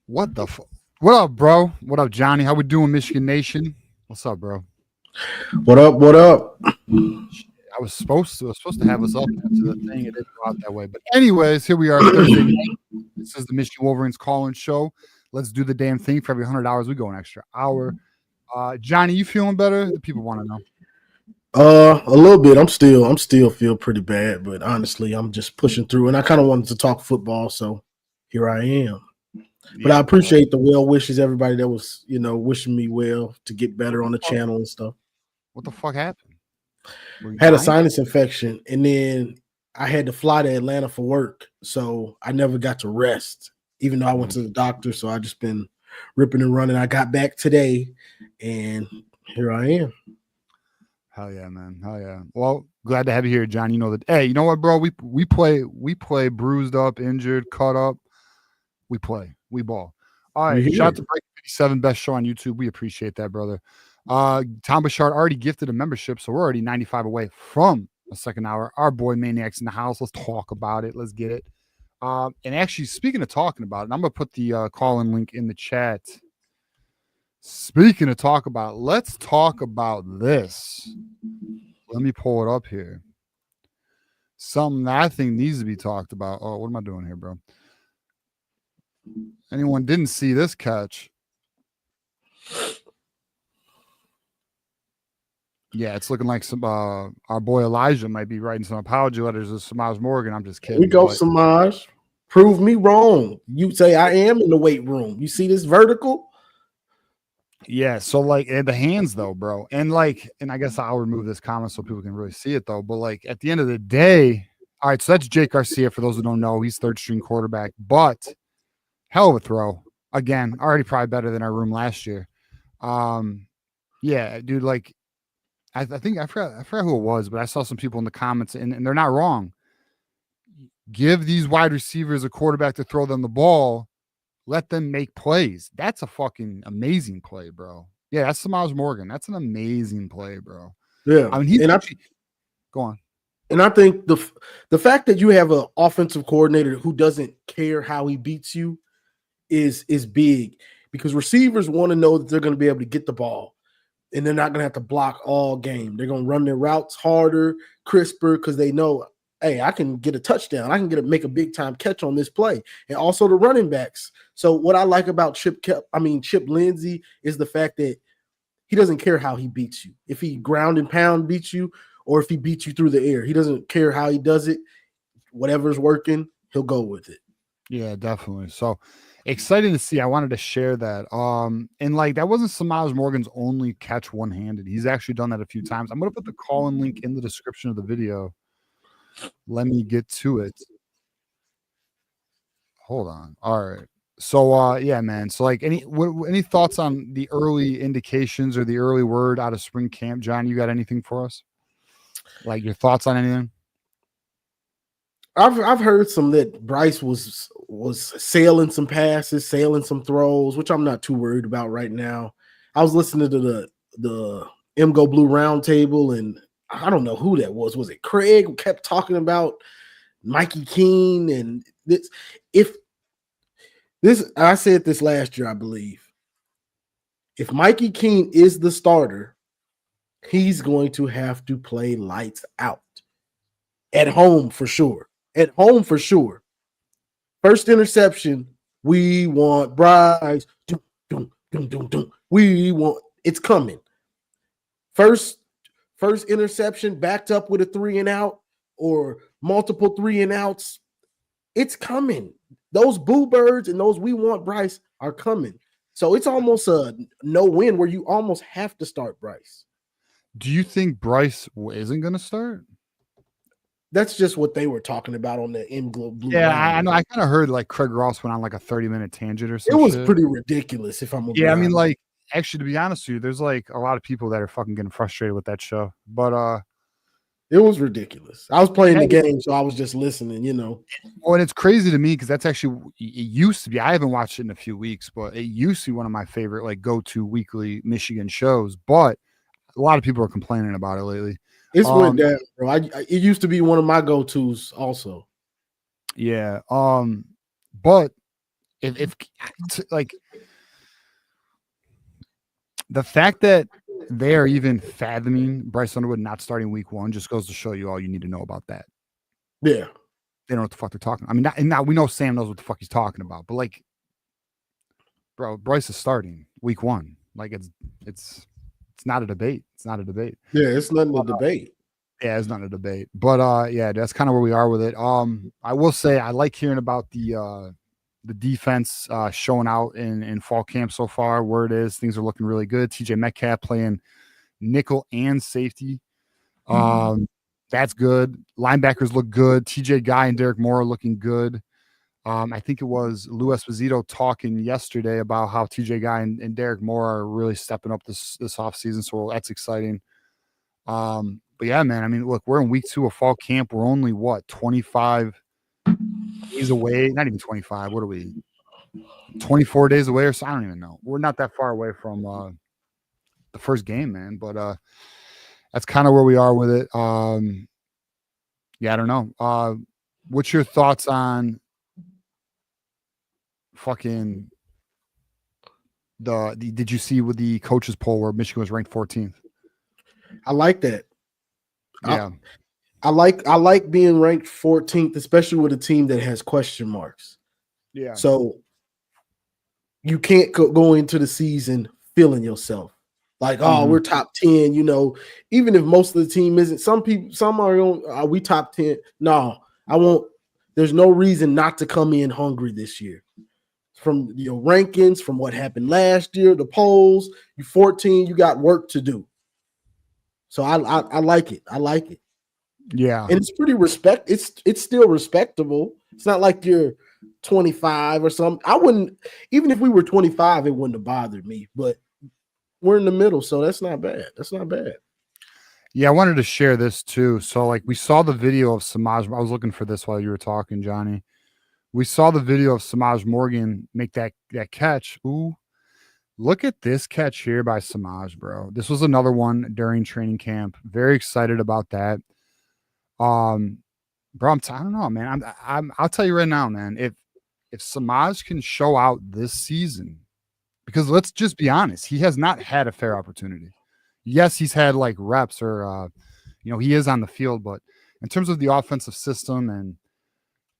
What the fuck? What up, bro? What up, Johnny? How we doing, Michigan Nation? What's up, bro? What up? What up? I was supposed to have us up after the thing. It didn't go out that way. But anyways, here we are Thursday night. This is the Michigan Wolverines call-in show. Let's do the damn thing. For every $100, we go an extra hour. Johnny, you feeling better? The people want to know. A little bit. I'm still feel pretty bad, but honestly, I'm just pushing through. And I kind of wanted to talk football, so here I am. But I appreciate the well wishes, everybody that was, wishing me well to get better on the channel and stuff. What the fuck happened? Had a sinus infection, and then I had to fly to Atlanta for work, so I never got to rest, even though I went to the doctor. So I just been ripping and running. I got back today, and here I am. Hell yeah, man. Hell yeah. Well, glad to have you here, John. You know that. Hey, you know what, bro? We play bruised up, injured, cut up. We play. We ball. All right. Shout out to Break 57, best show on YouTube. We appreciate that, brother. Tom Bouchard already gifted a membership, so we're already 95 away from a second hour. Our boy Maniac's in the house. Let's talk about it. Let's get it. And actually, speaking of talking about it, I'm gonna put the call-in link in the chat. Speaking of talk about, let's talk about this. Let me pull it up here. Something that I think needs to be talked about. Oh, what am I doing here, bro? Anyone didn't see this catch? Yeah, it's looking like some our boy Elijah might be writing some apology letters to Samaj Morgan. I'm just kidding. We go, Samaj. Prove me wrong. You say I am in the weight room. You see this vertical? Yeah, so like the hands though, bro. And I guess I'll remove this comment so people can really see it though. But like at the end of the day, all right, so that's Jake Garcia. For those who don't know, he's third string quarterback, but hell of a throw. Again, already probably better than our room last year. Yeah, dude, like I think I forgot who it was, but I saw some people in the comments, and they're not wrong. Give these wide receivers a quarterback to throw them the ball. Let them make plays. That's a fucking amazing play, bro. Yeah, that's Samaj Morgan. That's an amazing play, bro. Yeah. I mean, go on. And I think the fact that you have an offensive coordinator who doesn't care how he beats you is big, because receivers want to know that they're going to be able to get the ball and they're not going to have to block all game. They're going to run their routes harder, crisper, because they know, hey, I can get a touchdown. I can make a big time catch on this play. And also the running backs. So what I like about Chip Lindsey is the fact that he doesn't care how he beats you. If he ground and pound beats you, or if he beats you through the air, he doesn't care how he does it. Whatever's working, he'll go with it. Yeah, definitely. So exciting to see. I wanted to share that. And like that wasn't Samaj Morgan's only catch one-handed. He's actually done that a few times. I'm going to put the call-in link in the description of the video. Let me get to it. Hold on. All right. So yeah, man. So like any thoughts on the early indications or the early word out of spring camp? John, you got anything for us? Like your thoughts on anything? I've heard some that Bryce was sailing some passes, sailing some throws, which I'm not too worried about right now. I was listening to the MGO Blue Roundtable, and I don't know who that was. Was it Craig who kept talking about Mikey Keene and this? I said this last year, I believe. If Mikey Keene is the starter, he's going to have to play lights out. At home for sure. First interception, we want Bryce. We want, it's coming. First interception backed up with a 3 and out or multiple 3 and outs. It's coming. Those boo birds and those we want Bryce are coming. So it's almost a no win where you almost have to start Bryce. Do you think Bryce isn't going to start? That's just what they were talking about on the Blue. Yeah, I know. I kind of heard like Craig Ross went on like a 30-minute tangent or something. It was pretty ridiculous, if I'm gonna be honest. I mean, like, actually, to be honest with you, there's like a lot of people that are fucking getting frustrated with that show. But it was ridiculous. I was playing the game, so I was just listening, you know. Well, and it's crazy to me because that's actually, it used to be, I haven't watched it in a few weeks, but it used to be one of my favorite like go-to weekly Michigan shows. But a lot of people are complaining about it lately. It's went down, bro. It used to be one of my go-tos also. Yeah. But if like the fact that they are even fathoming Bryce Underwood not starting week 1 just goes to show you all you need to know about that. Yeah. They don't know what the fuck they're talking about. I mean, now we know Sam knows what the fuck he's talking about, but like, bro, Bryce is starting week 1. Like it's not a debate. It's not a debate. Yeah, it's nothing to debate. Yeah, it's not a debate. But yeah, that's kind of where we are with it. I will say I like hearing about the defense showing out in fall camp so far. Where it is, things are looking really good. TJ Metcalf playing nickel and safety. That's good. Linebackers look good. TJ Guy and Derek Moore are looking good. I think it was Lou Esposito talking yesterday about how TJ Guy and Derek Moore are really stepping up this offseason. So that's exciting. But yeah, man, I mean, look, we're in week 2 of fall camp. We're only 25 days away. Not even 25. What are we? 24 days away or so? I don't even know. We're not that far away from the first game, man. But that's kind of where we are with it. Yeah, I don't know. What's your thoughts on fucking did you see with the coaches poll where Michigan was ranked 14th? I like that. Yeah. I like being ranked 14th, especially with a team that has question marks. Yeah. So you can't go into the season feeling yourself like, oh, we're top 10, you know, even if most of the team isn't. Some are on, we top 10. No, I won't. There's no reason not to come in hungry this year. From your rankings, from what happened last year, the polls, you 14, you got work to do. So I like it. I like it. Yeah. And it's pretty it's still respectable. It's not like you're 25 or something. I wouldn't, even if we were 25, it wouldn't have bothered me, but we're in the middle, so that's not bad. That's not bad. Yeah, I wanted to share this too. So like we saw the video of Samaj. I was looking for this while you were talking, Johnny. We saw the video of Samaj Morgan make that catch. Ooh, look at this catch here by Samaj, bro. This was another one during training camp. Very excited about that. Bro, I don't know, man. I'll tell you right now, man. If Samaj can show out this season, because let's just be honest, he has not had a fair opportunity. Yes, he's had like reps or he is on the field, but in terms of the offensive system and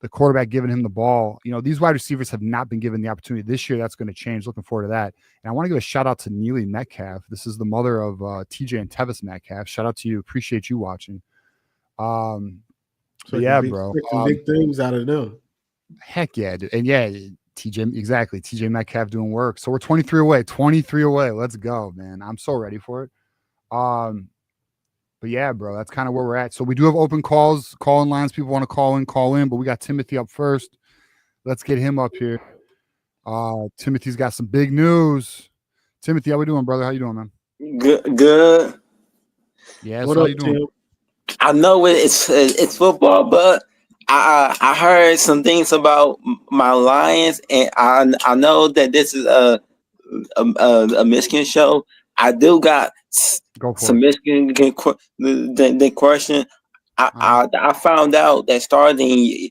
the quarterback giving him the ball, these wide receivers have not been given the opportunity. This year, that's going to change. Looking forward to that. And I want to give a shout out to Neely Metcalf. This is the mother of TJ and Tevis Metcalf. Shout out to you. Appreciate you watching. So yeah, bro. Big things out of them. Heck yeah, dude. And yeah, TJ Metcalf doing work. So we're 23 away. 23 away. Let's go, man. I'm so ready for it. But yeah, bro, that's kind of where we're at. So we do have open call-in lines. People want to call in, but we got Timothy up first. Let's get him up here. Timothy's got some big news. Timothy, how we doing, brother? How you doing, man? Good. Yeah, so how you doing? Tim? I know it's football, but I heard some things about my Lions, and I know that this is a Michigan show. I do got Go for some it. Michigan the question. I found out that starting you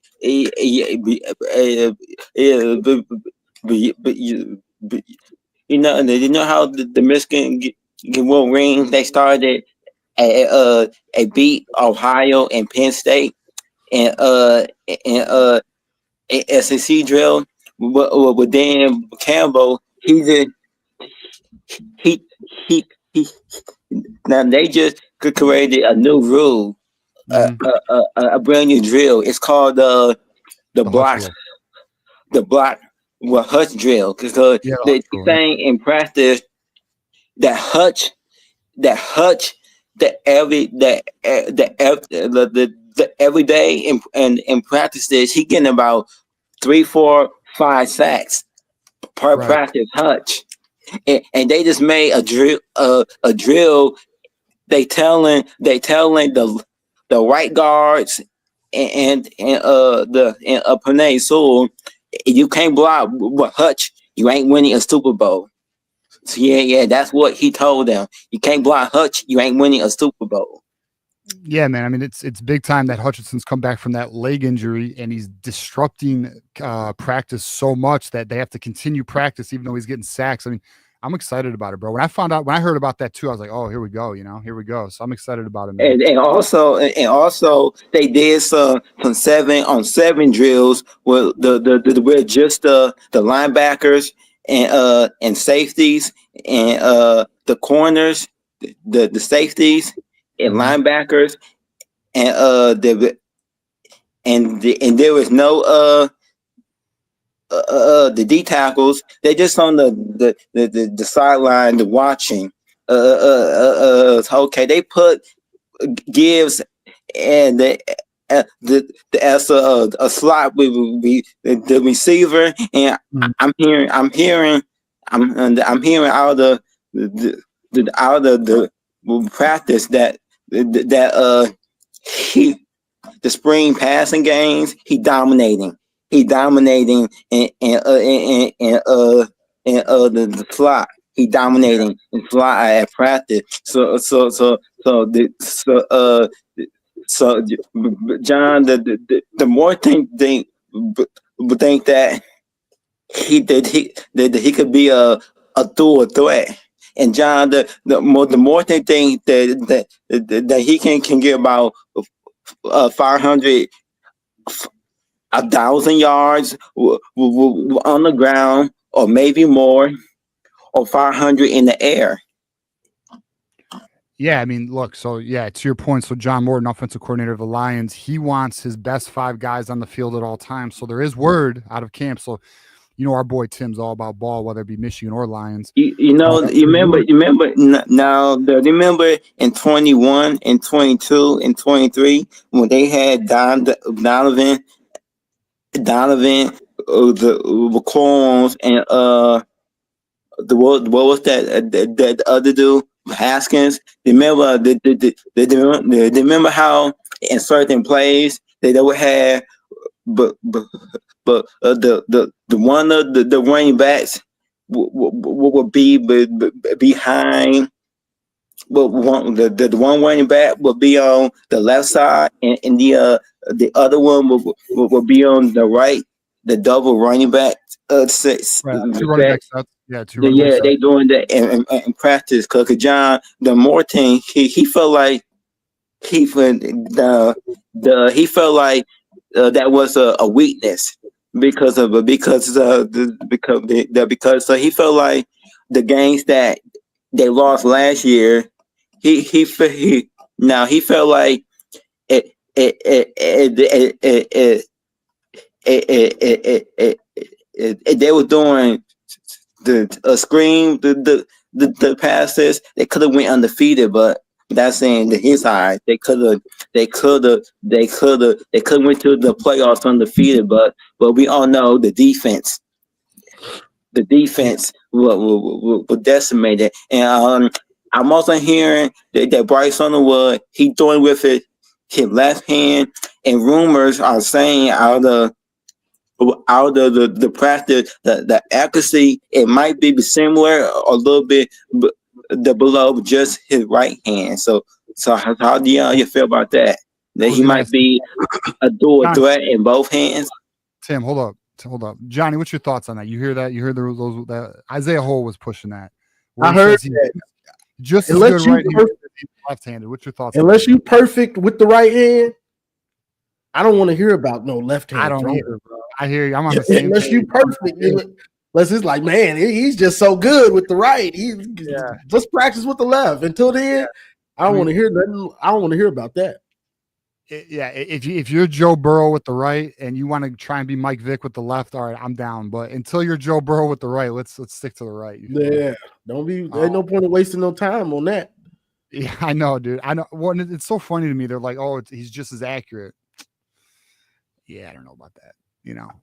know how the Michigan Wolverines they started a beat Ohio and Penn State and SEC drill with Dan Campbell. He he he. Now they just created a new rule, a brand new drill. It's called the block, Hutch the block, well Hutch drill, because they saying in practice that Hutch, that every day in practices he getting about 3, 4, 5 sacks per practice. Hutch, and they just made a drill. They telling the right guards and Panay Sewell, you can't block with Hutch, you ain't winning a Super Bowl. So yeah, that's what he told them. You can't block Hutch, you ain't winning a Super Bowl. Yeah, man. I mean, it's big time that Hutchinson's come back from that leg injury and he's disrupting practice so much that they have to continue practice even though he's getting sacks. I mean, I'm excited about it, bro. When I heard about that too, I was like, oh, here we go, here we go. So I'm excited about it, man. And also they did some 7-on-7 drills with with just the linebackers and safeties and the corners, the safeties and linebackers and there was no the D tackles. They just on the sideline, the watching. Okay, they put Gibbs and the as a slot with the receiver, and I'm hearing out of the practice that the spring passing games he dominating in the slot. He dominating in slot at practice. So John, the more think that he could be a dual threat. And John, the more they think that he can get about 500, 1,000 yards on the ground, or maybe more, or 500 in the air. Yeah, I mean, look, so yeah, to your point. So John Morton, offensive coordinator of the Lions, he wants his best 5 guys on the field at all times. So there is word out of camp. So, our boy Tim's all about ball, whether it be Michigan or Lions. You remember in 21 and 22 and 23 when they had Donovan, the Clones, and what was that other dude, Haskins? Remember remember how in certain plays they would have, but the one of the running backs would be behind. But the one running back would be on the left side, and the other one would be on the right. The double running back six. Right. 2 running back sets. Yeah, 2 running back sets. They doing that in practice. Cause John, the more thing he felt like he felt like that was a weakness because he felt like the games that they lost last year. He felt like they were doing the screen the passes. They could have went undefeated, but that's saying that his side they could went to the playoffs undefeated, but we all know the defense will decimate it. And I'm also hearing that Bryce Underwood, he doing with his left hand, and rumors are saying out of the practice, the accuracy, it might be similar a little bit, the below just his right hand. So how do you feel about that? That he might be a dual threat in both hands. Tim, hold up, Johnny. What's your thoughts on that? You hear that? You heard those that Isaiah Hole was pushing that. I heard that. Just as good right-handed as left-handed. What's your thoughts? Unless you perfect with the right hand, I don't want to hear about no left hand. I don't either, bro. I hear you. I'm on the same. Unless you perfect, unless it's like, man, he's just so good with the right. Just practice with the left. Until then, I don't want to hear nothing. I don't want to hear about that. If you're Joe Burrow with the right and you want to try and be Mike Vick with the left, all right, I'm down. But until you're Joe Burrow with the right, let's stick to the right. Yeah, don't be. There's no point in wasting no time on that. Yeah, I know, dude. I know. Well, it's so funny to me. They're like, oh, he's just as accurate. Yeah, I don't know about that.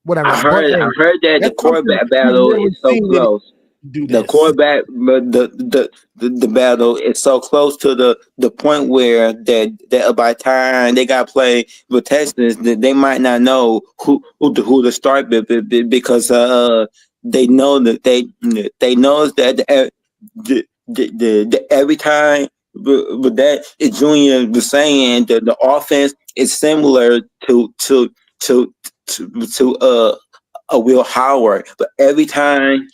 Whatever. I heard that the quarterback battle is so close. The quarterback, the battle is so close to the point where that by the time they got to play with Texans, they might not know who to start because they know that they know that every time. But that is Junior was saying that the offense is similar to a Will Howard, but every time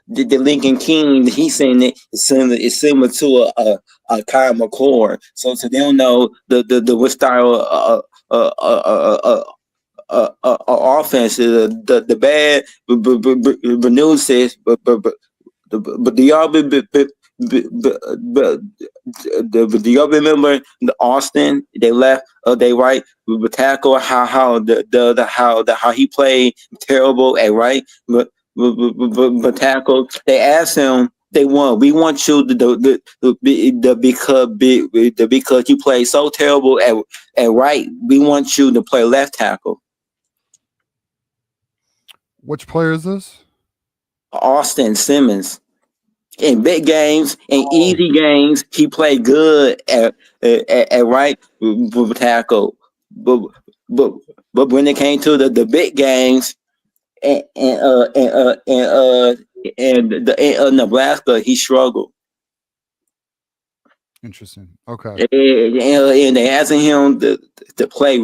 the Lincoln King, he's saying that it's similar to a Kyle McCord. So they don't know the what style offense is the bad. But news says, but do y'all do y'all remember the Austin? They left. They right with tackle. How he played terrible at right. But tackle. They asked him. They want. We want you because you play so terrible at right. We want you to play left tackle. Which player is this? Austin Simmons. In big games, in easy games, he played good at right tackle. But when it came to the big games and Nebraska, he struggled. Interesting. Okay. And they asking him to play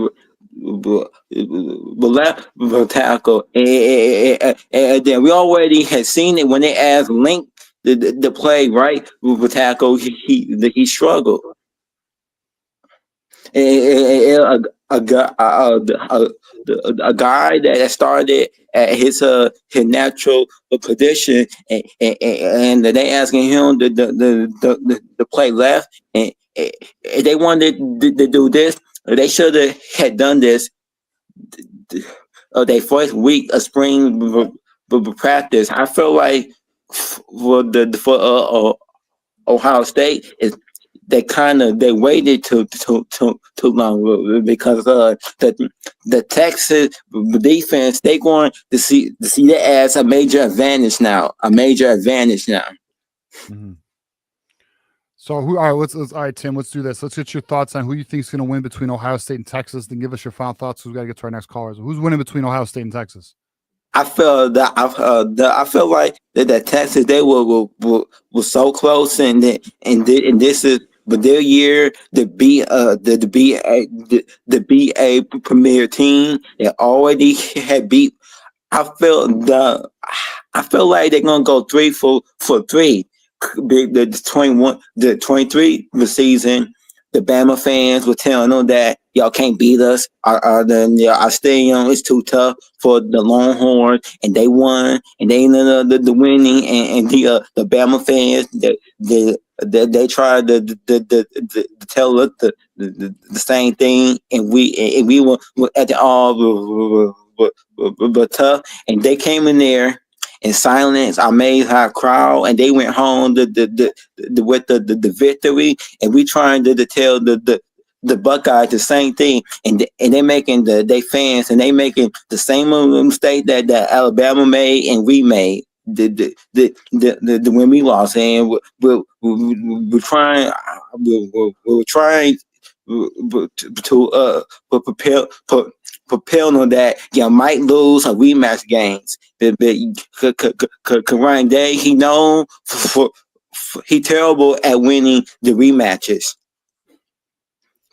left tackle, and then we already had seen it when they asked Link. The play right with tackle, he struggled. A guy that started at his natural position, and they asking him to play left, and they wanted to do this. They should have had done this. Their first week of spring practice. I feel like. For Ohio State is they waited too long because the Texas defense they going to see that as a major advantage now. Mm-hmm. So all right, Tim, let's do this. Let's get your thoughts on who you think is going to win between Ohio State and Texas. Then give us your final thoughts. We've got to get to our next callers. Who's winning between Ohio State and Texas? I feel like that Texas they were so close and this is their year to be a premier team. They already had beat. I feel like they're gonna go 3 for 3. The 23 season. The Bama fans were telling them that y'all can't beat us. Our stadium is too tough for the Longhorns, and they won, and they ended up the winning. And the Bama fans they tried to tell us the same thing, and we were at the all but tough, and they came in there. In silence, I made her crowd, and they went home with the victory. And we trying to tell the Buckeyes the same thing, and they making they fans, and they making the same mistake that Alabama made and we made. The when we lost, and we're trying to propel on that. You might lose a rematch games. Ryan Day, he known he terrible at winning the rematches.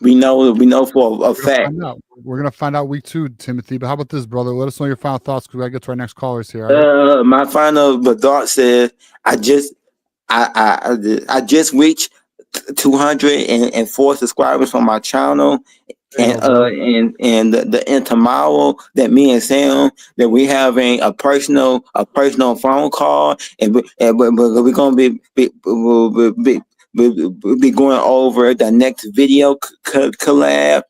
We know for a fact. We're gonna find out week 2, Timothy. But how about this, brother? Let us know your final thoughts because we gotta get to our next callers here. Right? My final thought says I just reached 204 subscribers on my channel. And tomorrow that me and Sam that we having a personal phone call and we're gonna be going over the next video collab.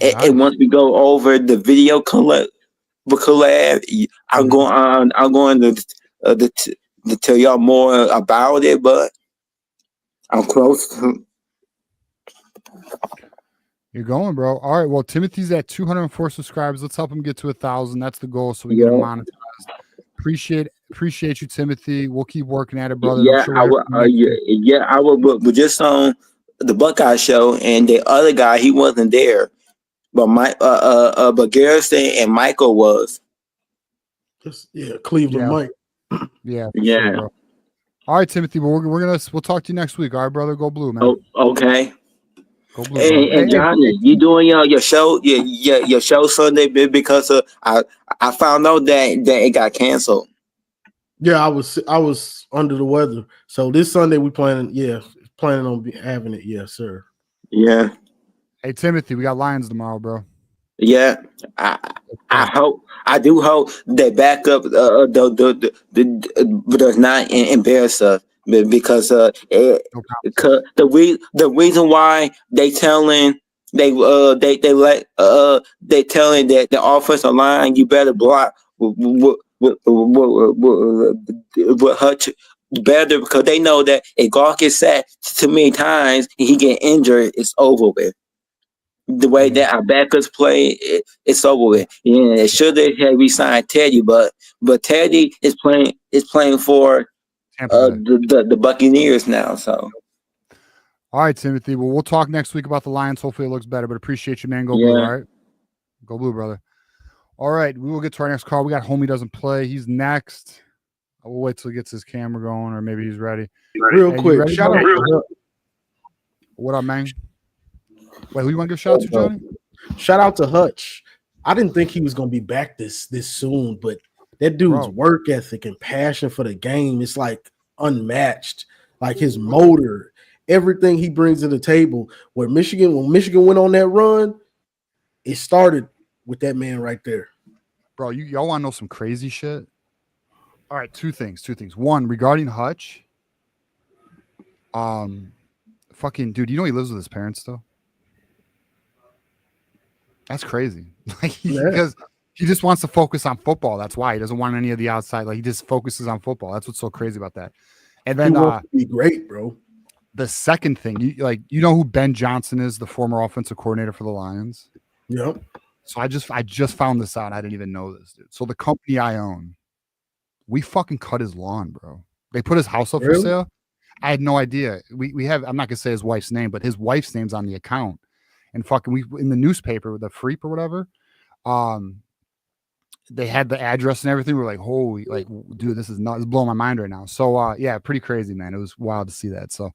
Nice. And once we go over the video collab, I'm going to tell y'all more about it, but I'm close. You're going, bro. All right. Well, Timothy's at 204 subscribers. Let's help him get to 1,000. That's the goal. So we get him monetized. Appreciate you, Timothy. We'll keep working at it, brother. Yeah, I will. But just on the Buckeye show, and the other guy, he wasn't there, but but Garrison and Michael was. Cleveland Mike. Yeah. Sure, bro. All right, Timothy. But we'll talk to you next week. All right, brother. Go blue, man. Oh, okay. Go blue, and Johnny, you doing your show your show Sunday because I found out that it got canceled. Yeah, I was under the weather. So this Sunday we planning on having it. Yes, sir. Yeah. Hey Timothy, we got Lions tomorrow, bro. Yeah, I do hope that backup does not embarrass us because the reason why they telling that the offensive line you better block with Hutch better because they know that if Gawk gets sacked too many times and he get injured, it's over with. The way that our backers play, it's over with. Yeah, should they have re-signed Teddy, but Teddy is playing for the Buccaneers now. So, all right, Timothy. Well, we'll talk next week about the Lions. Hopefully, it looks better. But appreciate you, man. Go blue. All right, go blue, brother. All right, we will get to our next call. We got Homie doesn't play. He's next. We'll wait till he gets his camera going, or maybe he's ready. Real quick, shout out. What up, man? Wait, who you want to give a shout out to, Johnny? Shout out to Hutch. I didn't think he was going to be back this soon, but that dude's work ethic and passion for the game is like unmatched. Like his motor, everything he brings to the table. When Michigan went on that run, it started with that man right there. Bro, y'all want to know some crazy shit? All right, two things. One, regarding Hutch. Fucking dude, you know he lives with his parents still? That's crazy. Like because he just wants to focus on football. That's why he doesn't want any of the outside. Like he just focuses on football. That's what's so crazy about that. And then he wants to be great, bro. The second thing, you know who Ben Johnson is, the former offensive coordinator for the Lions? Yep. So I just found this out. I didn't even know this, dude. So the company I own, we fucking cut his lawn, bro. They put his house up for sale. I had no idea. We have, I'm not gonna say his wife's name, but his wife's name's on the account. And fucking we in the newspaper, the Freep or whatever, they had the address and everything. We're like, holy, like, dude, this is blowing my mind right now. So yeah, pretty crazy, man. It was wild to see that. So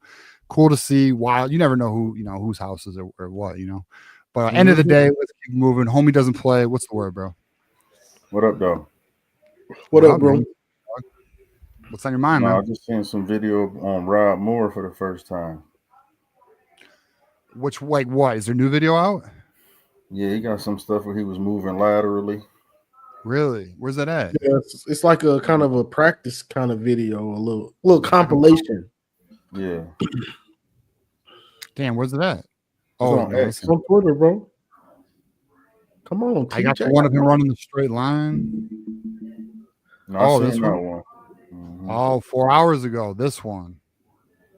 cool to see. Wild. You never know whose house is or what, But end of the day, let's keep moving. Homie doesn't play. What's the word, bro? What up, though? What up, bro? What's on your mind, man? I just seen some video on Rob Moore for the first time. Which, like, what? Is there new video out? Yeah, he got some stuff where he was moving laterally. Really? Where's that at? Yeah, it's like a kind of a practice kind of video, a little compilation. Yeah. Damn, where's it at? It's on Twitter, bro. Come on, I got the one of him running the straight line. No, this one. Mm-hmm. 4 hours ago, this one.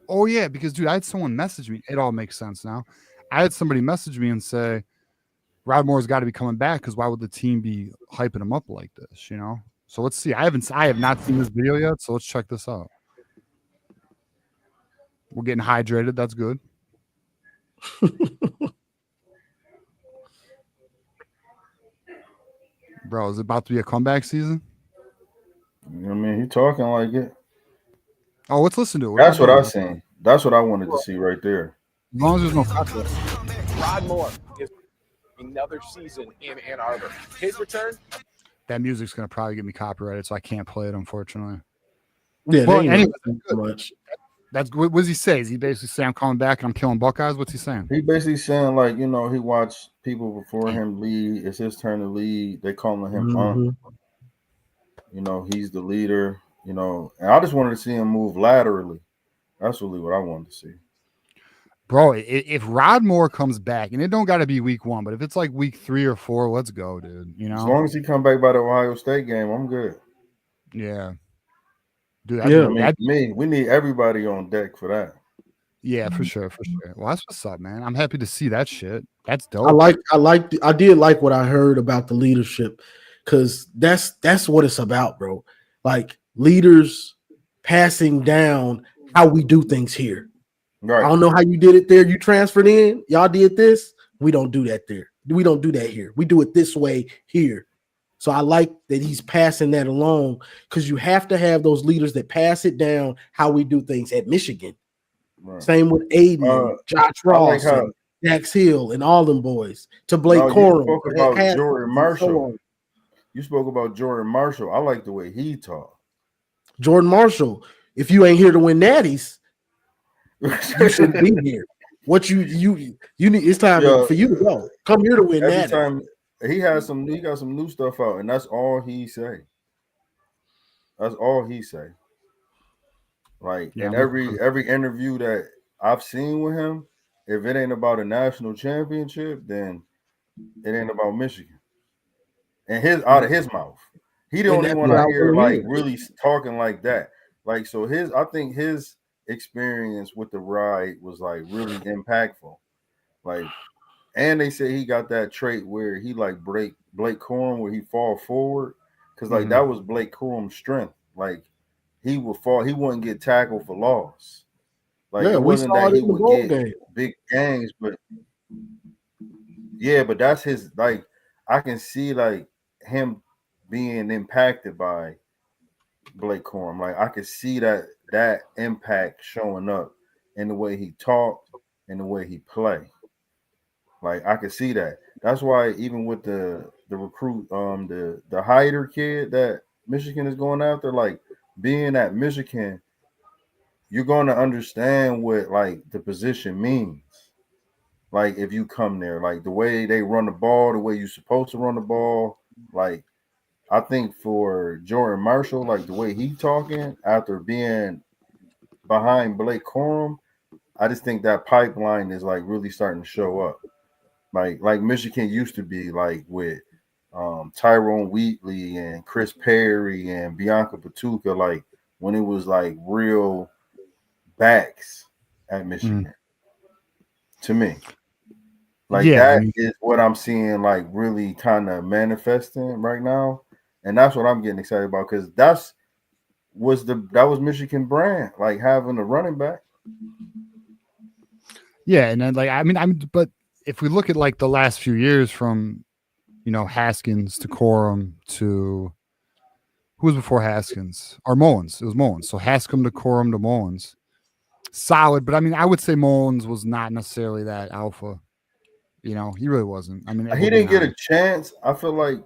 Oh, yeah, because, dude, I had someone message me. It all makes sense now. I had somebody message me and say, Rod Moore's got to be coming back because why would the team be hyping him up like this, So let's see. I have not seen this video yet, so let's check this out. We're getting hydrated. That's good. Bro, is it about to be a comeback season? I mean, he talking like it. Oh, let's listen to it. That's what I seen. That's what I wanted to see right there. As long as there's no copyright. Rod Moore is another season in Ann Arbor. His return. That music's gonna probably get me copyrighted, so I can't play it, unfortunately. Yeah, well, anyway, much. That's what does he say? Is he basically saying I'm coming back and I'm killing Buckeyes? What's he saying? He basically saying like, he watched people before him lead. It's his turn to lead. They calling him he's the leader. And I just wanted to see him move laterally. That's really what I wanted to see. Bro, if Rod Moore comes back, and it don't got to be week 1, but if it's like week 3 or 4, let's go, dude. As long as he come back by the Ohio State game, I'm good. Yeah. Dude, we need everybody on deck for that. Yeah, for sure. Well, that's what's up, man. I'm happy to see that shit. That's dope. I did like what I heard about the leadership, because that's what it's about, bro. Like, leaders passing down how we do things here. Right. I don't know how you did it there. You transferred in. Y'all did this. We don't do that there. We don't do that here. We do it this way here. So I like that he's passing that along, because you have to have those leaders that pass it down how we do things at Michigan. Right. Same with Aidan, Josh Ross, and Dax Hill, and all them boys. To Blake Corum. You spoke about Jordan Marshall. You spoke about Jordan Marshall. I like the way he talked. Jordan Marshall, if you ain't here to win natties, you shouldn't be here. What you need? It's time for you to go. Come here to win natties. Time he got some new stuff out, and that's all he say. That's all he say. Like, in every interview that I've seen with him, if it ain't about a national championship, then it ain't about Michigan. And out of his mouth, he don't even want to hear really talking like that. Like, so I think his experience with the ride was like really impactful. Like, and they say he got that trait where he like Blake Corum, where he fall forward, because like that was Blake Corum's strength. Like, he would fall, he wouldn't get tackled for loss. Like, it wasn't that he would get big games, but but that's his, like, I can see like him being impacted by Blake Corum. Like, I could see that impact showing up in the way he talked and the way he played. Like, I could see that. That's why even with the recruit, the Hider kid that Michigan is going after, like, being at Michigan, you're going to understand what like the position means. Like, if you come there, like the way they run the ball, the way you're supposed to run the ball, like, I think for Jordan Marshall, like the way he talking after being behind Blake Corum, I just think that pipeline is like really starting to show up. Like Michigan used to be, like with Tyrone Wheatley and Chris Perry and Bianca Patuka, like when it was like real backs at Michigan. To me, like that is what I'm seeing, like really kind of manifesting right now, and that's what I'm getting excited about, because that was Michigan brand, like having a running back. Yeah, and then like but if we look at like the last few years from Haskins to Corum to who was before Haskins? Or Mullins. It was Mullins. So Haskins to Corum to Mullins. Solid, but I mean, I would say Mullins was not necessarily that alpha. He really wasn't. I mean, he didn't get a chance. I feel like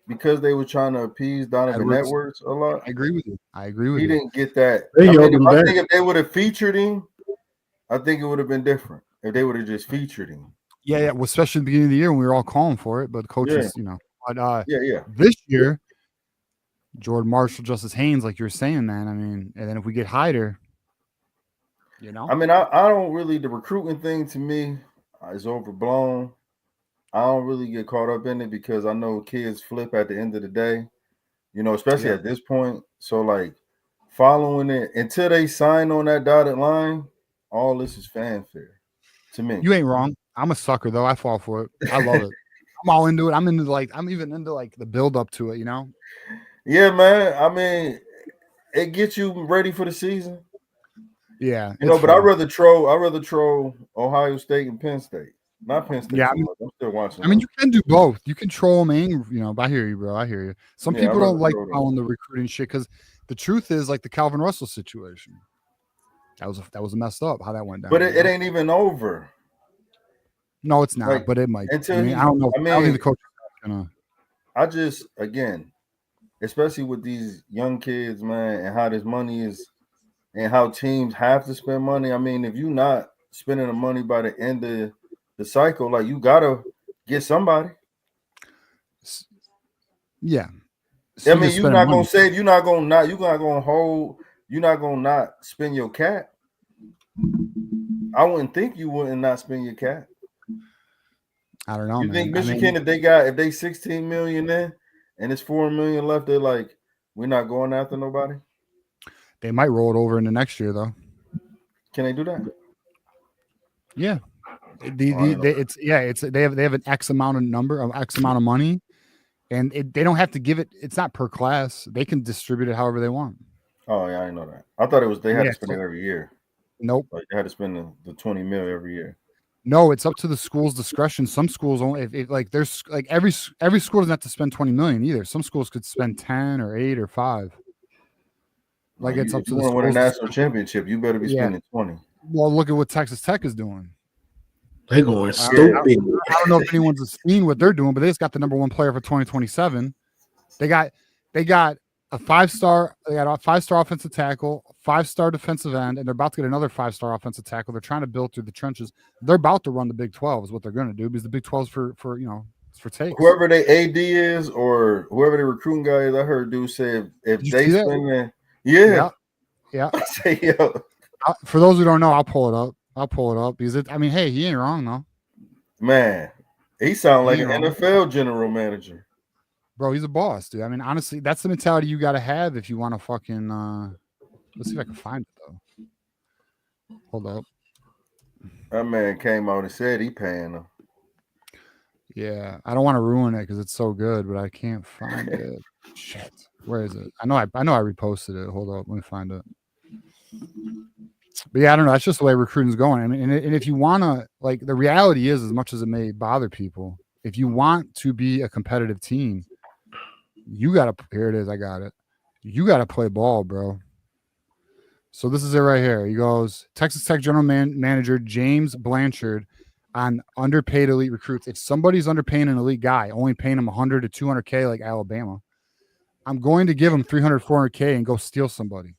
because they were trying to appease Donovan Edwards a lot. I agree with you. He didn't get that. I think if they would have featured him, I think it would have been different. If they would have just featured him. Yeah. Well, especially at the beginning of the year when we were all calling for it, but coaches, But this year, Jordan Marshall, Justice Haynes, like you were saying, man. I mean, and then if we get Hider, I mean, I don't really, the recruiting thing to me is overblown. I don't really get caught up in it because I know kids flip at the end of the day, especially at this point. So, like, following it until they sign on that dotted line, all this is fanfare to me. You ain't wrong. I'm a sucker, though. I fall for it. I love it. I'm all into it. I'm even into like the build up to it, Yeah, man. I mean, it gets you ready for the season. Yeah, but I'd rather troll Ohio State and Penn State. Not Penn State. Yeah, I'm still watching. I mean, you can do both. You can troll them, and I hear you, bro. I hear you. Some people don't like following the recruiting shit because the truth is, like the Calvin Russell situation, that was messed up how that went down. But it ain't even over. No, it's not. Like, but it might. Until I don't know. I don't think the coach is gonna. I just, again, especially with these young kids, man, and how this money is, and how teams have to spend money. I mean, if you're not spending the money by the end of the cycle, like you gotta get somebody. Yeah. I mean, you're not gonna save. You're not gonna hold. You're not gonna not spend your cap. I wouldn't think you wouldn't not spend your cap. I don't know. You think Michigan, if they 16 million in and it's 4 million left, they're like, we're not going after nobody. They might roll it over into next year, though. Can they do that? Yeah. They have an X amount of money, and they don't have to give it. It's not per class. They can distribute it however they want. Oh yeah, I didn't know that. I thought it was they had to spend it every year. Nope. Like they had to spend the 20 mil every year. No, it's up to the school's discretion. Some schools only there's like every school doesn't have to spend 20 million either. Some schools could spend 10 or 8 or 5. Like it's up to the school. If you want to win a national championship, you better be spending 20. Well, look at what Texas Tech is doing. They're going stupid. I don't know if anyone's seen what they're doing, but they just got the number 1 player for 2027. They got a 5-star. They got a 5-star offensive tackle, 5-star defensive end, and they're about to get another 5-star offensive tackle. They're trying to build through the trenches. They're about to run the Big 12 is what they're going to do because the Big 12 is for it's for takes. Whoever they AD is or whoever the recruiting guy is, I heard dude say if they spend that, yeah. I say, yo. For those who don't know, I'll pull it up because hey, he ain't wrong though. Man, he sounds like an NFL general manager. Bro, he's a boss, dude. I mean, honestly, that's the mentality you got to have if you want to fucking. Let's see if I can find it though. Hold up. That man came out and said he paying them. Yeah, I don't want to ruin it because it's so good, but I can't find it. Shit, where is it? I know I reposted it. Hold up, let me find it. But yeah, I don't know. That's just the way recruiting's going. I mean, and if you want to, like, the reality is, as much as it may bother people, if you want to be a competitive team, you got to, here it is. I got it. You got to play ball, bro. So this is it right here. He goes, Texas Tech General Manager James Blanchard on underpaid elite recruits. If somebody's underpaying an elite guy, only paying him 100 to 200K like Alabama, I'm going to give him 300, 400K and go steal somebody.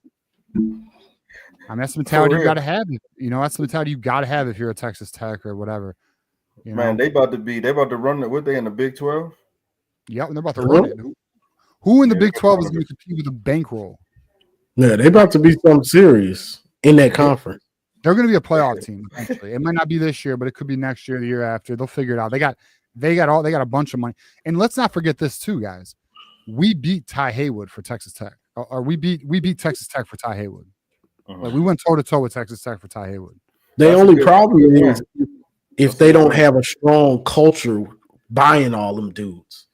I mean, that's the mentality you got to have. That's the mentality you got to have if you're a Texas Tech or whatever. Man, they about to run it. What they in the Big 12? Yep, and they're about to run it. Who in the Big 12 is going to compete with a bankroll? Yeah, they about to be something serious in that conference. They're going to be a playoff team eventually. It might not be this year, but it could be next year, the year after. They'll figure it out. They got a bunch of money. And let's not forget this too, guys. We beat Ty Haywood for Texas Tech. Or we beat Texas Tech for Ty Haywood. Like we went toe to toe with Texas Tech for Ty Haywood. The only problem is if they don't have a strong culture buying all them dudes.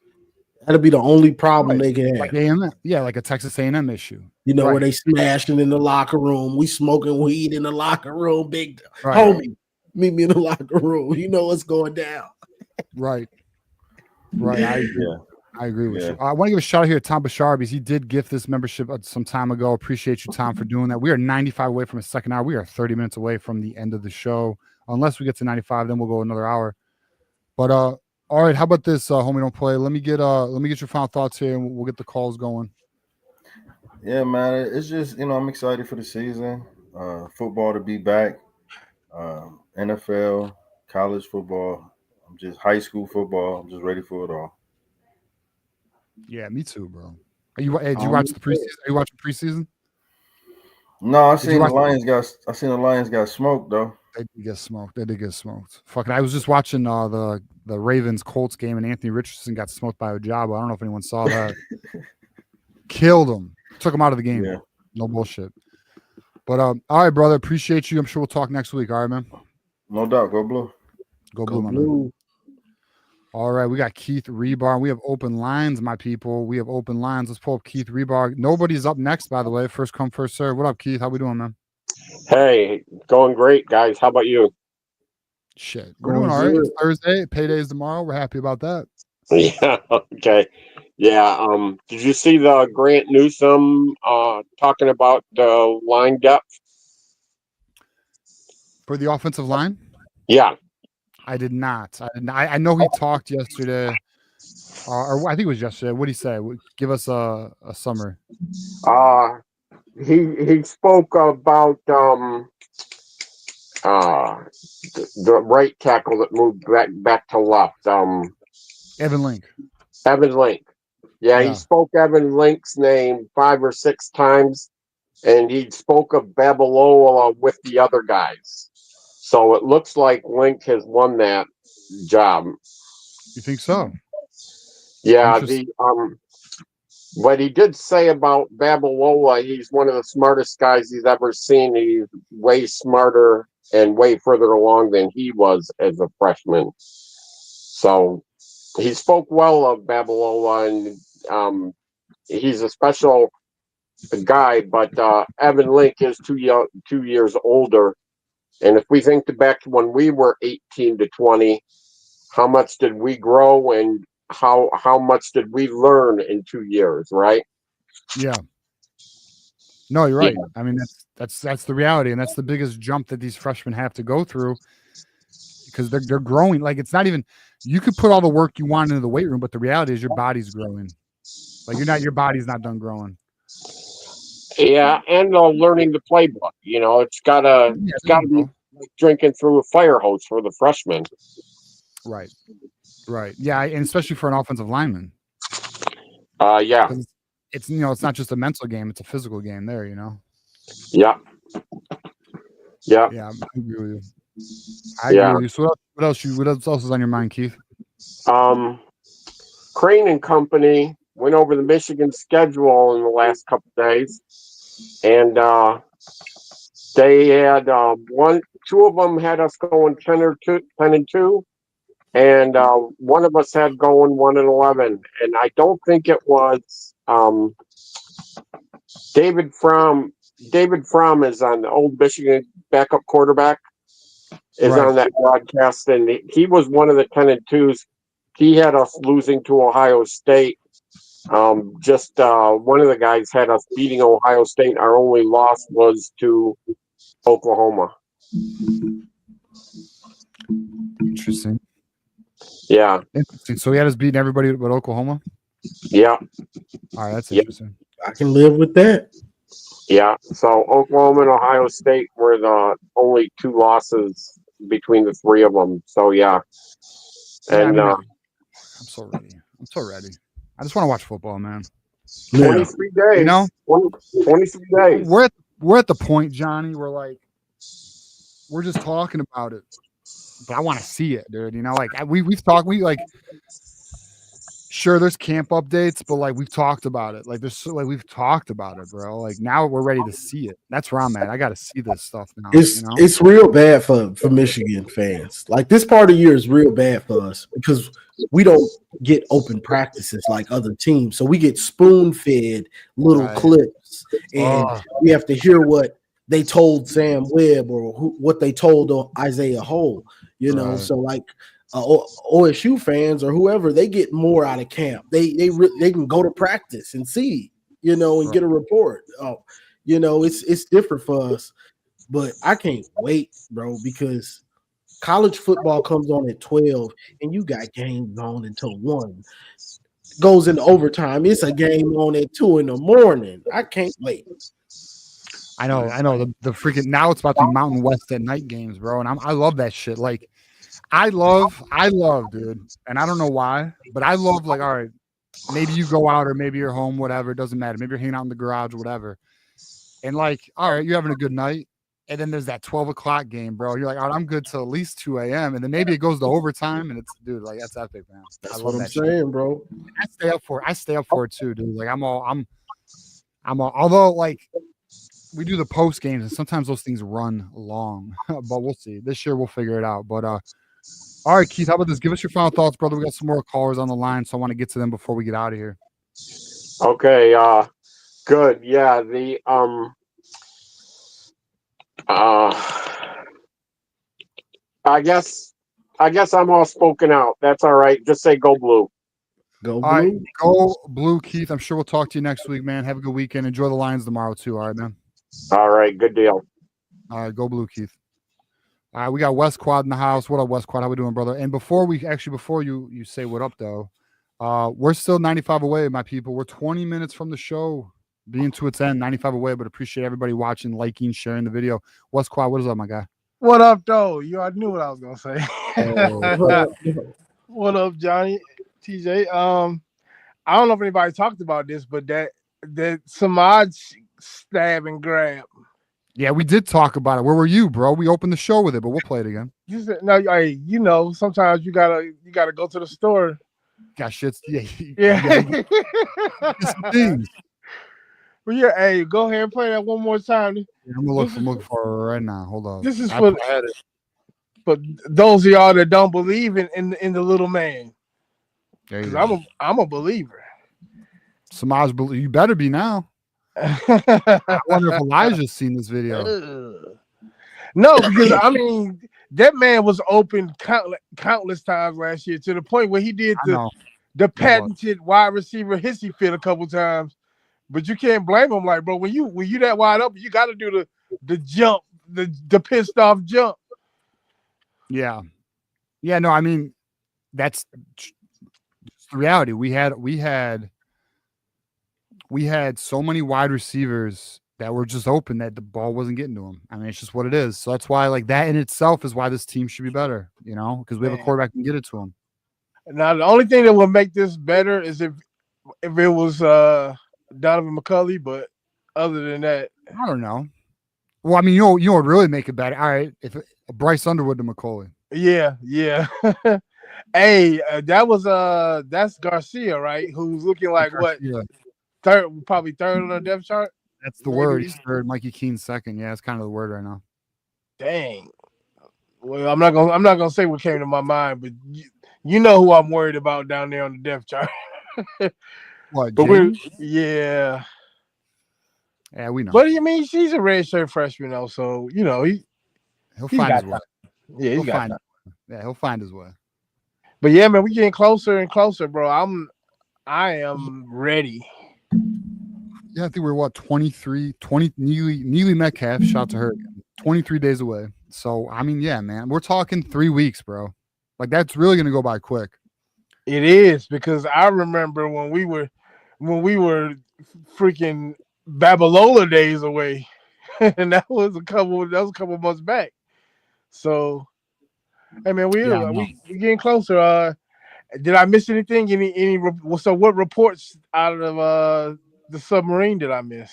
That'll be the only problem they can have. Like A&M, like a Texas A&M issue. Where they smashing in the locker room. We smoking weed in the locker room. Big homie, meet me in the locker room. You know what's going down. Right. I agree with you. I want to give a shout out here to Tom Bashar because he did gift this membership some time ago. Appreciate you, Tom, for doing that. We are 95 away from a second hour. We are 30 minutes away from the end of the show. Unless we get to 95, then we'll go another hour. But all right, how about this, homie? Don't play. Let me get your final thoughts here, and we'll get the calls going. Yeah, man. It's just I'm excited for the season. Football to be back. NFL, college football. I'm just high school football. I'm just ready for it all. Yeah, me too, bro. Did you watch the preseason? Are you watching preseason? No, I seen the Lions got smoked though. They did get smoked. Fucking, I was just watching the Ravens Colts game, and Anthony Richardson got smoked by Ojabo. I don't know if anyone saw that. Killed him. Took him out of the game. Yeah. No bullshit. But all right, brother. Appreciate you. I'm sure we'll talk next week. All right, man. No doubt. Go Blue. Go Blue, my man. All right, we got Keith Rebar. We have open lines, my people. We have open lines. Let's pull up Keith Rebar. Nobody's up next, by the way. First come, first serve. What up, Keith? How we doing, man? Hey, going great, guys. How about you? Shit, we're doing all right. It's Thursday. Payday's tomorrow. We're happy about that. Yeah. Okay. Yeah. Did you see the Grant Newsom talking about the line depth For the offensive line? Yeah. I did not. I know he talked yesterday, or I think it was yesterday. What did he say? Give us a summary. He spoke about the right tackle that moved back to left. Evan Link. Evan Link. Yeah, he spoke Evan Link's name 5 or 6 times, and he spoke of Babalola with the other guys. So it looks like Link has won that job. You think so? Yeah, what he did say about Babalola, he's one of the smartest guys he's ever seen. He's way smarter and way further along than he was as a freshman. So he spoke well of Babalola, and he's a special guy, but Evan Link is 2 years older. And if we think back to when we were 18 to 20, how much did we grow and how much did we learn in 2 years, right? Yeah. No, you're right. Yeah. I mean, that's the reality, and that's the biggest jump that these freshmen have to go through because they're growing. Like, it's not even, you could put all the work you want into the weight room, but the reality is your body's growing. Like, your body's not done growing. Yeah, and learning the playbook. You know, it's gotta be like drinking through a fire hose for the freshmen. Right. Yeah, and especially for an offensive lineman. Yeah. It's it's not just a mental game; it's a physical game. There, Yeah. Yeah, I agree with you. I agree with you. So what else is on your mind, Keith? Crane and Company went over the Michigan schedule in the last couple of days, and they had two of them had us going 10 and 2, and one of us had going 1-11, and I don't think it was David Fromm. David Fromm is on the Old Michigan backup quarterback. Is on that broadcast, and he was one of the 10 and 2s. He had us losing to Ohio State. Just one of the guys had us beating Ohio State. Our only loss was to Oklahoma. Interesting. Yeah. Interesting. So he had us beating everybody but Oklahoma? Yeah. All right, that's interesting. I can live with that. Yeah. So Oklahoma and Ohio State were the only 2 losses between the 3 of them. So yeah. And I'm so ready. I just want to watch football, man. 23 days. 23 days. We're at the point, Johnny, where we're just talking about it, but I want to see it, dude. We've talked. Sure, there's camp updates, but we've talked about it. We've talked about it, bro. Now we're ready to see it. That's where I'm at. I got to see this stuff now. It's real bad for Michigan fans. This part of the year is real bad for us because we don't get open practices like other teams. So we get spoon-fed little clips, and we have to hear what they told Sam Webb or what they told Isaiah Hole. So OSU fans or whoever, they get more out of camp. They can go to practice and see, and get a report. It's different for us, but I can't wait, bro, because college football comes on at 12 and you got games on until 1. Goes into overtime. It's a game on at 2 in the morning. I can't wait. I know. The freaking, now it's about the Mountain West at night games, bro. And I love that shit. I love, dude, and I don't know why, but I love, all right, maybe you go out or maybe you're home, whatever, it doesn't matter. Maybe you're hanging out in the garage, whatever. And all right, you're having a good night. And then there's that 12 o'clock game, bro. You're all right, I'm good till at least 2 a.m. And then maybe it goes to overtime, and it's, dude, that's epic, man. That's what I'm saying, bro. I stay up for it too, dude. I'm all, although we do the post games, and sometimes those things run long, but we'll see. This year we'll figure it out. But all right, Keith, how about this? Give us your final thoughts, brother. We got some more callers on the line, so I want to get to them before we get out of here. Okay, good. Yeah, the I guess I'm all spoken out. That's all right. Just say go blue. Go All right, blue. go blue, Keith. I'm sure we'll talk to you next week, man. Have a good weekend. Enjoy the Lions tomorrow too. All right, man. All right, good deal. All right, go blue, Keith. All right, we got West Quad in the house. What up, West Quad? How we doing, brother? And before you say what up though, we're still 95 away, my people. We're 20 minutes from the show being to its end, 95 away. But appreciate everybody watching, liking, sharing the video. West Quad, what is up, my guy? What up, though? You already knew what I was gonna say. Hey. What up, Johnny? TJ. I don't know if anybody talked about this, but that Samaj stab and grab. Yeah, we did talk about it. Where were you, bro? We opened the show with it, but we'll play it again. You said, no, hey, you know, sometimes you gotta go to the store. Got shit. Yeah. Yeah. Some things. But yeah, hey, go ahead and play that one more time. Yeah, I'm looking for it right now. Hold on. This is for those of y'all that don't believe in the little man. Because I'm a believer. Samaj, you better be now. I wonder if Elijah's seen this video. No, because I mean that man was open countless times last year to the point where he did the patented wide receiver hissy fit a couple times. But you can't blame him, like, bro, when you that wide open, you got to do the jump, the pissed off jump. Yeah. No, I mean that's the reality. We had so many wide receivers that were just open that the ball wasn't getting to them. I mean, it's just what it is. So that's why, like, that in itself is why this team should be better, you know, because we have a quarterback who can get it to him. Now, the only thing that will make this better is if it was Donovan McCulley, but other than that, I don't know. Well, I mean, you know what really make it better? All right, if Bryce Underwood to McCauley. Yeah. Hey, that's Garcia, right? Who's looking like Garcia. Probably third on the depth chart. That's the word. He's third. Mikey Keen's second. Yeah, it's kind of the word right now. Dang. Well, I'm not gonna say what came to my mind, but you know who I'm worried about down there on the depth chart. What? But yeah, we know. But I mean, she's a redshirt freshman, though, so you know he'll find his way. Yeah, he'll find. He'll find his way. But yeah, man, we're getting closer and closer, bro. I am ready. Yeah, I think we're 20 Neely Metcalf, shout to her again. 23 days away. So I mean, yeah, man, we're talking 3 weeks, bro. Like that's really gonna go by quick. It is, because I remember when we were freaking Babalola days away, and that was a couple months back. So, hey man, we getting closer. Did I miss anything? So what reports out of the submarine did I miss?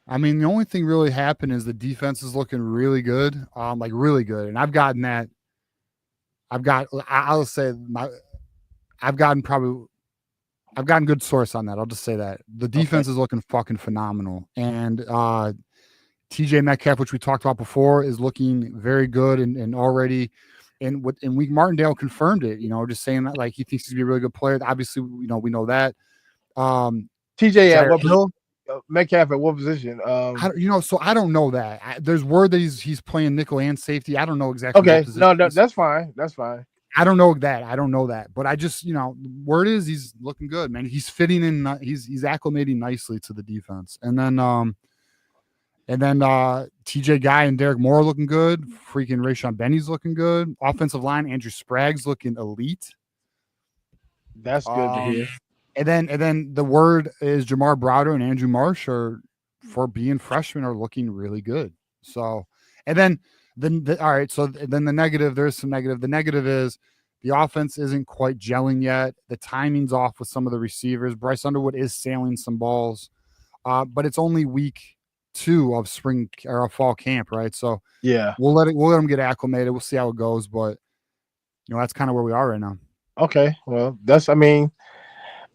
I mean, the only thing really happened is the defense is looking really good, like really good, and I've gotten good source on that. I'll just say that the defense is looking fucking phenomenal, and TJ Metcalf, which we talked about before, is looking very good, and already, and Week Martindale confirmed it. You know, just saying that like he thinks he's gonna be a really good player. Obviously, you know, we know that. TJ at what position? Metcalf at what position? So I don't know that. There's word that he's playing nickel and safety. I don't know exactly. Okay, no, that's fine. That's fine. I don't know that. But I just, word is he's looking good, man. He's fitting in. He's acclimating nicely to the defense. And then TJ Guy and Derek Moore are looking good. Freaking Rayshon Benny's looking good. Offensive line, Andrew Sprague's looking elite. That's good to hear. And then the word is Jamar Browder and Andrew Marsh are, for being freshmen, are looking really good. So, and then all right. So then the negative, there's some negative. The negative is the offense isn't quite gelling yet. The timing's off with some of the receivers. Bryce Underwood is sailing some balls, but it's only week 2 of spring or fall camp, right? So yeah, we'll let him get acclimated. We'll see how it goes, but that's kind of where we are right now. Okay, well,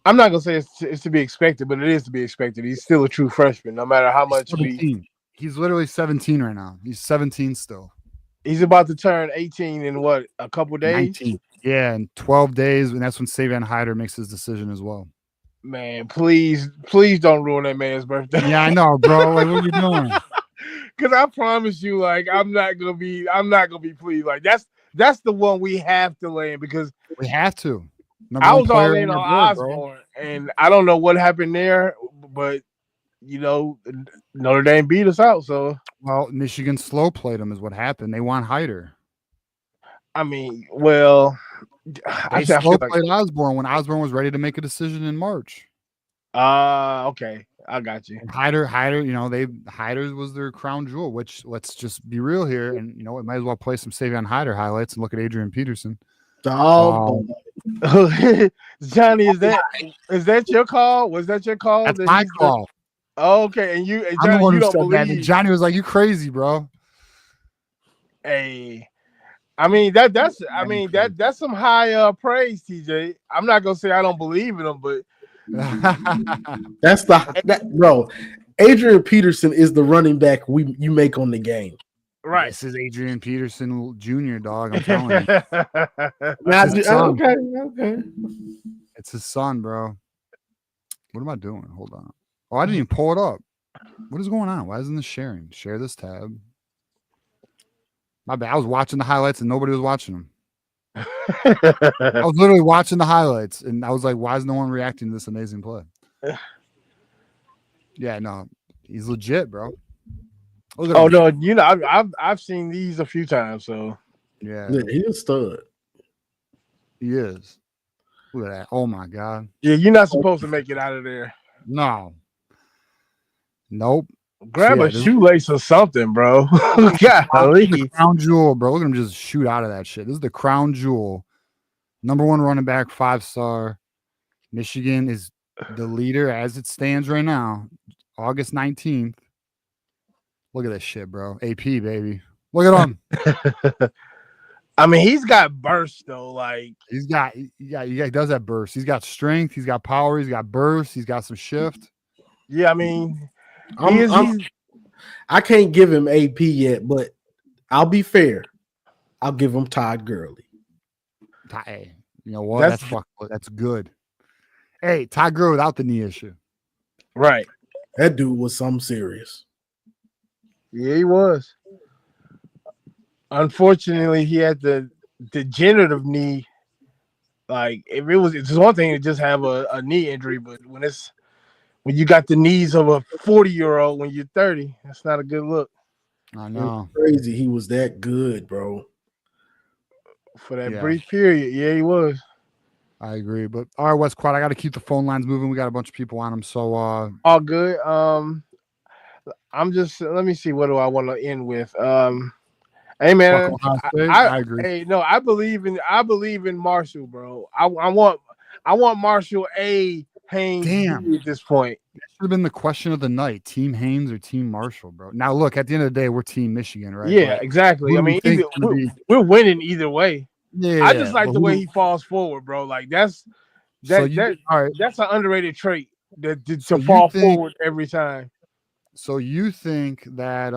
I'm not gonna say it's to be expected, but it is to be expected. He's still a true freshman, no matter how much He's literally 17 right now. He's 17 still. He's about to turn 18 in what, a couple days? 19. Yeah, in 12 days, and that's when Savon Hider makes his decision as well. Man, please don't ruin that man's birthday. Yeah, I know, bro. Like, what are you doing? Because I promise you, like, I'm not gonna be pleased. Like, that's the one we have to land because we have to. I was all in on Osborne, and I don't know what happened there, but Notre Dame beat us out. So Michigan slow played them is what happened. They want Hider. I mean, well, they slow played Osborne when Osborne was ready to make a decision in March. Okay, I got you. And Hider, Hider's was their crown jewel. Which let's just be real here, and we might as well play some Savon Hider highlights and look at Adrian Peterson. Johnny, is that your call? Was that your call? That's my call. Okay, and Johnny, you don't believe that. Johnny was like, "You crazy, bro." Hey, I mean that's some high praise, TJ. I'm not gonna say I don't believe in him, but bro. Adrian Peterson is the running back you make on the game. Right. This is Adrian Peterson Jr., dog. I'm telling you. Okay. It's his son, bro. What am I doing? Hold on. Oh, I didn't even pull it up. What is going on? Why isn't this sharing? Share this tab. My bad. I was watching the highlights and nobody was watching them. I was literally watching the highlights and I was like, why is no one reacting to this amazing play? Yeah, no. He's legit, bro. Oh no, I've seen these a few times, so yeah, he's a stud. He is. Look at that. Oh my god. Yeah, you're not supposed to make it out of there. No. Nope. Grab a shoelace or something, bro. The crown jewel, bro. Look at him just shoot out of that shit. This is the crown jewel. Number 1 running back, 5-star. Michigan is the leader as it stands right now. August 19th. Look at this shit, bro. AP, baby. Look at him. I mean, he's got burst though. Like he does have burst. He's got strength. He's got power. He's got burst. He's got some shift. Yeah, I mean, I can't give him AP yet, but I'll be fair. I'll give him Todd Gurley. Hey, you know what? That's good. Hey, Todd Gurley without the knee issue. Right. That dude was something serious. Yeah, he was. Unfortunately, he had the degenerative knee. Like, it's one thing to just have a knee injury, but when you got the knees of a 40-year-old when you're 30, that's not a good look. I know. Crazy. He was that good, bro. For that brief period. Yeah, he was. I agree. But all right, West Quad, I got to keep the phone lines moving. We got a bunch of people on them. So all good. Let me see, what do I want to end with? Hey man, I agree. Hey, no, I believe in Marshall, bro. I want Marshall A. Haynes at this point. That should have been the question of the night: Team Haynes or Team Marshall, bro. Now look, at the end of the day, we're Team Michigan, right? Yeah, exactly. I mean, we're winning either way. Yeah, I just like the way he falls forward, bro. Like that's an underrated trait to fall forward every time. So you think that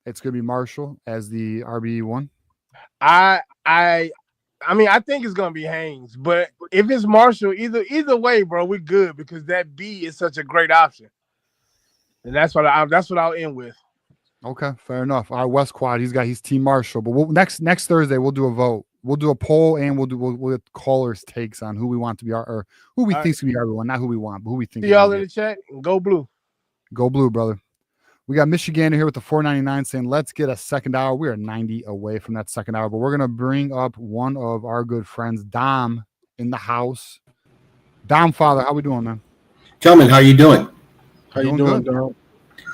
it's gonna be Marshall as the RB1? I mean, I think it's gonna be Haynes, but if it's Marshall, either way, bro, we're good because that B is such a great option, and that's what I'll end with. Okay, fair enough. All right, West Quad, he's Team Marshall, but next Thursday we'll do a vote. We'll do a poll and we'll get callers' takes on who we want to be or who we think is gonna be RB1, not who we want, but who we think. See y'all in the chat. Go blue. Go blue, brother. We got Michigan here with the 499 saying, let's get a second hour. We are 90 away from that second hour, but we're going to bring up one of our good friends, Dom, in the house. Dom, father, how we doing, man? Gentlemen, how you doing? How you doing, Dom?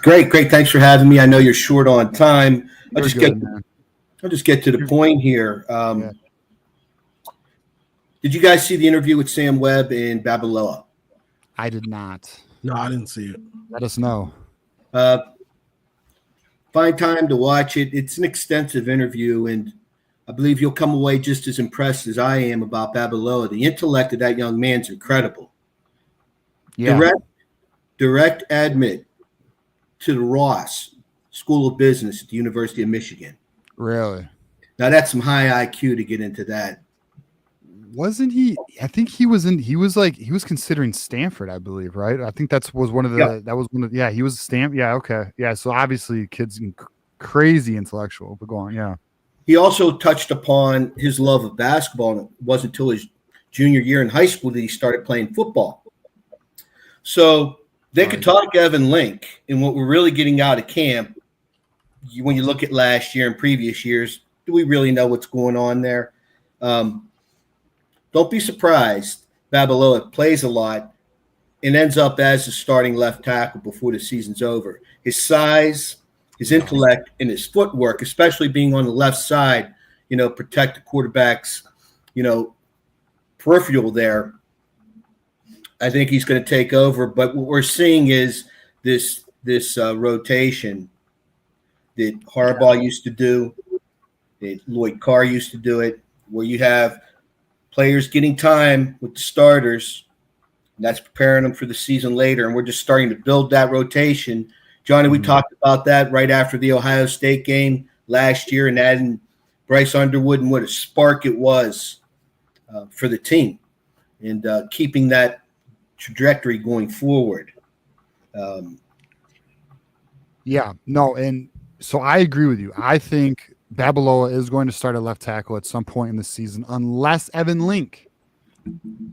Great. Thanks for having me. I know you're short on time. I'll just get to the point here. Did you guys see the interview with Sam Webb in Babaloa? I did not. No, I didn't see it. Let us know. Find time to watch it. It's an extensive interview, and I believe you'll come away just as impressed as I am about Babaloa. The intellect of that young man's incredible. Yeah. Direct admit to the Ross School of Business at the University of Michigan. Really? Now that's some high IQ to get into that. Wasn't he? I think he was considering Stanford, I believe, right? I think he was Stanford. Yeah, okay. Yeah, so obviously kid's crazy intellectual, but go on, yeah. he also touched upon his love of basketball, and it wasn't until his junior year in high school that he started playing football. So they could talk Evan Link, and what we're really getting out of camp, when you look at last year and previous years, do we really know what's going on there? Don't be surprised. Babalola plays a lot and ends up as the starting left tackle before the season's over. His size, his intellect, and his footwork, especially being on the left side, protect the quarterback's, peripheral there. I think he's going to take over. But what we're seeing is this rotation that Harbaugh used to do, that Lloyd Carr used to do it, where you have players getting time with the starters, and that's preparing them for the season later. And we're just starting to build that rotation. Johnny, we talked about that right after the Ohio State game last year, and adding Bryce Underwood and what a spark it was for the team, and keeping that trajectory going forward. And so I agree with you. I think Babalola is going to start at left tackle at some point in the season, unless Evan Link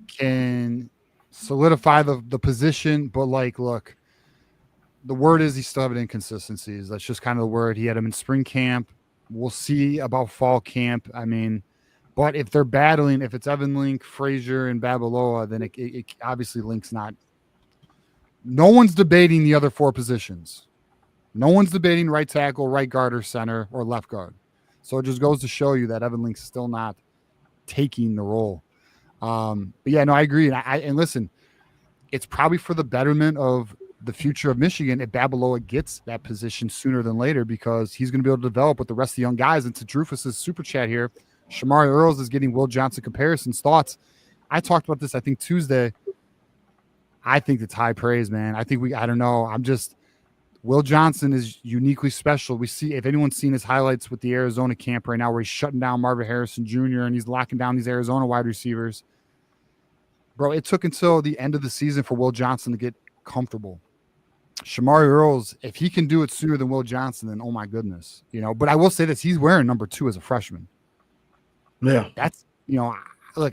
can solidify the position. But look, the word is he's still having inconsistencies. That's just kind of the word. He had him in spring camp. We'll see about fall camp. I mean, but if they're battling, if it's Evan Link, Frazier, and Babalola, then it obviously Link's not. No one's debating the other four positions. No one's debating right tackle, right guard, or center, or left guard. So it just goes to show you that Evan Link's still not taking the role. But yeah, no, I agree. And listen, it's probably for the betterment of the future of Michigan if Babalola gets that position sooner than later, because he's going to be able to develop with the rest of the young guys. And to Drufus's super chat here, Shamari Earls is getting Will Johnson comparisons. Thoughts? I talked about this, I think, Tuesday. I think it's high praise, man. I don't know. Will Johnson is uniquely special. We see, if anyone's seen his highlights with the Arizona camp right now, where he's shutting down Marvin Harrison Jr. and he's locking down these Arizona wide receivers. Bro, it took until the end of the season for Will Johnson to get comfortable. Shamari Earls, if he can do it sooner than Will Johnson, then oh my goodness. But I will say this, he's wearing number 2 as a freshman. Yeah. That's,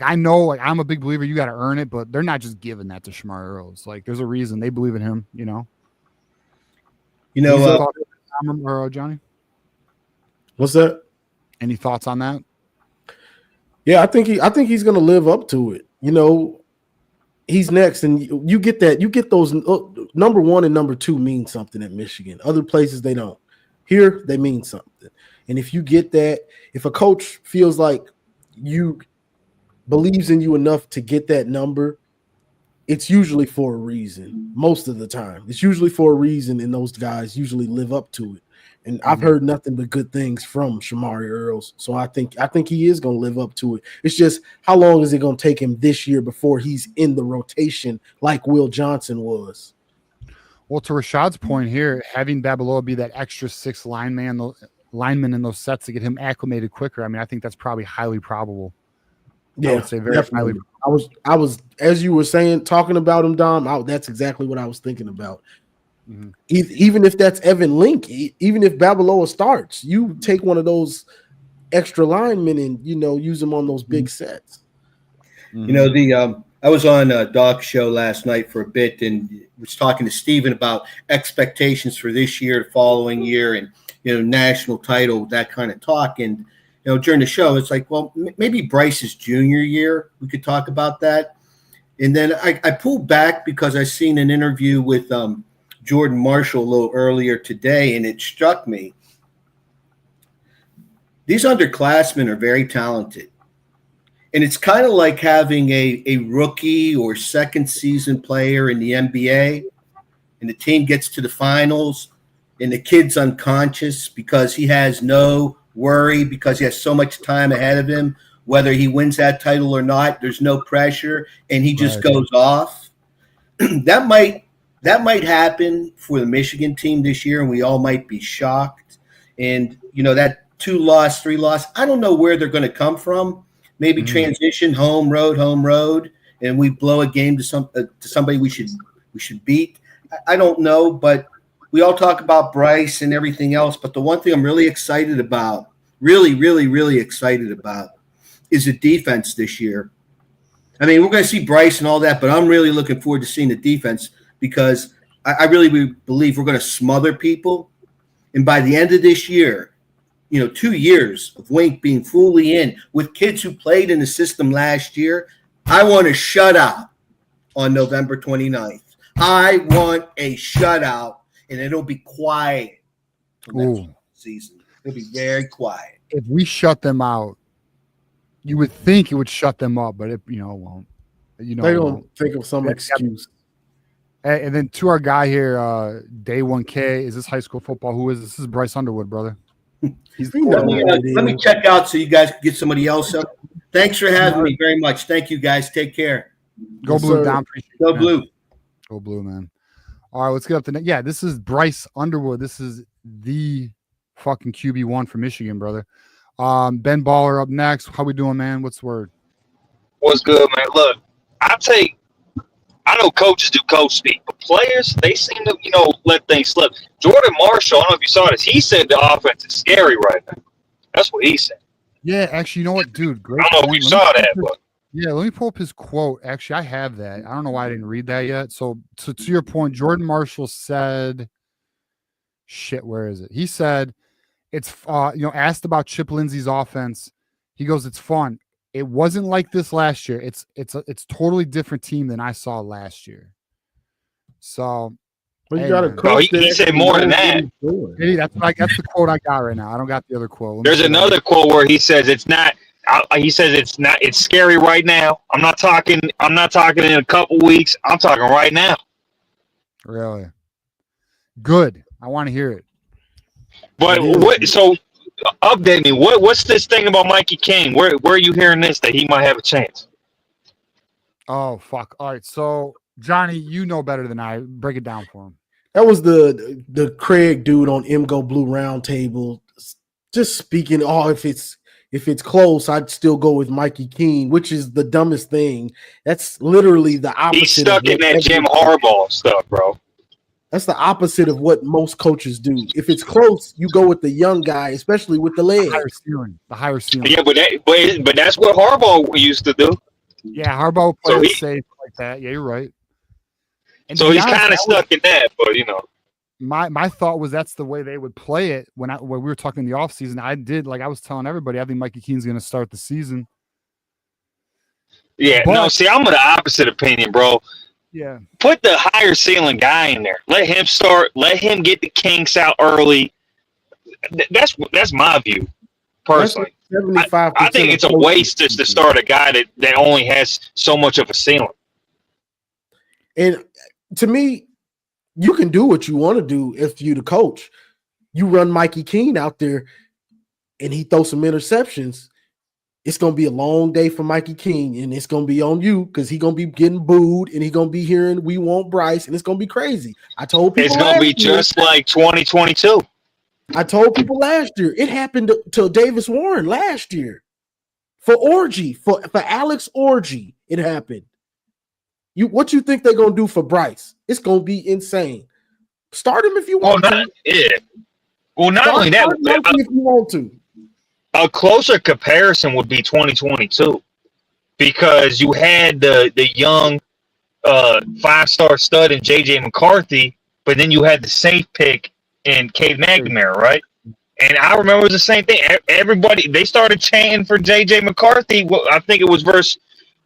I know, I'm a big believer you got to earn it, but they're not just giving that to Shamari Earls. There's a reason they believe in him, Johnny? What's that? Any thoughts on that? Yeah, I think he's going to live up to it. He's next, and you get that. You get those number 1 and number 2 mean something at Michigan. Other places they don't. Here they mean something. And if you get that, if a coach feels like you believes in you enough to get that number, it's usually for a reason. Most of the time, it's usually for a reason, and those guys usually live up to it. And I've heard nothing but good things from Shamari Earls, so I think he is going to live up to it. It's just, how long is it going to take him this year before he's in the rotation like Will Johnson was? Well, to Rashad's point here, having Babalola be that extra 6 lineman in those sets to get him acclimated quicker, I mean, I think that's probably highly probable. Yeah, I would say very highly. I was as you were saying, talking about him, Dom. That's exactly what I was thinking about. Mm-hmm. Even if that's Evan Link, even if Babalola starts, you take one of those extra linemen and use them on those big sets. Mm-hmm. I was on a Dog Show last night for a bit and was talking to Steven about expectations for this year, the following year, and national title, that kind of talk. And during the show, it's like, well, maybe Bryce's junior year, we could talk about that. And then I pulled back because I seen an interview with Jordan Marshall a little earlier today, and it struck me. These underclassmen are very talented. And it's kind of like having a rookie or second season player in the NBA, and the team gets to the finals, and the kid's unconscious because he has no worry, because he has so much time ahead of him, whether he wins that title or not. There's no pressure, and he just goes off. That might happen for the Michigan team this year, and we all might be shocked. And that 2-loss, 3-loss, I don't know where they're going to come from. Maybe transition, home road, and we blow a game to somebody we should beat. I don't know, but we all talk about Bryce and everything else. But the one thing I'm really excited about really, really, really excited about is the defense this year. I mean, we're going to see Bryce and all that, but I'm really looking forward to seeing the defense because I really believe we're going to smother people. And by the end of this year, 2 years of Wink being fully in with kids who played in the system last year, I want a shutout on November 29th. I want a shutout, and it'll be quiet for next season. It'll be very quiet. If we shut them out, you would think it would shut them up, but it won't. They don't think of some excuse. And then to our guy here, Day 1K, is this high school football? Who is this? This is Bryce Underwood, brother. He's let me check out so you guys can get somebody else up. Thanks for having me very much. Thank you, guys. Take care. Go Blue, down. Go Blue. Go Blue, man. All right, let's get up to yeah. This is Bryce Underwood. This is the fucking QB1 from Michigan, brother. Ben Baller up next. How we doing, man? What's the word? What's good, man? Look, I know coaches do coach speak, but players, they seem to, let things slip. Jordan Marshall, I don't know if you saw this, he said the offense is scary right now. That's what he said. Yeah, actually, you know what, dude? Great. I don't know if you saw that, but. Yeah, let me pull up his quote. Actually, I have that. I don't know why I didn't read that yet. So to your point, Jordan Marshall said, where is it? He said, it's, asked about Chip Lindsey's offense. He goes, it's fun. It wasn't like this last year. It's totally different team than I saw last year. So, you got a coach. He said more than that. Hey, that's the quote I got right now. I don't got the other quote. There's another quote where he says it's not. He says it's scary right now. I'm not talking in a couple weeks. I'm talking right now. Really? Good. I want to hear it. But so update me. What's this thing about Mikey King? Where are you hearing this that he might have a chance? Oh fuck. All right. So Johnny, you know better than I. Break it down for him. That was the Craig dude on MGO Blue Roundtable. Just speaking, if it's close, I'd still go with Mikey Keene, which is the dumbest thing. That's literally the opposite. He's stuck in that Jim Harbaugh stuff, bro. That's the opposite of what most coaches do. If it's close, you go with the young guy, especially with the leg. The higher ceiling. Yeah, but that's what Harbaugh used to do. Yeah, Harbaugh played safe like that. Yeah, you're right. And so he's kind of stuck in that, but My thought was that's the way they would play it when we were talking in the offseason. I was telling everybody I think Mikey Keene's going to start the season. Yeah, I'm of the opposite opinion, bro. Yeah. Put the higher ceiling guy in there. Let him start. Let him get the kinks out early. That's my view, personally. 75%. I think it's a waste just to start a guy that only has so much of a ceiling. And to me, you can do what you want to do if you're the coach. You run Mikey Keene out there and he throws some interceptions. It's going to be a long day for Mikey Keene, and it's going to be on you because he's going to be getting booed and he's going to be hearing we want Bryce, and it's going to be crazy. I told people it's going to be just like 2022. I told people last year. It happened to Davis Warren last year. For Orgy, for Alex Orgy, it happened. What you think they're going to do for Bryce? It's going to be insane. Start him if you want to. Yeah. Well, not only that, if you want to. A closer comparison would be 2022 because you had the young 5-star stud in J.J. McCarthy, but then you had the safe pick in Cade McNamara, right? And I remember it was the same thing. Everybody, they started chanting for J.J. McCarthy. I think it was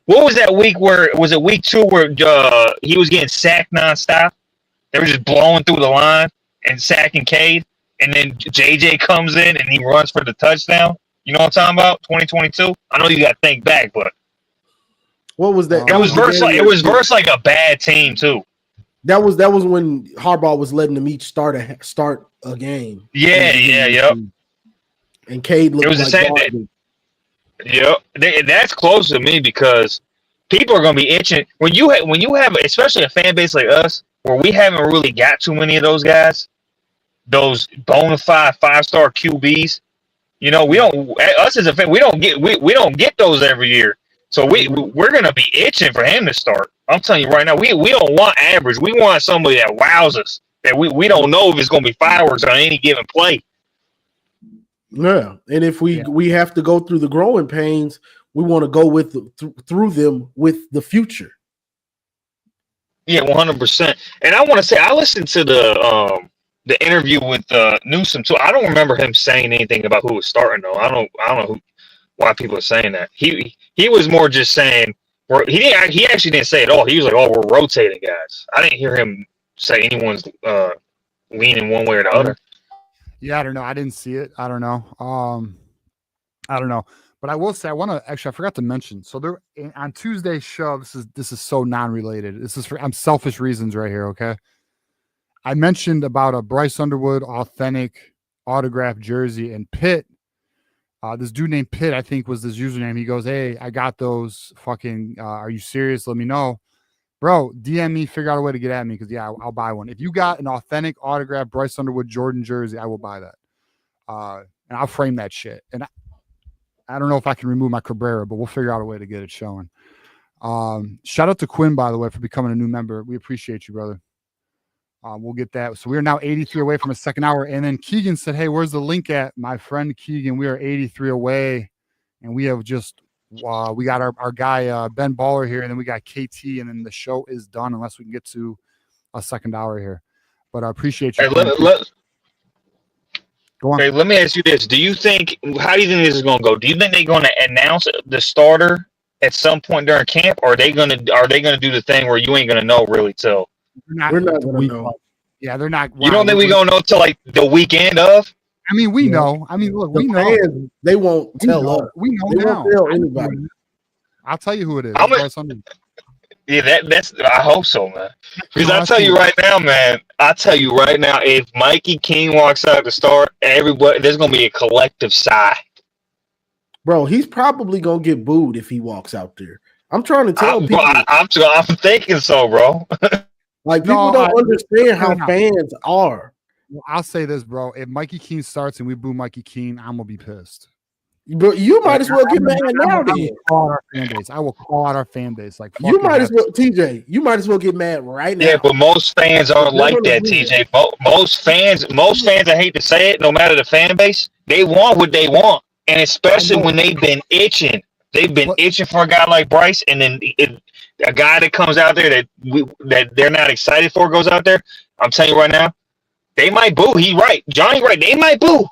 what was that week was it week 2 where he was getting sacked nonstop? They were just blowing through the line and sacking Cade. And then JJ comes in and he runs for the touchdown. You know what I'm talking about? 2022. I know you got to think back, but what was that? It was versus like a bad team too. That was when Harbaugh was letting them each start a game. Yeah. And Cade looked. It was the same thing. Yep, that's close to me because people are going to be itching when you have especially a fan base like us where we haven't really got too many of those guys. Those bona fide 5-star QBs, we don't. Us as a fan, we don't get those every year. So we're gonna be itching for him to start. I'm telling you right now, we don't want average. We want somebody that wows us. That we don't know if it's gonna be fireworks on any given play. Yeah, and if we have to go through the growing pains, we want to go with through them with the future. Yeah, 100%. And I want to say I listened to the interview with Newsom too. I don't remember him saying anything about who was starting though. I don't know why people are saying that. He was more just saying he actually didn't say it all. He was like, "Oh, we're rotating guys." I didn't hear him say anyone's leaning one way or the other. Yeah, I don't know. I didn't see it. I don't know. I don't know. But I will say, I forgot to mention. So there on Tuesday's show, this is so non-related. This is I'm selfish reasons right here. Okay. I mentioned about a Bryce Underwood authentic autographed jersey, and Pitt. This dude named Pitt, I think, was his username. He goes, "Hey, I got those. Fucking, are you serious? Let me know, bro. DM me. Figure out a way to get at me because I'll buy one. If you got an authentic autographed Bryce Underwood Jordan jersey, I will buy that. And I'll frame that shit. And I don't know if I can remove my Cabrera, but we'll figure out a way to get it showing. Shout out to Quinn, by the way, for becoming a new member. We appreciate you, brother. We'll get that. So we are now 83 away from a second hour. And then Keegan said, "Hey, where's the link at?" My friend Keegan, we are 83 away. And we have just, we got our guy, Ben Baller here. And then we got KT. And then the show is done unless we can get to a second hour here. But I appreciate you. Hey, Go on. Hey, let me ask you this. How do you think this is going to go? Do you think they're going to announce the starter at some point during camp? Or are they going to do the thing where you ain't going to know really till? We're not going to know. Yeah, they're not. You don't think we're going to know till like the weekend of? I mean, we know. I mean, look, we know. Fans, they won't tell us. We know they now. Won't tell anybody. I'll tell you who it is. Yeah, that's. I hope so, man. Because I tell you right now, man. If Mikey King walks out to start, everybody there's gonna be a collective sigh. Bro, he's probably gonna get booed if he walks out there. I'm trying to tell people. I'm thinking so, bro. Like people don't understand how fans are. Well, I'll say this, bro. If Mikey Keene starts and we boo Mikey Keene, I'm gonna be pissed. But you might as well get mad now. I will call out our fan base. Like you might as well, TJ. You might as well get mad right now. Yeah, but most fans aren't like that, TJ. Most fans, I hate to say it, no matter the fan base, they want what they want, and especially when they've been itching. They've been itching for a guy like Bryce, and then a guy that comes out there that they're not excited for goes out there. I'm telling you right now, they might boo. He's right, Johnny. Right, they might boo.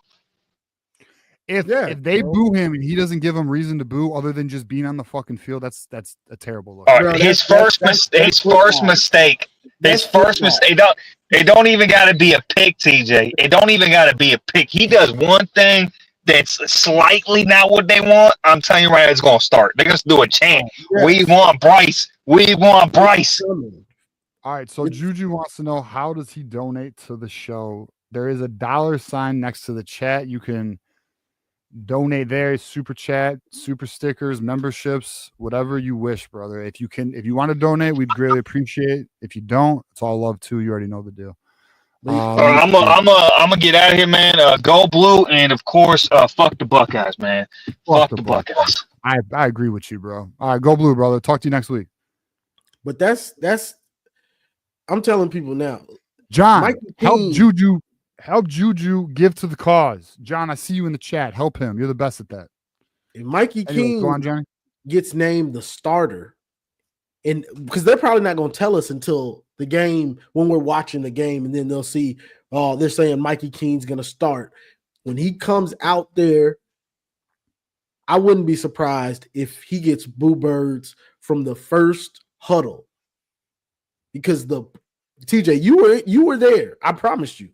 If they boo him and he doesn't give them reason to boo other than just being on the fucking field, that's a terrible look. Right, his first mistake. It don't even got to be a pick, TJ. It don't even got to be a pick. He does one thing that's slightly not what they want. I'm telling you right now, it's going to start. They're going to do a chant. We want Bryce. We want Bryce. All right, so Juju wants to know, how does he donate to the show? There is a $sign next to the chat. You can donate there, super chat, super stickers, memberships, whatever you wish, brother. If you want to donate, we'd greatly appreciate. If you don't, it's all love too. You already know the deal. I'm gonna get out of here, man. Go blue, and of course, fuck the Buckeyes, man. Fuck the Buckeyes. I agree with you, bro. All right, go blue, brother. Talk to you next week. But that's I'm telling people now. John, help Juju give to the cause. John, I see you in the chat. Help him. You're the best at that. If Mikey King gets named the starter, and because they're probably not going to tell us until the game when we're watching the game, and then they'll see, they're saying Mikey King's going to start. When he comes out there, I wouldn't be surprised if he gets boo birds from the first huddle. Because TJ, you were there. I promise you.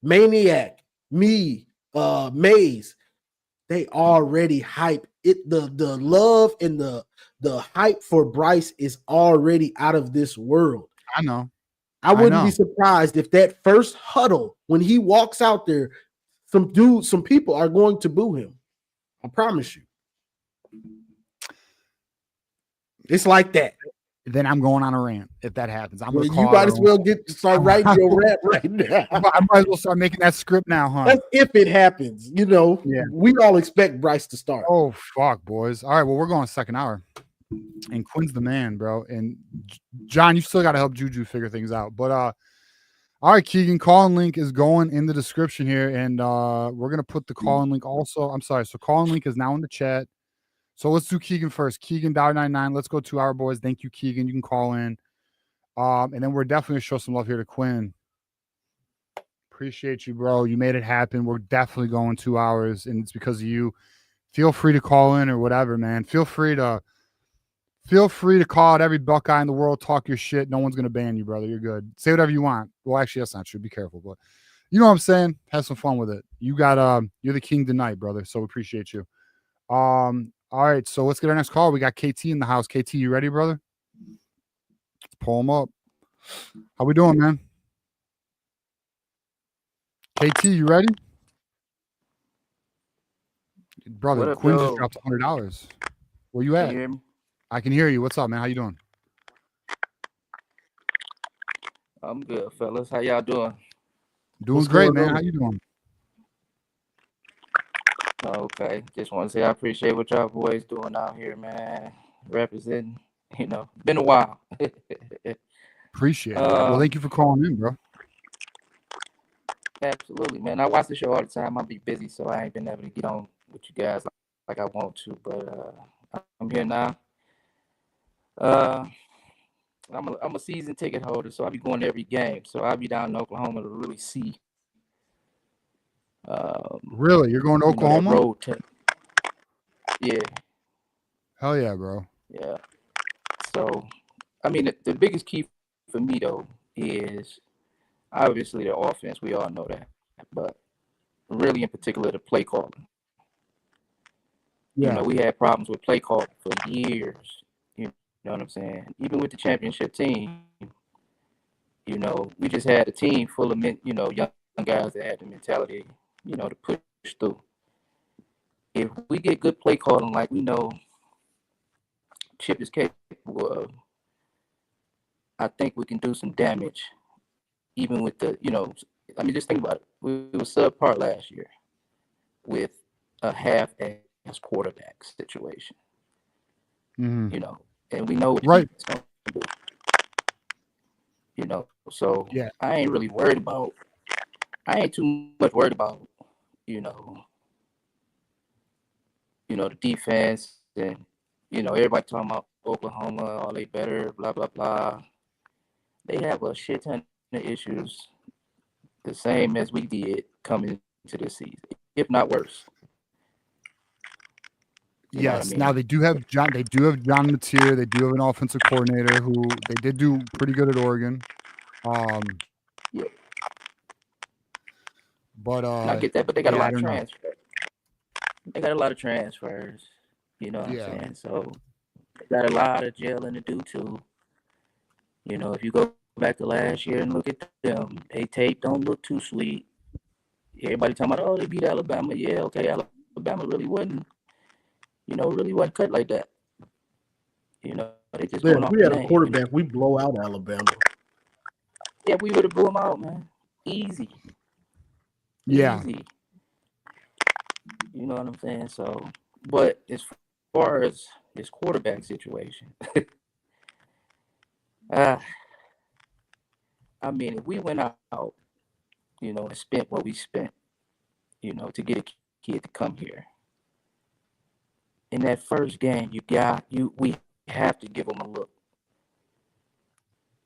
Maniac, me, Maze, they already hype it. The love and the hype for Bryce is already out of this world. I know. I wouldn't be surprised if that first huddle, when he walks out there, some people are going to boo him. I promise you. It's like that. Then I'm going on a rant if that happens. I'm going to call. You might as well start writing your rant right now. I might as well start making that script now, huh? That's if it happens. We all expect Bryce to start. Oh, fuck, boys. All right, well, we're going second hour. And Quinn's the man, bro. And John, you still got to help Juju figure things out. But All right, Keegan, call-in link is going in the description here, and we're going to put the call-in link also. I'm sorry. So call-in link is now in the chat. So let's do Keegan first. Keegan, $99. Let's go to our boys. Thank you, Keegan. You can call in. And then we're definitely going to show some love here to Quinn. Appreciate you, bro. You made it happen. We're definitely going 2 hours, and it's because of you. Feel free to call in or whatever, man. Feel free to call out every Buckeye in the world, talk your shit. No one's going to ban you, brother. You're good. Say whatever you want. Well, actually, that's not true. Be careful, but you know what I'm saying? Have some fun with it. You got you're the king tonight, brother. So we appreciate you. All right, so let's get our next call. We got KT in the house. KT, you ready, brother? Let's pull him up. How we doing, man? KT, you ready? Brother, Quinn just dropped $100. Where you at? Can you hear me? I can hear you. What's up, man? How you doing? I'm good, fellas. How y'all doing? Doing great, man. How you doing? Okay. Just want to say I appreciate what y'all boys doing out here, man. Representing, been a while. Appreciate it. Well, thank you for calling in, bro. Absolutely, man. I watch the show all the time. I'll be busy, so I ain't been able to get on with you guys like I want to, but I'm here now. I'm a season ticket holder, so I'll be going to every game. So I'll be down in Oklahoma to really see. Really? You're going to Oklahoma? Road trip. Yeah. Hell yeah, bro. Yeah. So, I mean, the biggest key for me, though, is obviously the offense. We all know that. But really, in particular, the play calling. Yeah. We had problems with play calling for years. You know what I'm saying? Even with the championship team, we just had a team full of young guys that had the mentality, to push through. If we get good play calling like we know Chip is capable of, I think we can do some damage. Even with the, just think about it. We were subpar last year with a half-ass quarterback situation. Mm-hmm. And we know what right. He's going to do. So yeah. I ain't really worried about. I ain't too much worried about, the defense and, everybody talking about Oklahoma, are they better, blah, blah, blah. They have a shit ton of issues, the same as we did coming into this season, if not worse. Yes. Now they do have John. They do have John Mateer. They do have an offensive coordinator who they did do pretty good at Oregon. Yeah. But I get that, but they got a lot of transfers. They got a lot of transfers. You know what I'm saying? So they got a lot of gelling to do too. If you go back to last year and look at them, they tape don't look too sweet. Everybody talking about, they beat Alabama. Yeah, okay, Alabama really wasn't cut like that. They just going off we had the a name, quarterback, we blow out Alabama. Yeah, we would have blew them out, man. Easy. Yeah. Easy. You know what I'm saying? So, but as far as this quarterback situation, I mean, if we went out, and spent what we spent, to get a kid to come here, in that first game, we have to give them a look.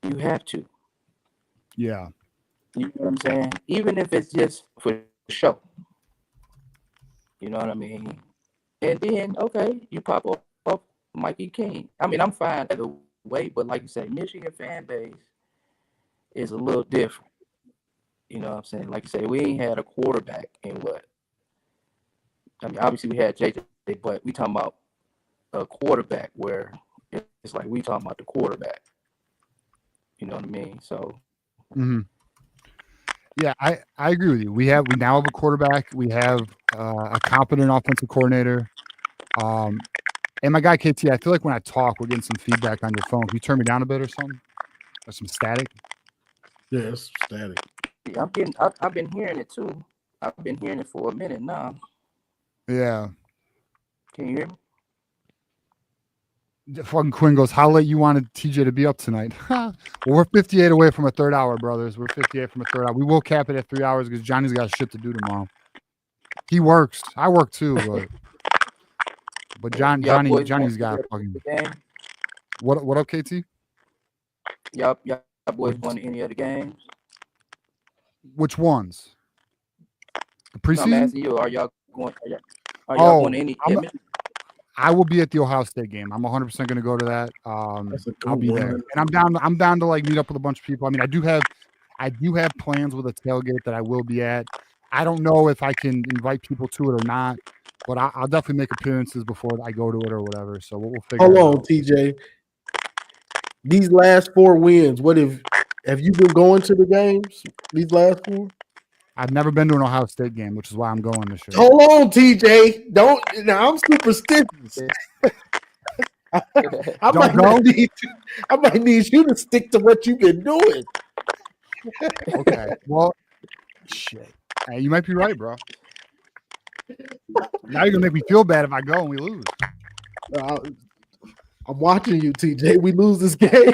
You have to. Yeah. You know what I'm saying? Even if it's just for show. You know what I mean? And then, okay, you pop up Mikey King. I mean, I'm fine either way, but like you say, Michigan fan base is a little different. You know what I'm saying? Like you say, we ain't had a quarterback in what? I mean, obviously we had JJ, but we talking about a quarterback where it's like we talking about the quarterback. You know what I mean? So. Mm-hmm. Yeah, I agree with you. We now have a quarterback. We have a competent offensive coordinator. And my guy KT, I feel like when I talk, we're getting some feedback on your phone. Can you turn me down a bit or something? Or some static? Yeah, it's static. Yeah, I've been hearing it too. I've been hearing it for a minute now. Yeah. Can you hear me? Fucking Quinn goes, how late you wanted TJ to be up tonight? Well, we're 58 away from a third hour, brothers. We're 58 from a third hour. We will cap it at 3 hours because Johnny's got shit to do tomorrow. He works. I work too, but Johnny's got fucking. What up, KT? Y'all boys won any of the games? Which ones? The preseason? No, I'm asking you, are y'all going any? I will be at the Ohio State game. I'm 100% going to go to that. I'll be there, and I'm down to like meet up with a bunch of people. I mean, I do have plans with a tailgate that I will be at. I don't know if I can invite people to it or not, but I'll definitely make appearances before I go to it or whatever. So we'll figure. Hold on, TJ. These last 4 wins, what have you been going to the games? These last 4? I've never been to an Ohio State game, which is why I'm going this year. Hold on, TJ. Now I'm superstitious. I might need you to stick to what you've been doing. Okay. Well, shit. Hey, you might be right, bro. Now you're gonna make me feel bad if I go and we lose. I'm watching you, TJ. We lose this game.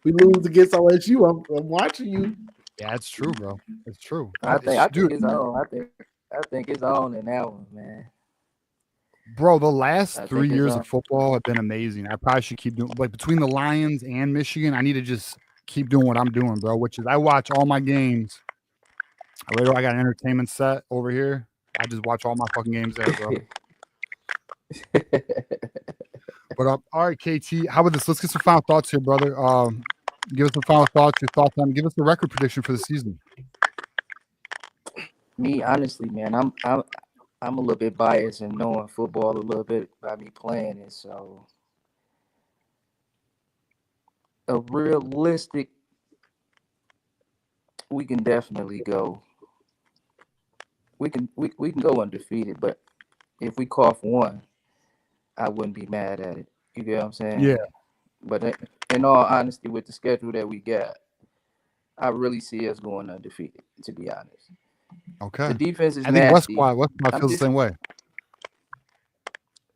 We lose against OSU. I'm watching you. Yeah, it's true, bro. It's true. I think it's on. I think it's on in that one, man. Bro, the last 3 years of football have been amazing. I probably should keep doing like between the Lions and Michigan. I need to just keep doing what I'm doing, bro. Which is I watch all my games. I got an entertainment set over here. I just watch all my fucking games there, bro. But all right, KT. How about this? Let's get some final thoughts here, brother. Give us some final thoughts. Your thoughts on. Give us the record prediction for the season. Me, honestly, man, I'm a little bit biased in knowing football a little bit by me playing it. So, a realistic, we can definitely go. We can go undefeated, but if we cough one, I wouldn't be mad at it. You get what I'm saying? Yeah. But in all honesty, with the schedule that we got, I really see us going undefeated, to be honest. Okay. The defense is I think nasty. West feels the same way.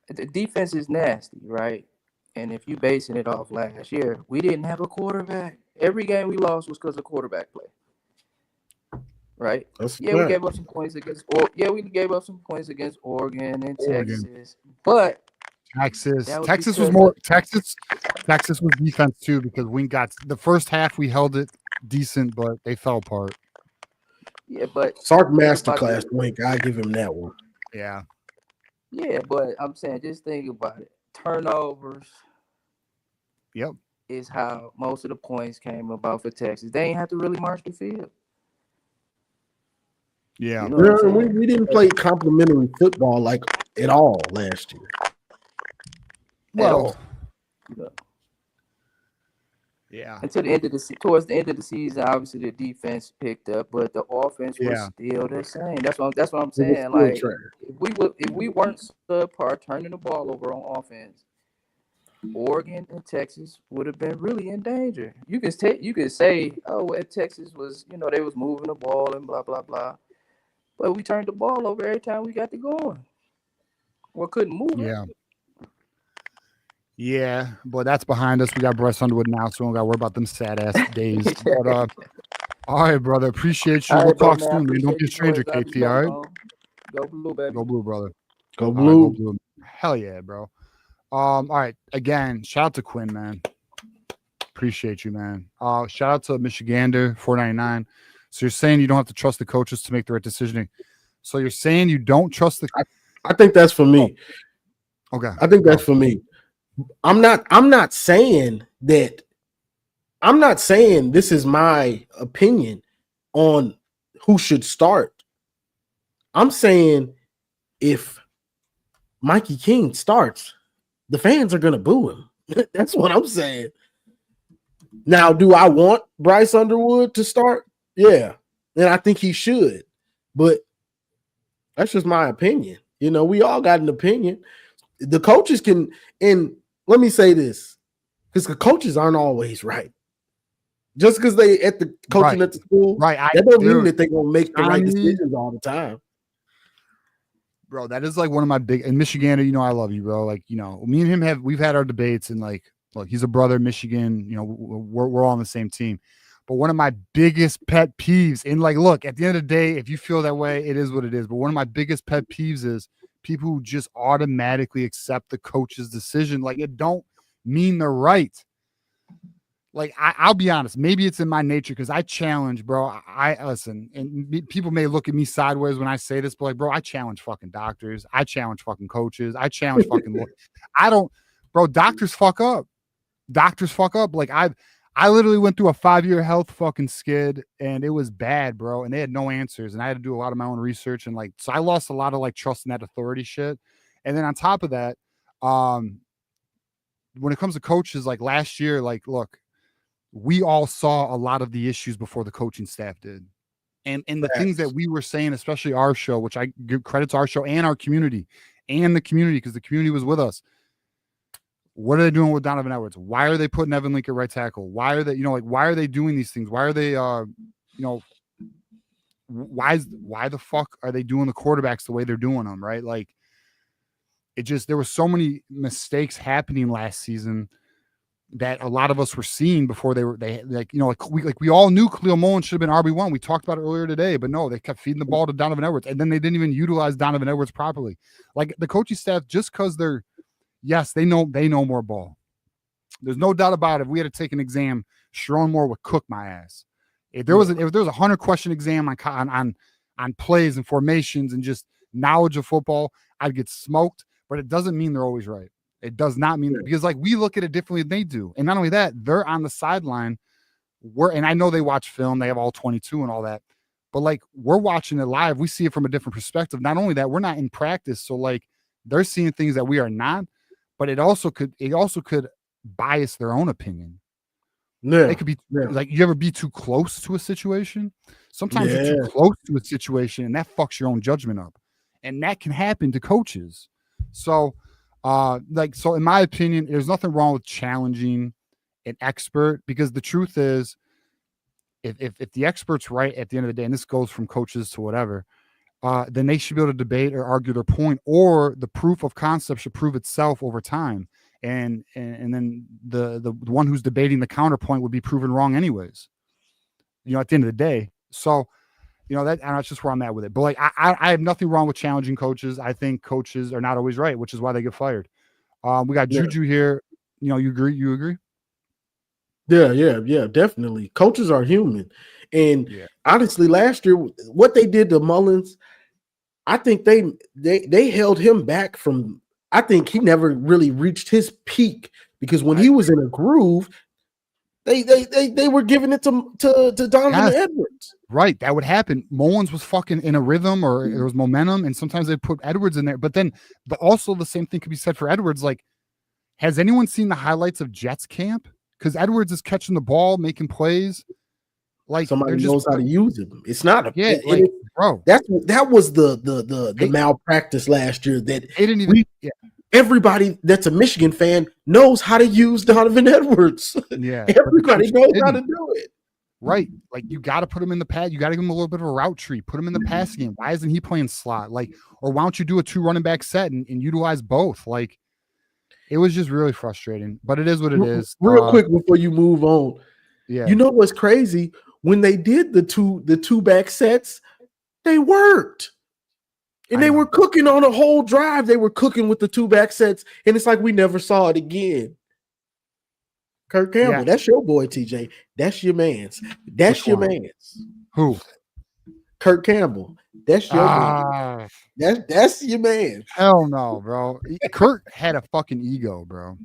The defense is nasty, right? And if you basing it off last year, we didn't have a quarterback. Every game we lost was because of quarterback play. Right? We gave up some points against we gave up some points against Oregon and Texas. But Texas was defense too, because we got the first half we held it decent, but they fell apart. Yeah, but Sark masterclass, Wink. I give him that one. Yeah. Yeah, but I'm saying just think about it. Turnovers. Yep. Is how most of the points came about for Texas. They ain't have to really march the field. Yeah. You know we didn't play complimentary football like at all last year. Well, yeah. Until the end of towards the end of the season, obviously the defense picked up, but the offense was still the same. That's what I'm saying. Like if we weren't subpar turning the ball over on offense, Oregon and Texas would have been really in danger. You could say, Texas was, they was moving the ball and blah blah blah, but we turned the ball over every time we got to going. Or couldn't move it. Yeah, but that's behind us. We got Bryce Underwood now, so we don't got to worry about them sad ass days. But all right, brother. Appreciate you. We'll talk soon, man. Don't be a stranger, KT. All right. Go blue, baby. Go blue, brother. Go blue. Go blue. Hell yeah, bro. All right. Again, shout out to Quinn, man. Appreciate you, man. Shout out to Michigander 499. So you're saying you don't have to trust the coaches to make the right decision. So you're saying you don't trust the. I think that's for me. Okay. I think that's for me. I'm not saying that. I'm not saying this is my opinion on who should start. I'm saying if Mikey King starts, the fans are going to boo him. That's what I'm saying. Now, do I want Bryce Underwood to start? Yeah. And I think he should. But that's just my opinion. We all got an opinion. The coaches can, and let me say this, because the coaches aren't always right. Just because they at the coaching at the school, that don't mean that they're going to make the right decisions all the time. Bro, that is like one of my big in Michigan. You know, I love you, bro. Like, you know, me and him we've had our debates, and like, look, he's a brother, Michigan. You know, we're all on the same team. But one of my biggest pet peeves, and like, look, at the end of the day, if you feel that way, it is what it is. But one of my biggest pet peeves is people who just automatically accept the coach's decision. Like, it don't mean they're right. Like, I'll be honest, maybe it's in my nature because I challenge, bro. I listen, and people may look at me sideways when I say this, but like, bro, I challenge fucking doctors. I challenge fucking coaches. I challenge fucking bro, doctors fuck up. Doctors fuck up. Like, I literally went through a 5-year health fucking skid, and it was bad, bro. And they had no answers, and I had to do a lot of my own research, and like, so I lost a lot of like trust in that authority shit. And then on top of that, when it comes to coaches, like last year, like, look, we all saw a lot of the issues before the coaching staff did. And the things that we were saying, especially our show, which I give credit to our show and our community and the community, because the community was with us. What are they doing with Donovan Edwards? Why are they putting Evan Link at right tackle? Why are they, you know, like, why are they doing these things? Why are they, you know, why the fuck are they doing the quarterbacks the way they're doing them? Right. Like, it just, there were so many mistakes happening last season that a lot of us were seeing before they like, you know, like we all knew Khalil Mullen should have been RB1. We talked about it earlier today, but no, they kept feeding the ball to Donovan Edwards, and then they didn't even utilize Donovan Edwards properly. Like, the coaching staff, just because yes, they know more ball. There's no doubt about it. If we had to take an exam, Sharon Moore would cook my ass. If there was a 100-question exam on plays and formations and just knowledge of football, I'd get smoked. But it doesn't mean they're always right. It does not mean that, because like, we look at it differently than they do. And not only that, they're on the sideline. And I know they watch film, they have all 22 and all that, but like, we're watching it live. We see it from a different perspective. Not only that, we're not in practice. So like, they're seeing things that we are not, but it also could bias their own opinion. Yeah. It could be like, you ever be too close to a situation? Sometimes you're too close to a situation, and that fucks your own judgment up. And that can happen to coaches. So, so in my opinion, there's nothing wrong with challenging an expert, because the truth is, if the expert's right at the end of the day, and this goes from coaches to whatever, then they should be able to debate or argue their point, or the proof of concept should prove itself over time. And then the one who's debating the counterpoint would be proven wrong anyways, you know, at the end of the day. So, you know, that's just where I'm at with it. But like, I have nothing wrong with challenging coaches. I think coaches are not always right, which is why they get fired. We got Juju here. You know, you agree? You agree? Yeah, definitely. Coaches are human. And honestly, last year, what they did to Mullins, I think they held him back from, I think he never really reached his peak, because when he was in a groove, they were giving it to Donovan Edwards. Right. That would happen. Mullins was fucking in a rhythm, or there was momentum, and sometimes they put Edwards in there. But then also the same thing could be said for Edwards. Like, has anyone seen the highlights of Jets camp? Because Edwards is catching the ball, making plays. Like, somebody knows how to use him. It's not bro. That was the malpractice last year, that they didn't even everybody that's a Michigan fan knows how to use Donovan Edwards. Yeah. Everybody knows how to do it. Right. Like, you got to put him in the pad. You got to give him a little bit of a route tree. Put him in the pass game. Why isn't he playing slot? Like, or why don't you do a 2 running back set and utilize both? Like, it was just really frustrating, but it is what it is. Real quick before you move on. Yeah. You know what's crazy? When they did the two back sets, they worked. And they were cooking on a whole drive. They were cooking with the 2 back sets, and it's like we never saw it again. Kirk Campbell, that's your boy, TJ. That's your man's. That's your man's. Who? Kirk Campbell. That's your man. That's your man. Hell no, bro. Kirk had a fucking ego, bro.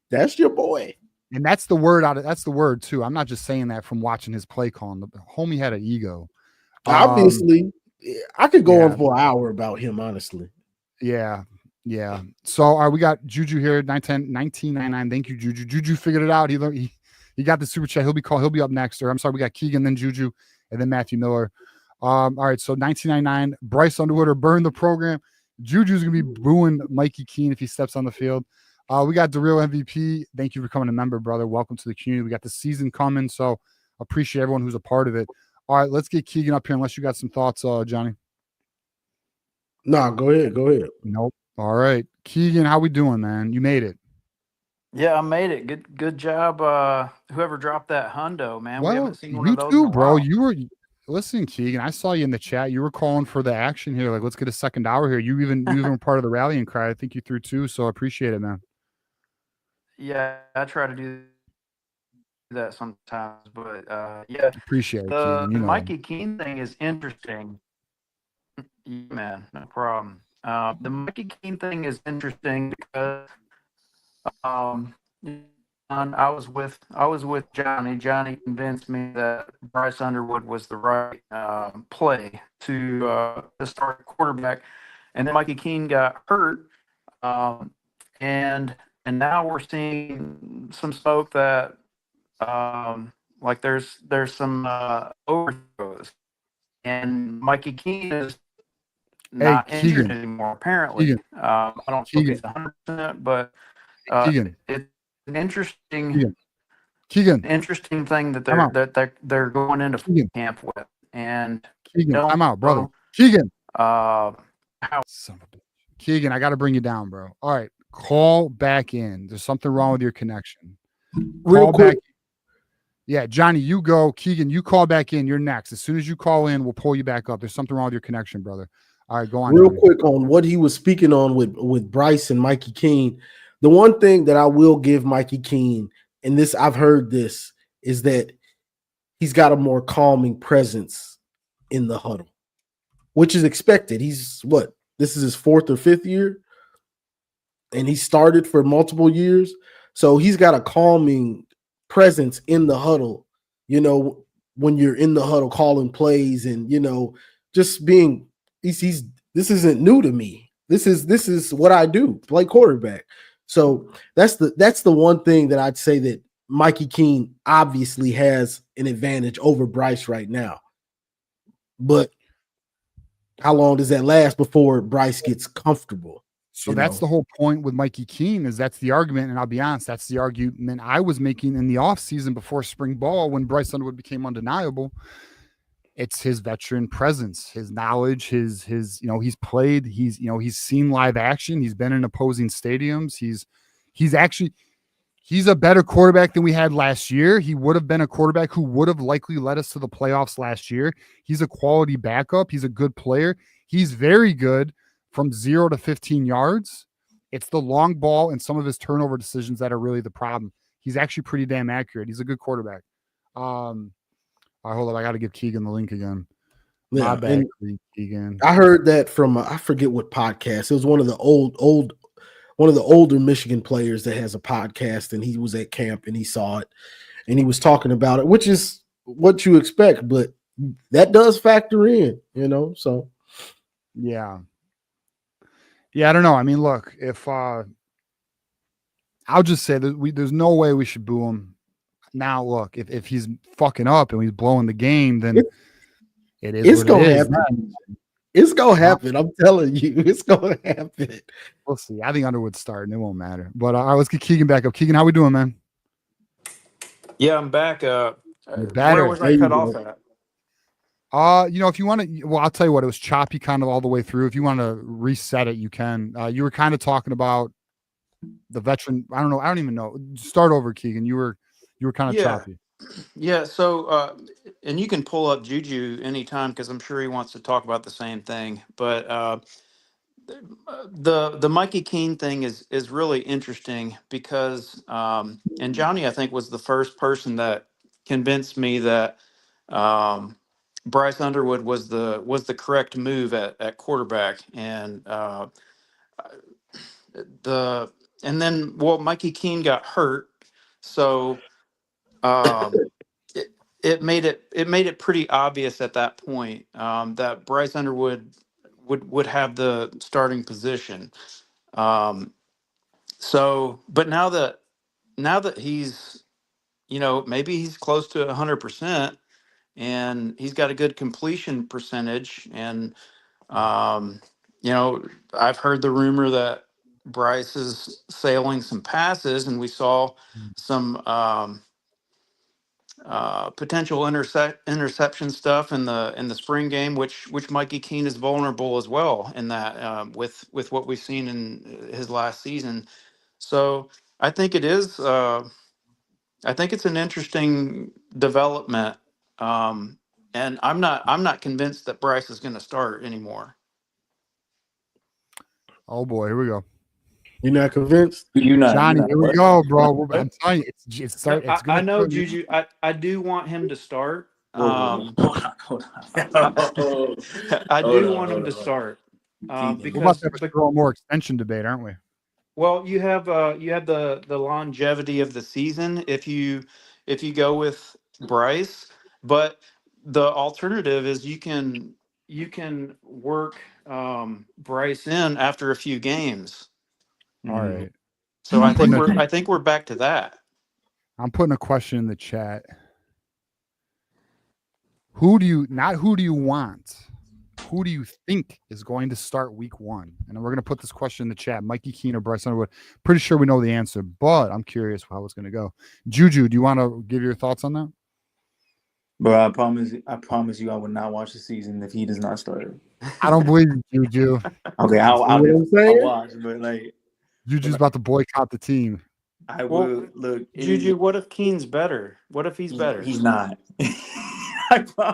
That's your boy. And that's the word that's the word too. I'm not just saying that from watching his play calling. The homie had an ego. Obviously, I could go on for an hour about him, honestly. Yeah. So we got Juju here, 1999. Thank you, Juju. Juju figured it out. He got the super chat. He'll be up next. Or I'm sorry, we got Keegan, then Juju, and then Matthew Miller. All right, so 1999, Bryce Underwood burned the program. Juju's gonna be booing Mikey Keene if he steps on the field. We got the real MVP. Thank you for coming a member, brother. Welcome to the community. We got the season coming, so appreciate everyone who's a part of it. All right, let's get Keegan up here unless you got some thoughts, Johnny. No, go ahead. Go ahead. Nope. All right. Keegan, how we doing, man? You made it. Yeah, I made it. Good job. Whoever dropped that hundo, man. We Well, haven't seen one you of those in too, a bro. while. You were listen, Keegan. I saw you in the chat. You were calling for the action here. Like, let's get a second hour here. You even were part of the rallying cry. I think you threw two, so I appreciate it, man. Yeah, I try to do that sometimes, but yeah, Appreciate it, the Keegan. You know. Mikey Keene thing is interesting. Yeah, man, no problem. The Mikey Keene thing is interesting because um, I was with Johnny. Johnny convinced me that Bryce Underwood was the right play to start quarterback, and then Mikey Keene got hurt, um, and now we're seeing some smoke that like there's some overthrows, and Mikey Keene is not injured Keegan. anymore. Apparently, Keegan. I don't know if he's Keegan. 100%, but Keegan. it's an interesting Keegan. interesting thing that they're going into camp with, and Keegan, I'm out, brother. Keegan. How Son of a bitch. Keegan, I got to bring you down, bro. All right, call back in. There's something wrong with your connection. Real quick. Yeah, Johnny, you go. Keegan, you call back in. You're next. As soon as you call in, we'll pull you back up. There's something wrong with your connection, brother. All right, go on. Real Johnny. quick on what he was speaking on with Bryce and Mikey Keene. The one thing that I will give Mikey Keene, and this I've heard this, is that he's got a more calming presence in the huddle, which is expected. He's what? This is his 4th or 5th year, and he started for multiple years. So he's got a calming presence in the huddle, you know, when you're in the huddle calling plays and, you know, just being he's this isn't new to me. This is what I do, play quarterback. So that's the one thing that I'd say that Mikey Keene obviously has an advantage over Bryce right now. But how long does that last before Bryce gets comfortable? So that's the whole point with Mikey Keene, is that's the argument. And I'll be honest, that's the argument I was making in the offseason before spring ball when Bryce Underwood became undeniable. It's his veteran presence, his knowledge, his he's played, he's seen live action, he's been in opposing stadiums, he's a better quarterback than we had last year. He would have been a quarterback who would have likely led us to the playoffs last year. He's a quality backup, he's a good player, he's very good from 0 to 15 yards. It's the long ball and some of his turnover decisions that are really the problem. He's actually pretty damn accurate. He's a good quarterback. Hold up, I got to give Keegan the link again. Yeah, my bad, Keegan. I heard that from I forget what podcast. It was one of the older Michigan players that has a podcast, and he was at camp and he saw it and he was talking about it, which is what you expect, but that does factor in, you know. So yeah, I don't know. I mean, look, if I'll just say that there's no way we should boo him. Now, look, if he's fucking up and he's blowing the game, then it is. It's gonna happen. It's gonna happen. I'm telling you, it's gonna happen. We'll see. I think Underwood's starting. It won't matter. But all right, let's get Keegan back up. Keegan, how we doing, man? Yeah, I'm back. You're better. Where was I cut off at? If you want to, well, I'll tell you what, it was choppy kind of all the way through. If you want to reset it, you can. You were kind of talking about the veteran. I don't know. I don't even know. Start over, Keegan. You were kind of choppy. Yeah. So, and you can pull up Juju anytime because I'm sure he wants to talk about the same thing. But the Mikey Keene thing is really interesting because, and Johnny, I think, was the first person that convinced me that Bryce Underwood was the correct move at quarterback, and Mikey Keene got hurt, so it made it pretty obvious at that point that Bryce Underwood would have the starting position. But now that he's, maybe he's close to 100%, and he's got a good completion percentage, and I've heard the rumor that Bryce is sailing some passes, and we saw some potential interception stuff in the spring game, which Mikey Keene is vulnerable as well in that with what we've seen in his last season. So I think it is. I think it's an interesting development, and I'm not convinced that Bryce is going to start anymore. Oh boy, here we go. You're not convinced? You're not, Johnny. Here we go, bro. I'm telling you, it's No, it's I gonna know start. Juju. I do want him to start. hold on. I do want him Hold to on. start We're about because to have a throw more extension debate, aren't we? well, you have the longevity of the season if you go with Bryce, but the alternative is you can work Bryce in after a few games. All right. So I think we're back to that. I'm putting a question in the chat. Who do you want? Who do you think is going to start week 1? And we're going to put this question in the chat. Mikey Keene or Bryce Underwood. Pretty sure we know the answer, but I'm curious how it's going to go. Juju, do you want to give your thoughts on that? Bro, I promise you I will not watch the season if he does not start. I don't believe you, Juju. Okay, I'll watch, but like Juju's about to boycott the team. I will look. Juju, what if Keene's better? What if he's better? He's not.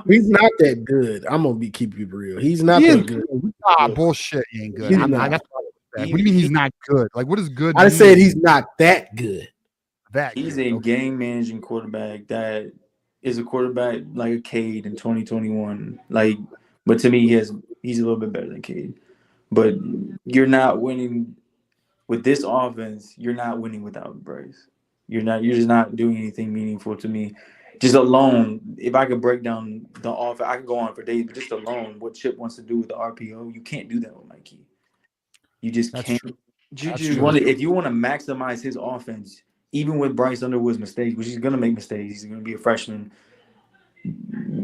He's not that good. I'm gonna keep you real. He's not that good. Bullshit. He ain't good. He's What not. do you mean he's not good? Like, what is good? I said he's not that good. He's a game managing quarterback that is a quarterback like a Cade in 2021. Like, but to me, he's a little bit better than Cade. But you're not winning with this offense. You're not winning without Bryce. You're just not doing anything meaningful to me. Just alone, if I could break down the offense, I could go on for days. But just alone, what Chip wants to do with the RPO, you can't do that with Mikey. You just can't. Juju, If you want to maximize his offense, even with Bryce Underwood's mistakes, which he's going to make mistakes, he's going to be a freshman.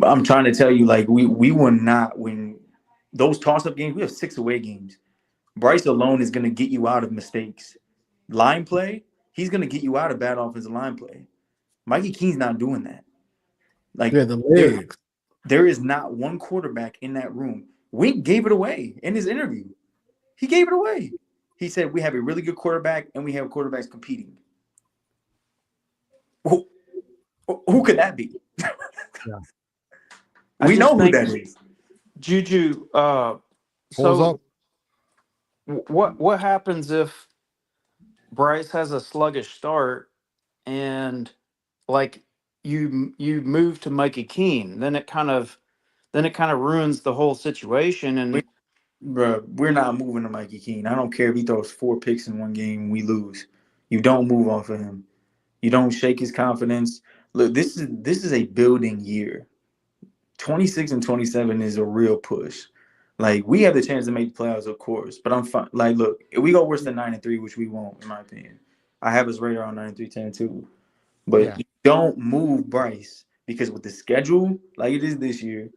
I'm trying to tell you, like, we will not win those toss-up games. We have 6 away games. Bryce alone is going to get you out of mistakes. Line play, he's going to get you out of bad offensive line play. Mikey Keene's not doing that. Like, the legs. There is not one quarterback in that room. Wink gave it away in his interview. He gave it away. He said, we have a really good quarterback and we have quarterbacks competing. Who could that be? Yeah. We know who that is. Juju, so what happens if Bryce has a sluggish start and like you move to Mikey Keene? Then it kind of ruins the whole situation. And Bro, we're not moving to Mikey Keene. I don't care if he throws 4 picks in one game and we lose. You don't move off of him. You don't shake his confidence. Look, this is a building year. 26 and 27 is a real push. Like, we have the chance to make the playoffs, of course, but I'm fine. Like, look, if we go worse than 9-3, which we won't, in my opinion, I have us right around 9-3, 10-2. But you don't move Bryce because with the schedule like it is this year,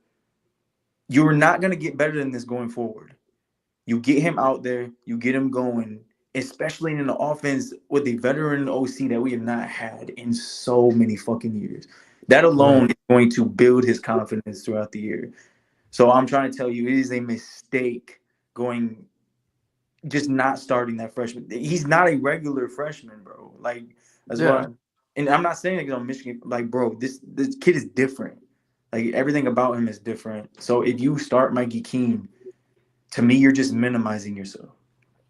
you're not going to get better than this going forward. You get him out there, you get him going, especially in the offense with a veteran OC that we have not had in so many fucking years. That alone is going to build his confidence throughout the year. So I'm trying to tell you, it is a mistake just not starting that freshman. He's not a regular freshman, bro. Like, that's why. And I'm not saying that on Michigan. Like, bro, this kid is different. Like, everything about him is different. So if you start Mikey Keene, to me, you're just minimizing yourself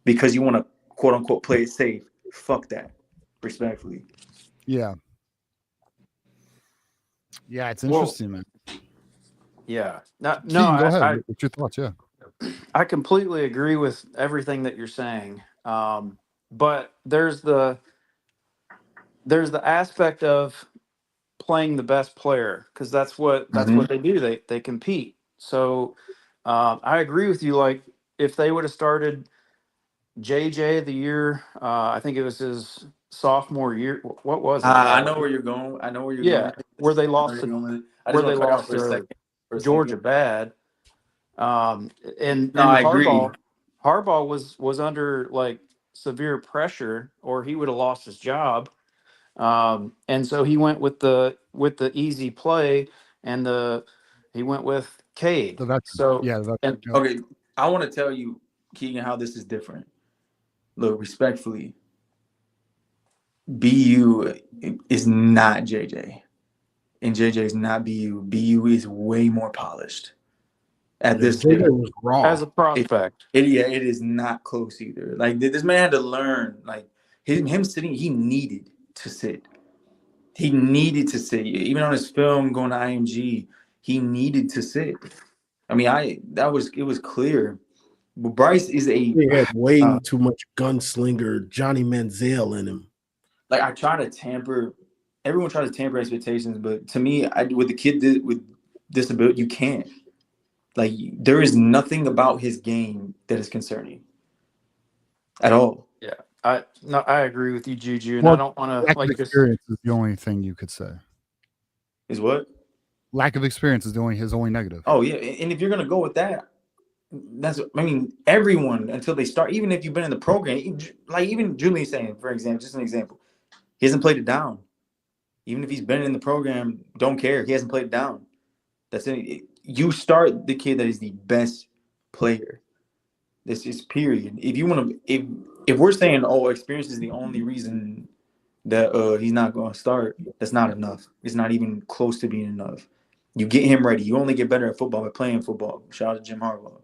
because you want to, quote unquote, play it safe. Fuck that, respectfully. Yeah. Yeah, it's interesting, man. Yeah. Go ahead. What's your thoughts? Yeah. I completely agree with everything that you're saying. But there's the aspect of playing the best player because that's what they do. They compete. So I agree with you. Like, if they would have started JJ the year, I think it was his sophomore year. What was it? I know where you're going. I know where you're going. Where they lost to Georgia bad. And I agree. Harbaugh was under like severe pressure, or he would have lost his job. And so he went with the with the easy play, and he went with Cade. The veteran. So Yeah, the and veteran. okay, I want to tell you, Keegan, how this is different. Look, respectfully, BU is not JJ, and JJ is not BU. BU is way more polished at this JJ stage. was raw. As a prospect. It is not close either. Like this man had to learn. Like him sitting, he needed to sit. He needed to sit. Even on his film going to IMG, he needed to sit. I mean, it was clear. But Bryce is He had way too much gunslinger Johnny Manziel in him. Like everyone tries to tamper expectations, but to me, with the kid with disability, you can't. Like there is nothing about his game that is concerning at all. Yeah, I agree with you, Juju, and Well, I don't want lack to of experience is the only thing you could say. Is what? Lack of experience is his only negative. Oh yeah, and if you're gonna go with that, everyone until they start, even if you've been in the program, like even Julian saying, for example, just an example, he hasn't played it down. Even if he's been in the program, don't care. He hasn't played it down. That's it. You start the kid that is the best player. This is period. If you want to, if we're saying, experience is the only reason that he's not going to start, that's not enough. It's not even close to being enough. You get him ready. You only get better at football by playing football. Shout out to Jim Harbaugh.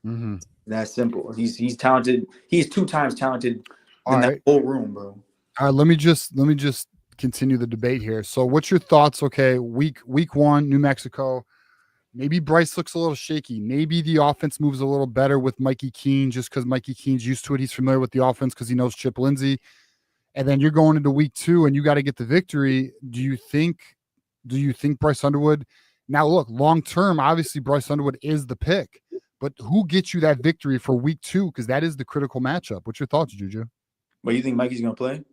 Mm-hmm. That's simple. He's talented. He's 2 times talented than that whole room, bro. All right, let me just continue the debate here. So, what's your thoughts? Okay, week 1, New Mexico. Maybe Bryce looks a little shaky. Maybe the offense moves a little better with Mikey Keene just because Mikey Keene's used to it. He's familiar with the offense because he knows Chip Lindsey. And then you're going into week 2 and you got to get the victory. Do you think Bryce Underwood? Now, look, long term, obviously Bryce Underwood is the pick. But who gets you that victory for week 2? Because that is the critical matchup. What's your thoughts, Juju? But you think Mikey's going to play?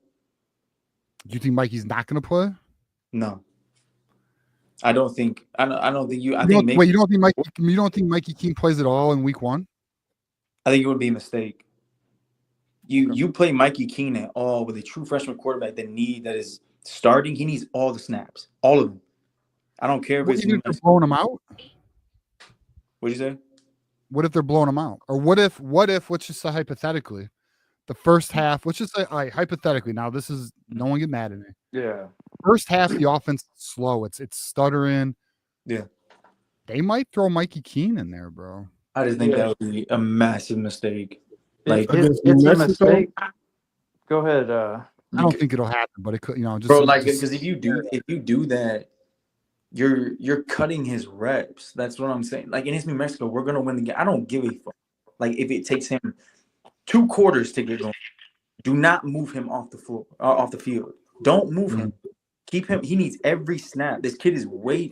Do you think Mikey's not going to play? No. I don't think you. You don't think Mikey Keene plays at all in week 1? I think it would be a mistake. You play Mikey Keene at all with a true freshman quarterback that is starting. He needs all the snaps, all of them. I don't care if they're blowing him out. What'd you say? What if they're blowing him out? Or what if? Let's just say hypothetically, the first half. Let's just say hypothetically. Now this is no one get mad at me. Yeah. First half, the offense is slow. It's stuttering. Yeah. They might throw Mikey Keene in there, bro. I just think that would be a massive mistake. Like it's a mistake. Go ahead. I don't think it'll happen, but it could. Because if you do that, you're cutting his reps. That's what I'm saying. Like, and it's New Mexico. We're gonna win the game. I don't give a fuck. Like, if it takes him 2 quarters to get going, do not move him off the floor, off the field. Don't move him. Keep him. He needs every snap. This kid is way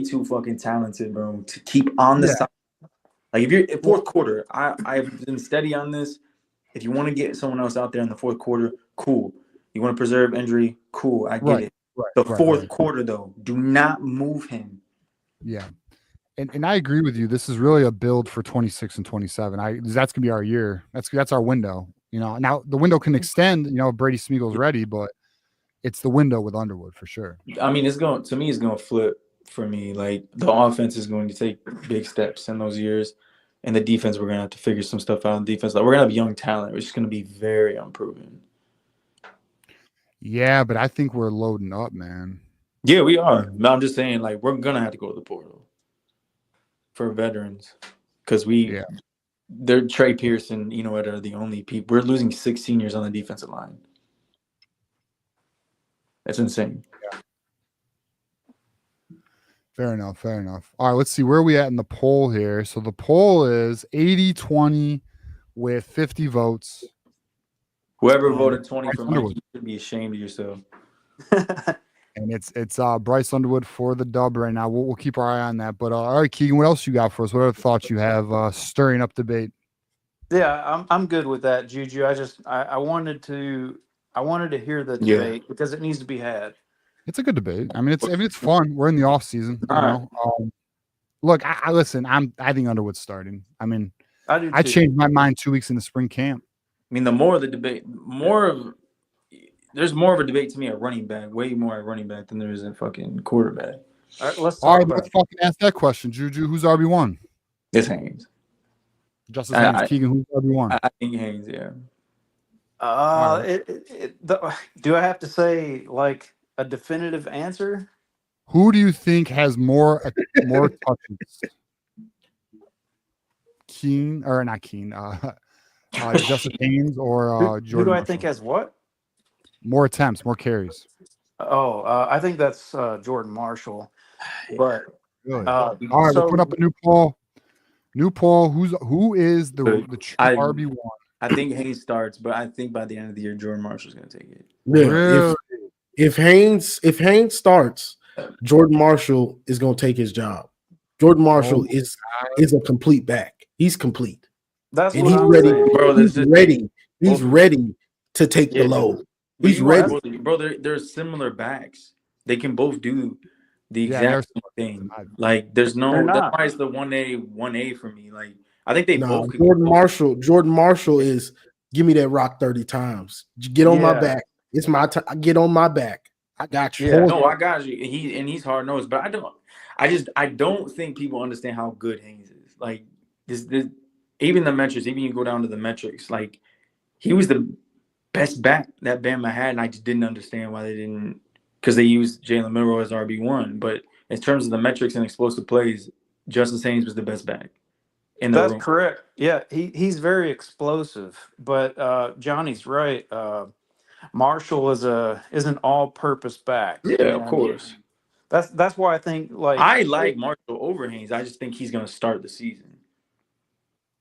too fucking talented, bro, to keep on the side. Like, if you're fourth quarter, I've been steady on this. If you want to get someone else out there in the fourth quarter, cool. You want to preserve injury, cool. I get it. The fourth quarter, though, do not move him. Yeah. And I agree with you. This is really a build for 26 and 27. That's gonna be our year. That's our window. Now the window can extend. If Brady Smiegel's ready, but it's the window with Underwood for sure. I mean, it's going to flip for me. Like, the offense is going to take big steps in those years, and the defense, we're gonna have to figure some stuff out on defense. Like, we're gonna have young talent, which is gonna be very unproven. Yeah, but I think we're loading up, man. Yeah, we are. But I'm just saying, like, we're gonna have to go to the portal for veterans because they're Trey Pearson, are the only people. We're losing 6 seniors on the defensive line. That's insane. Yeah. Fair enough. All right, let's see. Where are we at in the poll here? So the poll is 80-20 with 50 votes. Whoever voted 20 for Mike, you should be ashamed of yourself. And it's Bryce Underwood for the dub right now. We'll keep our eye on that. But all right, Keegan, what else you got for us? What other thoughts you have stirring up debate? Yeah, I'm good with that, Juju. I wanted to hear the debate because it needs to be had. It's a good debate. I mean, it's fun. We're in the off season. Look, I listen. I think Underwood's starting. I mean, I changed my mind 2 weeks into spring camp. I mean, the more the debate, there's more of a debate to me at running back, way more at running back than there is at fucking quarterback. All right, let's All right, let's fucking ask that question, Juju. Who's RB1? It's Haynes. Justice Haynes. Keegan, who's RB1? I think Haynes, yeah. Do I have to say like a definitive answer? Who do you think has more touches? Justice Haynes or Jordan? Who do I Marshall? think has what? More attempts, more carries. I think that's Jordan Marshall. But really? All right, we'll put up a new poll. Who is the true RB1? I think Haynes starts, but I think by the end of the year, Jordan Marshall's going to take it. Yeah, really? if Haynes starts, Jordan Marshall is going to take his job. Jordan Marshall is a complete back. He's complete. That's and what he's I'm ready. saying. Bro, he's ready to take the load. He's ready. Bro, they're similar backs. They can both do the exact same thing. Like, there's no. That's why it's the 1A for me. Like, I think they both. Jordan Marshall is give me that rock 30 times. Get on my back. It's my time. Get on my back. I got you. Yeah, no, I got you. He's hard nosed, but I don't think people understand how good Haynes is. Like this even the metrics, even you go down to the metrics, like he was the best back that Bama had, and I just didn't understand why they didn't, because they used Jalen Milroe as RB1. But in terms of the metrics and explosive plays, Justice Haynes was the best back. That's correct. Yeah, he's very explosive. But Johnny's right. Marshall is an all-purpose back. Yeah, of course. That's why I think I like Marshall over Haynes. I just think he's going to start the season.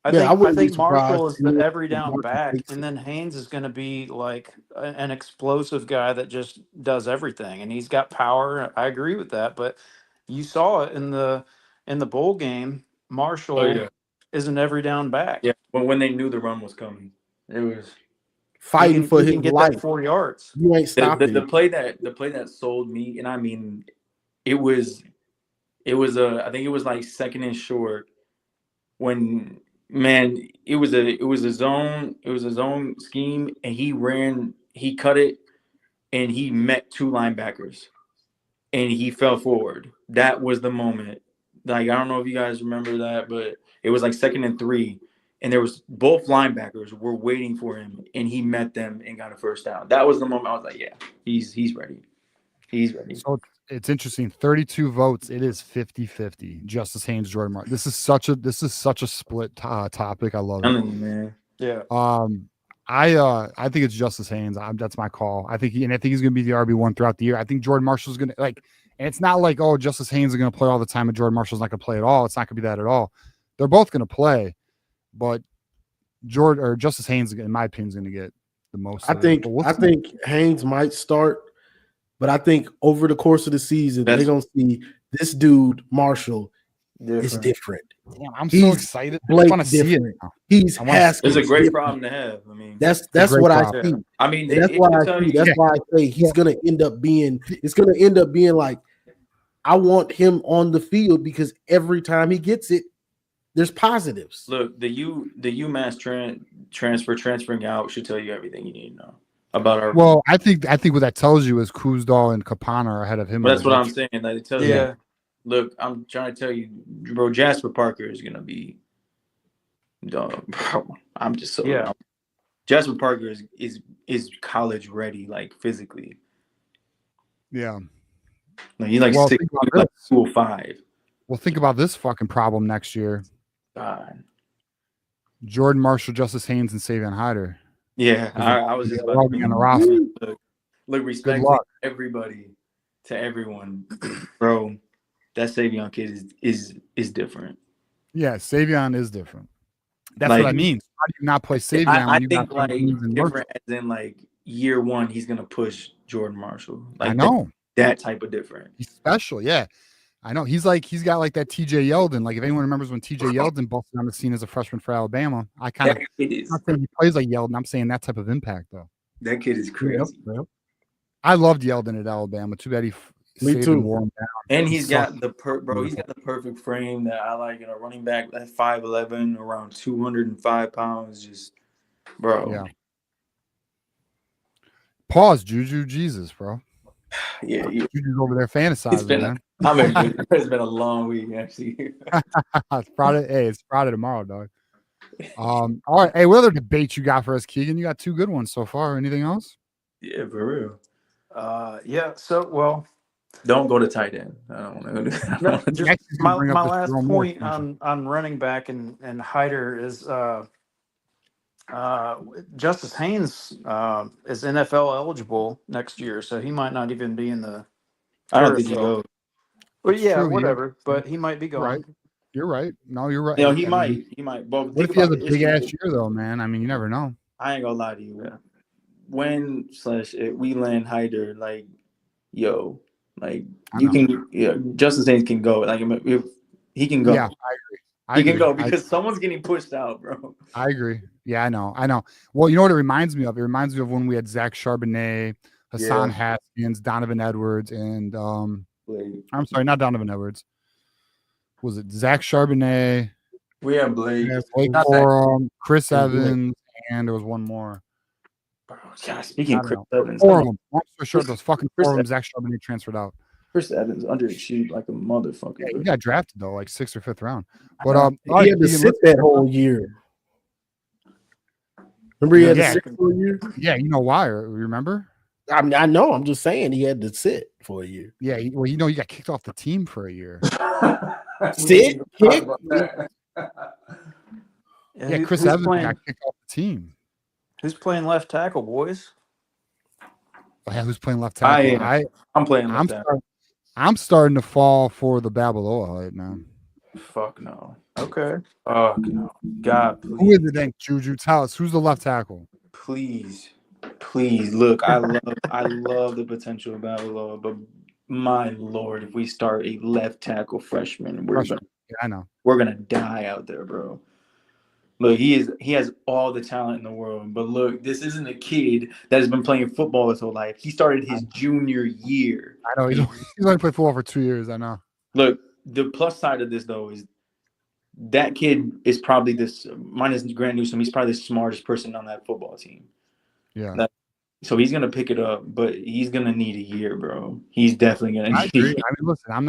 I think Marshall is the every down back, and then Haynes is going to be like an explosive guy that just does everything, and he's got power. I agree with that, but you saw it in the bowl game. Marshall is an every down back. Yeah, when they knew the run was coming, it was fighting for his life. That 4 yards. You ain't stopping. The play that sold me, and I mean, it was I think it was like second and short when. Man, it was a zone scheme, and he cut it, and he met two linebackers, and he fell forward. That was the moment. Like, I don't know if you guys remember that, but it was like 2nd and 3, and there was both linebackers were waiting for him, and he met them and got a first down. That was the moment I was like, yeah, he's ready. He's ready. So it's interesting. 32 votes. It is 50-50. Justice Haynes, Jordan Marshall. This is such a split topic. I love it. Man. Yeah. I think it's Justice Haynes. That's my call. I think he's going to be the RB1 throughout the year. I think Jordan Marshall's going to and it's not like, oh, Justice Haynes is going to play all the time and Jordan Marshall's not going to play at all. It's not going to be that at all. They're both going to play, but Justice Haynes, in my opinion, is going to get the most. I think Haynes might start. But I think over the course of the season, they're going to see this dude, Marshall, is different. Damn, I'm so excited. I want to see it now. He's Haskins. It's a great problem to have. I mean, that's what I see. I mean, that's why I say he's going to end up being. It's going to end up being like, I want him on the field because every time he gets it, there's positives. Look, the UMass transferring out should tell you everything you need to know. About our I think what that tells you is Kuzdal and Kapana are ahead of him. But that's what I'm saying. Like, it tells you. Look, I'm trying to tell you, bro. Jasper Parker is gonna be. Bro, I'm just so. Jasper Parker is college ready, like physically. Yeah. Like, he's like 205. Well, think about this fucking problem next year. God. Jordan Marshall, Justice Haynes, and Savon Hider. Yeah, I was just about to be on the roster. Look, respect to everybody, to everyone, bro. That Savon kid is different. Yeah, Savon is different. That's what I mean. How do you not play Savon? I think like different as in like year one, he's gonna push Jordan Marshall. Like, I know that type of different. He's special, yeah. I know he's got like that TJ Yeldon. Like if anyone remembers when TJ Yeldon busted on the scene as a freshman for Alabama, I kind of not saying he plays like Yeldon. I'm saying that type of impact though. That kid is crazy. Yep. I loved Yeldon at Alabama. Too bad he saved and wore him down. And he's got the perfect frame that I like in a running back. That 5'11", around 205 pounds. Just, bro. Yeah. Pause, Juju. Jesus, bro. Yeah, Juju's over there fantasizing, man. It's been a long week, actually. It's Friday. Hey, it's Friday tomorrow, dog. All right. Hey, what other debates you got for us, Keegan? You got 2 good ones so far. Anything else? Yeah, for real. Yeah. So, well, don't go to tight end. I don't want to go to that. Just my last point on running back and Hider is Justice Haynes is NFL eligible next year, so he might not even be in the. I don't think he goes. Well, yeah, whatever. But he might be gone. Right. You're right. No, you're right. You know, he might. But what if he has a big ass year, though, man? I mean, you never know. I ain't gonna lie to you. Yeah. When / we land Hider, like, yo, like you can, Justice Haynes can go. Like, if he can go. Yeah, I agree. He can go because someone's getting pushed out, bro. I agree. Yeah, I know. Well, you know what it reminds me of? It reminds me of when we had Zach Charbonnet, Hassan Haskins, Donovan Edwards, and I'm sorry, not Donovan Edwards. Was it Zach Charbonnet? We have Blake Corum, Chris Evans, and there was one more. God, speaking of Chris Evans, four of them. I'm so sure those fucking 4 of them. Zach Charbonnet transferred out. Chris Evans underachieved like a motherfucker. Yeah, he got drafted though, like 6th or 5th round. But he had to sit that whole year. Remember, he had to sit for a year. Yeah, you know why? Remember? I mean, I know. I'm just saying he had to sit for a year. Yeah, well, you know, he got kicked off the team for a year. Sit, kick. Yeah, Chris Evans got kicked off the team. Who's playing left tackle, boys? Oh, yeah, who's playing left tackle? I'm playing left tackle. I'm starting to fall for the Babaloa right now. Fuck no. Okay. Fuck no. God, please. Who is it then, Juju? Tell us. Who's the left tackle? Please. Look, I love the potential of Babaloa, but my Lord, if we start a left tackle freshman, we're gonna die out there, bro. Look, he has all the talent in the world, but look, this isn't a kid that has been playing football his whole life. He started his junior year. I know he's only played football for 2 years. I know. Look, the plus side of this though is that kid is probably minus Grant Newsome. He's probably the smartest person on that football team. Yeah. So he's gonna pick it up, but he's gonna need a year, bro. He's definitely gonna. I agree. I mean, listen, I'm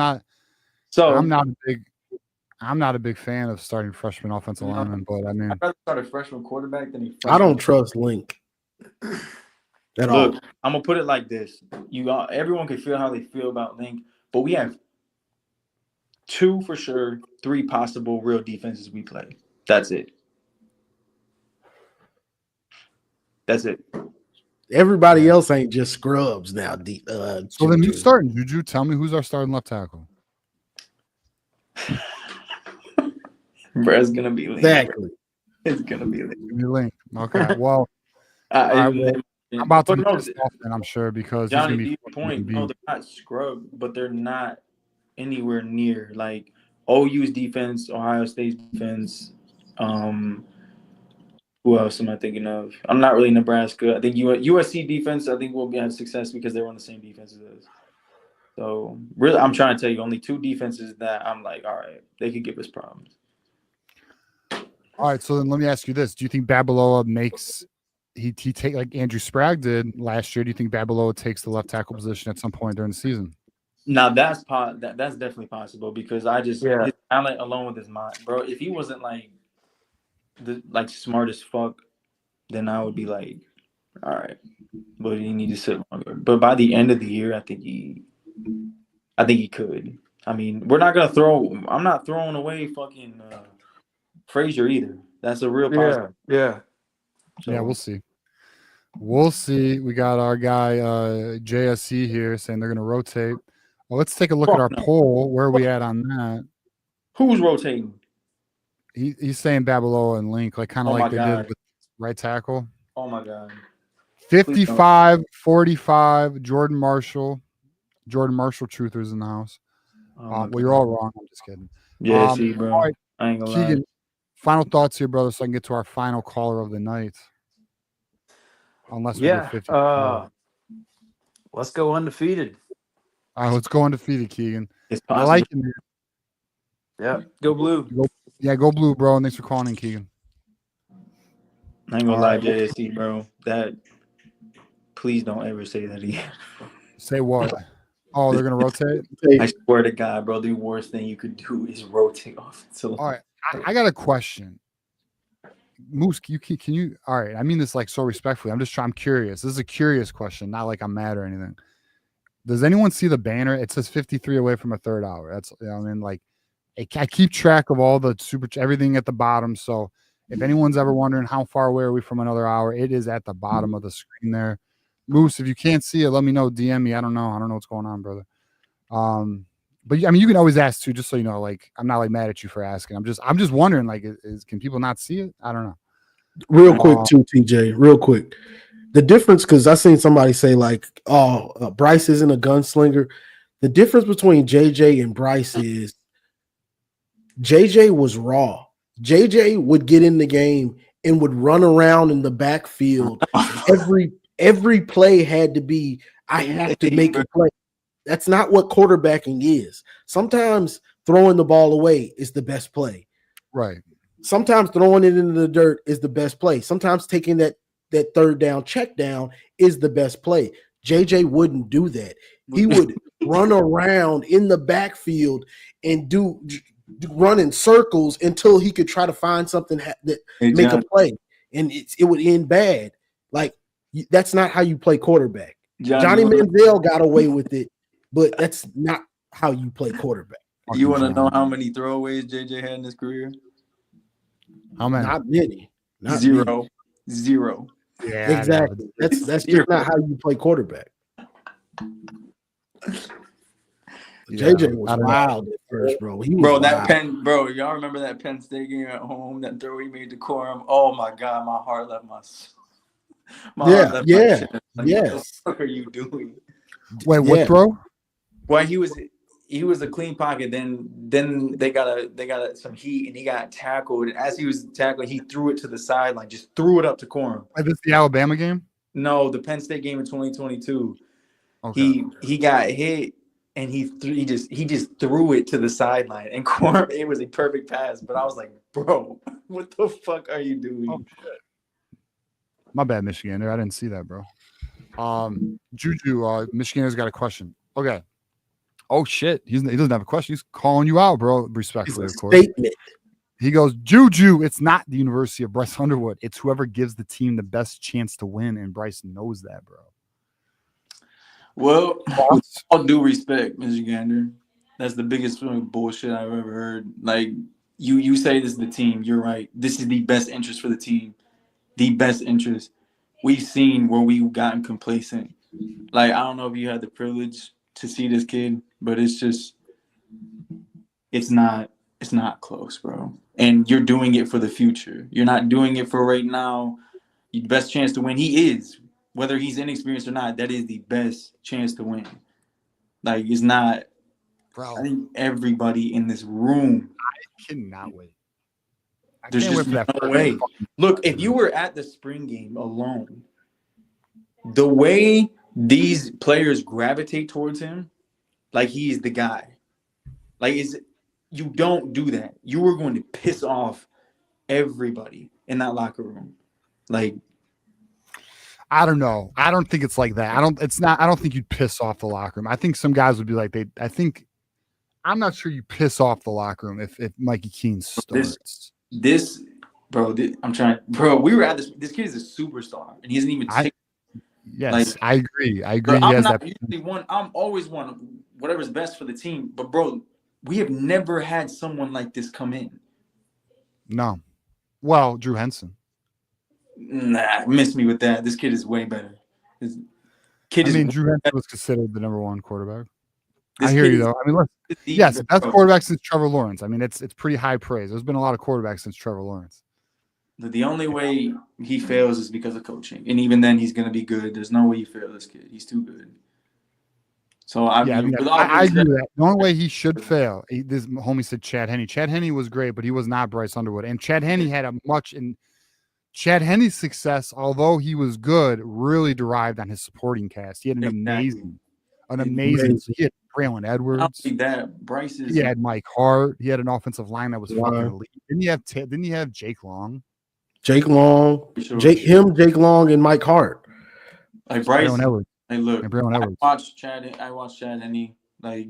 not a big fan of starting freshman offensive linemen, but I mean, I'd rather start a freshman quarterback than a freshman. I don't trust Link at all. Look, I'm gonna put it like this: everyone can feel how they feel about Link, but we have 2 for sure, 3 possible real defenses we play. That's it. Everybody else ain't just scrubs now. So then who's starting? Juju, tell me who's our starting left tackle. Bro, it's gonna be Link. Exactly. It's gonna be Link. Okay. Well, I'm about to make this off, then I'm sure, because Johnny, to your point, no, they're not scrub, but they're not anywhere near like OU's defense, Ohio State's defense. Who else am I thinking of? I'm not really Nebraska. I think USC defense, I think will have success because they're on the same defense as us. So really, I'm trying to tell you only 2 defenses that I'm like, all right, they could give us problems. All right, so then let me ask you this: do you think Babaloa makes he take like Andrew Sprague did last year? Do you think Babaloa takes the left tackle position at some point during the season? Now that's definitely possible because his talent along with his mind, bro. If he wasn't like smart as fuck, then I would be like, all right, but he need to sit longer. But by the end of the year, I think he could. I mean, I'm not throwing away fucking Frazier either. That's a real positive. Yeah. So, yeah, we'll see. We got our guy JSC here saying they're going to rotate. Well, let's take a look at our poll. Where are we at on that? Who's rotating? He's saying Babaloa and Link, like kind of like they did with right tackle. Oh my God. 55-45. Jordan Marshall truthers in the house. Well, you're all wrong. I'm just kidding. Yeah, see, bro. All right, I ain't gonna Keegan, lie. final thoughts here, brother, so I can get to our final caller of the night. Unless we get 50. Let's go undefeated. All right, let's go undefeated, Keegan. I like it, man. Yeah, go blue. Go blue, bro. And thanks for calling in, Keegan. I ain't gonna lie, JSC, bro. That Please don't ever say that again. Say what? Oh, they're gonna rotate. I swear to God, bro, the worst thing you could do is rotate offensive. All right, I got a question. Moose, can you? All right, I mean this like so respectfully. I'm curious. This is a curious question, not like I'm mad or anything. Does anyone see the banner? It says 53 away from a third hour. That's, you know, I mean, like, I keep track of all the everything at the bottom. So if anyone's ever wondering how far away are we from another hour, it is at the bottom of the screen there. Moose, if you can't see it, let me know. DM me. I don't know what's going on, brother. But I mean, you can always ask too, just so you know. Like, I'm not like mad at you for asking. I'm just wondering, like, can people not see it? I don't know. Real quick too, TJ. Real quick. The difference, because I seen somebody say like, Bryce isn't a gunslinger. The difference between JJ and Bryce is JJ was raw. JJ would get in the game and would run around in the backfield. Every play had to be, I have to make a play. That's not what quarterbacking is. Sometimes throwing the ball away is the best play. Right. Sometimes throwing it into the dirt is the best play. Sometimes taking that third down check down is the best play. JJ wouldn't do that. He would run around in the backfield and run in circles until he could try to find something that make a play, and it would end bad. Like, that's not how you play quarterback. Johnny Manziel got away with it, but that's not how you play quarterback. You want to know how many throwaways JJ had in his career? How many? Not many. Zero. Yeah, exactly. That's just not how you play quarterback. JJ was wild at first, bro. Y'all remember that Penn State game at home? That throw he made to Corum. Oh my God, my heart left my. Heart left my chest. Like, what the fuck are you doing? Wait, what throw? Well, he was a clean pocket. Then they got some heat, and he got tackled. And as he was tackling, he threw it to the sideline, just threw it up to Corum. Is this the Alabama game? No, the Penn State game in 2022. Okay. He got hit, and he just threw it to the sideline. And Corum, it was a perfect pass. But I was like, bro, what the fuck are you doing? Oh, shit. My bad, Michigander. I didn't see that, bro. Juju, Michigander's got a question. Okay. Oh shit, he doesn't have a question. He's calling you out, bro. Respectfully, of course. Statement. He goes, Juju, it's not the University of Bryce Underwood. It's whoever gives the team the best chance to win, and Bryce knows that, bro. Well, with all due respect, Mr. Gander, that's the biggest bullshit I've ever heard. Like, you say this is the team. You're right. This is the best interest for the team. The best interest. We've seen where we've gotten complacent. Like, I don't know if you had the privilege to see this kid, but it's not close, bro. And you're doing it for the future. You're not doing it for right now. The best chance to win. He is, whether he's inexperienced or not, that is the best chance to win. Like, it's not, bro. I think everybody in this room. I cannot wait. There's just no way. Look, if you were at the spring game alone, the way these players gravitate towards him, like he's the guy. Like, you don't do that. You were going to piss off everybody in that locker room. Like, I don't know. I don't think it's like that. I don't think you'd piss off the locker room. I think some guys would be like, I'm not sure you piss off the locker room if Mikey Keene starts. Bro, we were at this kid is a superstar, and he hasn't even taken. Yes, like, I agree. I'm always one, whatever's best for the team. But bro, we have never had someone like this come in. No. Well, Drew Henson. Nah, miss me with that. This kid is way better. Drew Henson was considered the number one quarterback. I hear you though. I mean, yes, best quarterback since Trevor Lawrence. I mean, it's pretty high praise. There's been a lot of quarterbacks since Trevor Lawrence. The only way he fails is because of coaching, and even then, he's going to be good. There's no way he fails this kid. He's too good. So I agree with that. The only way he should fail. This homie said Chad Henne. Chad Henne was great, but he was not Bryce Underwood. And Chad Henne had Chad Henne's success, although he was good, really derived on his supporting cast. He had an amazing. So he had Braylon Edwards. I'll see that. Bryce is. He had Mike Hart. He had an offensive line that was fucking elite. Didn't he have Jake Long? Jake Long, Jake Long, and Mike Hart. Like Bryce. Braylon Edwards. Like, look, Braylon Edwards. I watched Chad Henne. Like,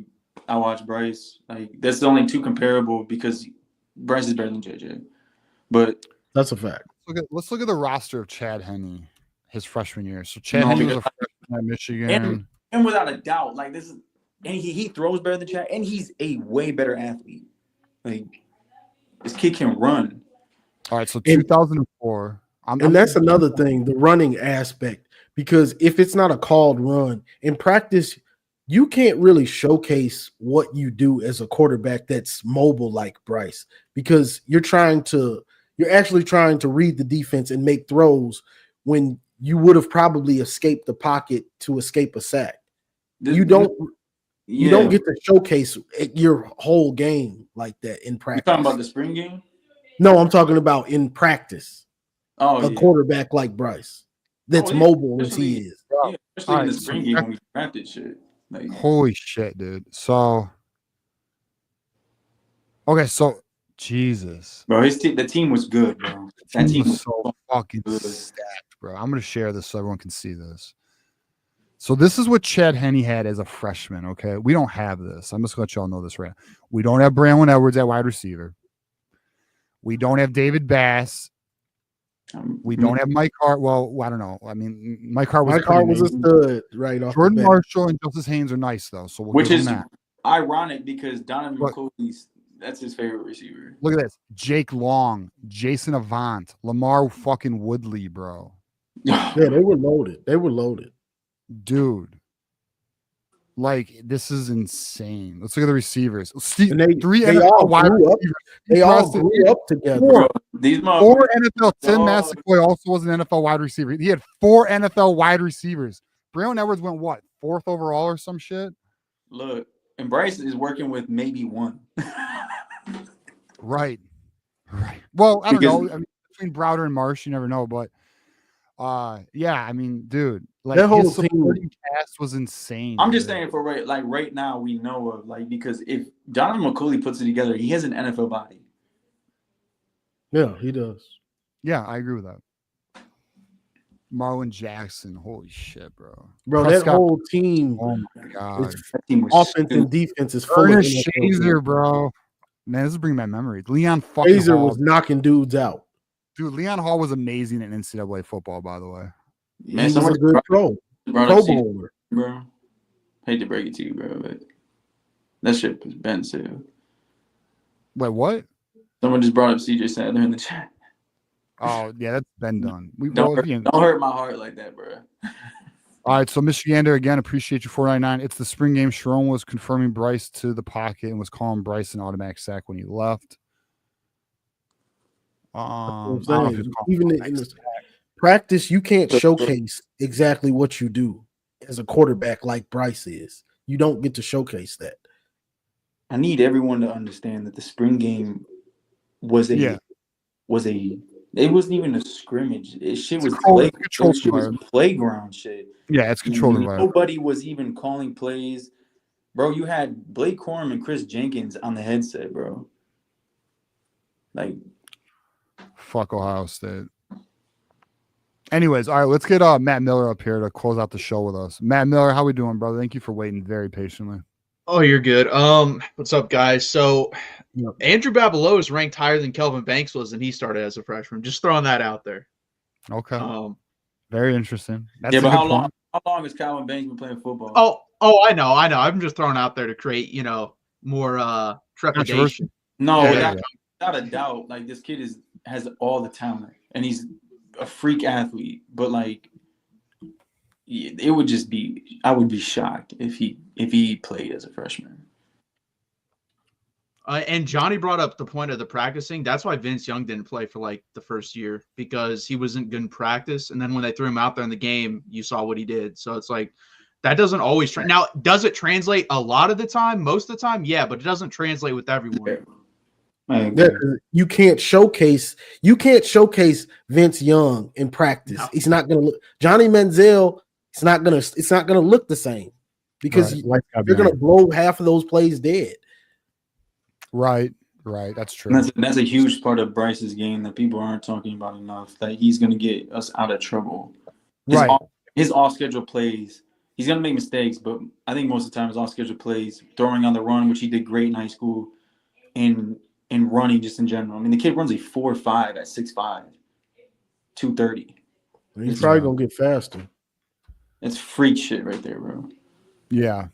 I watched Bryce. Like, that's the only two comparable because Bryce is better than JJ. But that's a fact. Let's look at the roster of Chad Henne, his freshman year. So Chad Henne was a freshman at Michigan. And without a doubt, like this is, and he throws better than Chad, and he's a way better athlete. Like, this kid can run. All right, so 2004. And that's another thing, the running aspect, because if it's not a called run in practice, you can't really showcase what you do as a quarterback that's mobile like Bryce, because you're actually trying to read the defense and make throws when you would have probably escaped the pocket to escape a sack. You don't get to showcase your whole game like that in practice. You talking about the spring game? No, I'm talking about in practice. Oh, a quarterback like Bryce that's mobile as he is. Yeah, especially in the spring game when we drafted shit. Like, holy shit, dude. So, okay, so Jesus, bro, the team was good, bro. That team was so fucking stacked, bro. I'm gonna share this so everyone can see this. So this is what Chad Henne had as a freshman. Okay, we don't have this. I'm just gonna let y'all know this right now. We don't have Braylon Edwards at wide receiver. We don't have David Bass. We don't have Mike Hart. Well, I don't know. I mean, Mike Hart was a stud right off. Jordan Marshall and Justice Haynes are nice though. So which is ironic because Donovan McCooley's that's his favorite receiver. Look at this: Jake Long, Jason Avant, Lamar fucking Woodley, bro. Yeah, they were loaded. Dude. Like, this is insane. Let's look at the receivers. They all grew up together. Four NFL. Tim Massaquoi also was an NFL wide receiver. He had 4 NFL wide receivers. Braylon Edwards went what? 4th overall or some shit? Look, and Bryce is working with maybe one. Right. Well, I don't know. I mean, between Browder and Marsh, you never know, but yeah, I mean, dude, like that whole his supporting cast was insane. I'm just saying for right now we know of because if Donovan McCooley puts it together, he has an NFL body. Yeah, he does. Yeah, I agree with that. Marlon Jackson, holy shit, bro. That whole team. Oh my god, offense and defense is full of Shazer, bro. Man, this is bringing back memories. Leon fucking Shazer was knocking dudes out. Dude, Leon Hall was amazing in NCAA football, by the way. Man, he was a good pro bowler. Bro. Hate to break it to you, bro, but that shit has been too. Wait, what? Someone just brought up CJ Sadler in the chat. Oh, yeah, that's been done. Don't hurt my heart like that, bro. All right, so Michigander, again, appreciate you, 499. It's the spring game. Sharon was confirming Bryce to the pocket and was calling Bryce an automatic sack when he left. Even in the practice, you can't showcase exactly what you do as a quarterback like Bryce is. You don't get to showcase that. I need everyone to understand that the spring game was it wasn't even a scrimmage. It was playground shit. Yeah, it's controlled environment. Nobody was even calling plays. Bro, you had Blake Corum and Chris Jenkins on the headset, bro. Like, fuck Ohio State. Anyways, all right, let's get Matt Miller up here to close out the show with us. Matt Miller, how we doing, brother? Thank you for waiting very patiently. Oh, you're good. What's up, guys? So Andrew Babalow is ranked higher than Kelvin Banks was, and he started as a freshman. Just throwing that out there. Okay. Very interesting. That's but how long has Calvin Banks been playing football? Oh, I know. I'm just throwing out there to create, more trepidation. No, without a doubt. Like, this kid has all the talent, and he's a freak athlete. But like, it would just be, I would be shocked if he played as a freshman. And Johnny brought up the point of the practicing. That's why Vince Young didn't play for like the first year, because he wasn't good in practice. And then when they threw him out there in the game, you saw what he did. So it's like, that doesn't always now, does it translate a lot of the time? Most of the time, yeah, but it doesn't translate with everyone. You can't showcase Vince Young in practice. No. He's not gonna look Johnny Manziel. It's not gonna look the same because they're gonna blow half of those plays dead. Right. That's true. And that's a huge part of Bryce's game that people aren't talking about enough. That he's gonna get us out of trouble. His his off-schedule plays, he's going to make mistakes, but I think most of the time his off-schedule plays, throwing on the run, which he did great in high school, and running just in general. I mean, the kid runs a 4.5 at 6'5", 230. He's probably going to get faster. It's freak shit right there, bro. Yeah.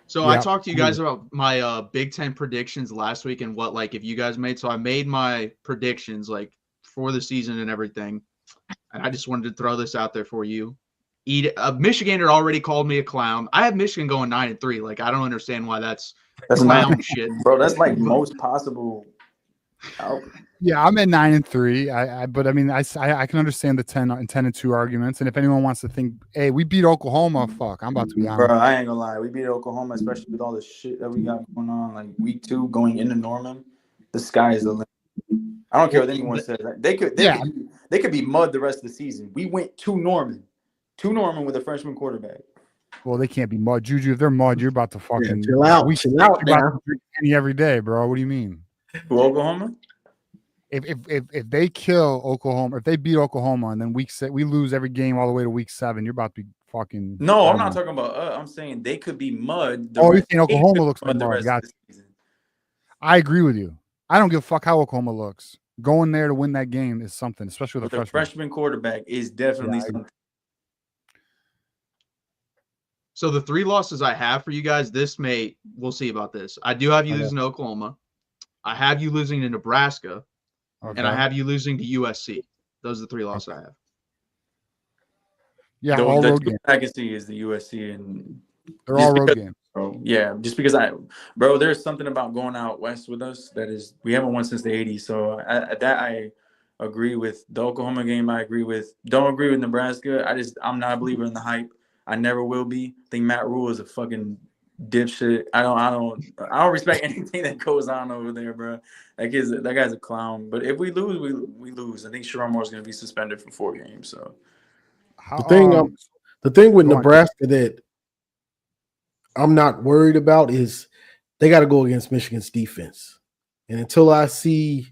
So I talked to you guys about my Big Ten predictions last week and what, like, if you guys made. So I made my predictions, like, for the season and everything. And I just wanted to throw this out there for you. Michigan had already called me a clown. I have Michigan going 9-3. Like, I don't understand why that's clown shit. Bro, that's like most possible. Yeah, I'm at 9-3. But I mean, I can understand the 10-2 arguments. And if anyone wants to think, hey, we beat Oklahoma, fuck, I'm about to be honest. Bro, I ain't gonna lie. We beat Oklahoma, especially with all the shit that we got going on. Like week 2 going into Norman, the sky is the limit. I don't care what anyone says. They could be mud the rest of the season. We went to Norman with a freshman quarterback. Well, they can't be mud. Juju, if they're mud, you're about to fucking chill out. Chill out now. About to drink Henny every day, bro. What do you mean? Who, Oklahoma? If they kill Oklahoma, if they beat Oklahoma, and then week 6 we lose every game all the way to week 7, you're about to be fucking. No, I'm not talking about. I'm saying they could be mud. You think Oklahoma looks like mud? I agree with you. I don't give a fuck how Oklahoma looks. Going there to win that game is something, especially with a freshman quarterback is definitely something. So the 3 losses I have for you guys, we'll see about this. I do have you losing to Oklahoma. I have you losing to Nebraska. Okay. And I have you losing to USC. Those are the 3 losses I have. Yeah, all road games. I can see is the USC and they're all road games. Bro, yeah, just because there's something about going out west with us that is we haven't won since the 80s. So I agree with the Oklahoma game. I agree with. Don't agree with Nebraska. I'm not a believer in the hype. I never will be. I think Matt Rule is a fucking dipshit. I don't respect anything that goes on over there, bro. That guy's a clown. But if we lose, we lose. I think Sharon Moore's going to be suspended for 4 games. So the thing with Nebraska that I'm not worried about is they got to go against Michigan's defense. And until I see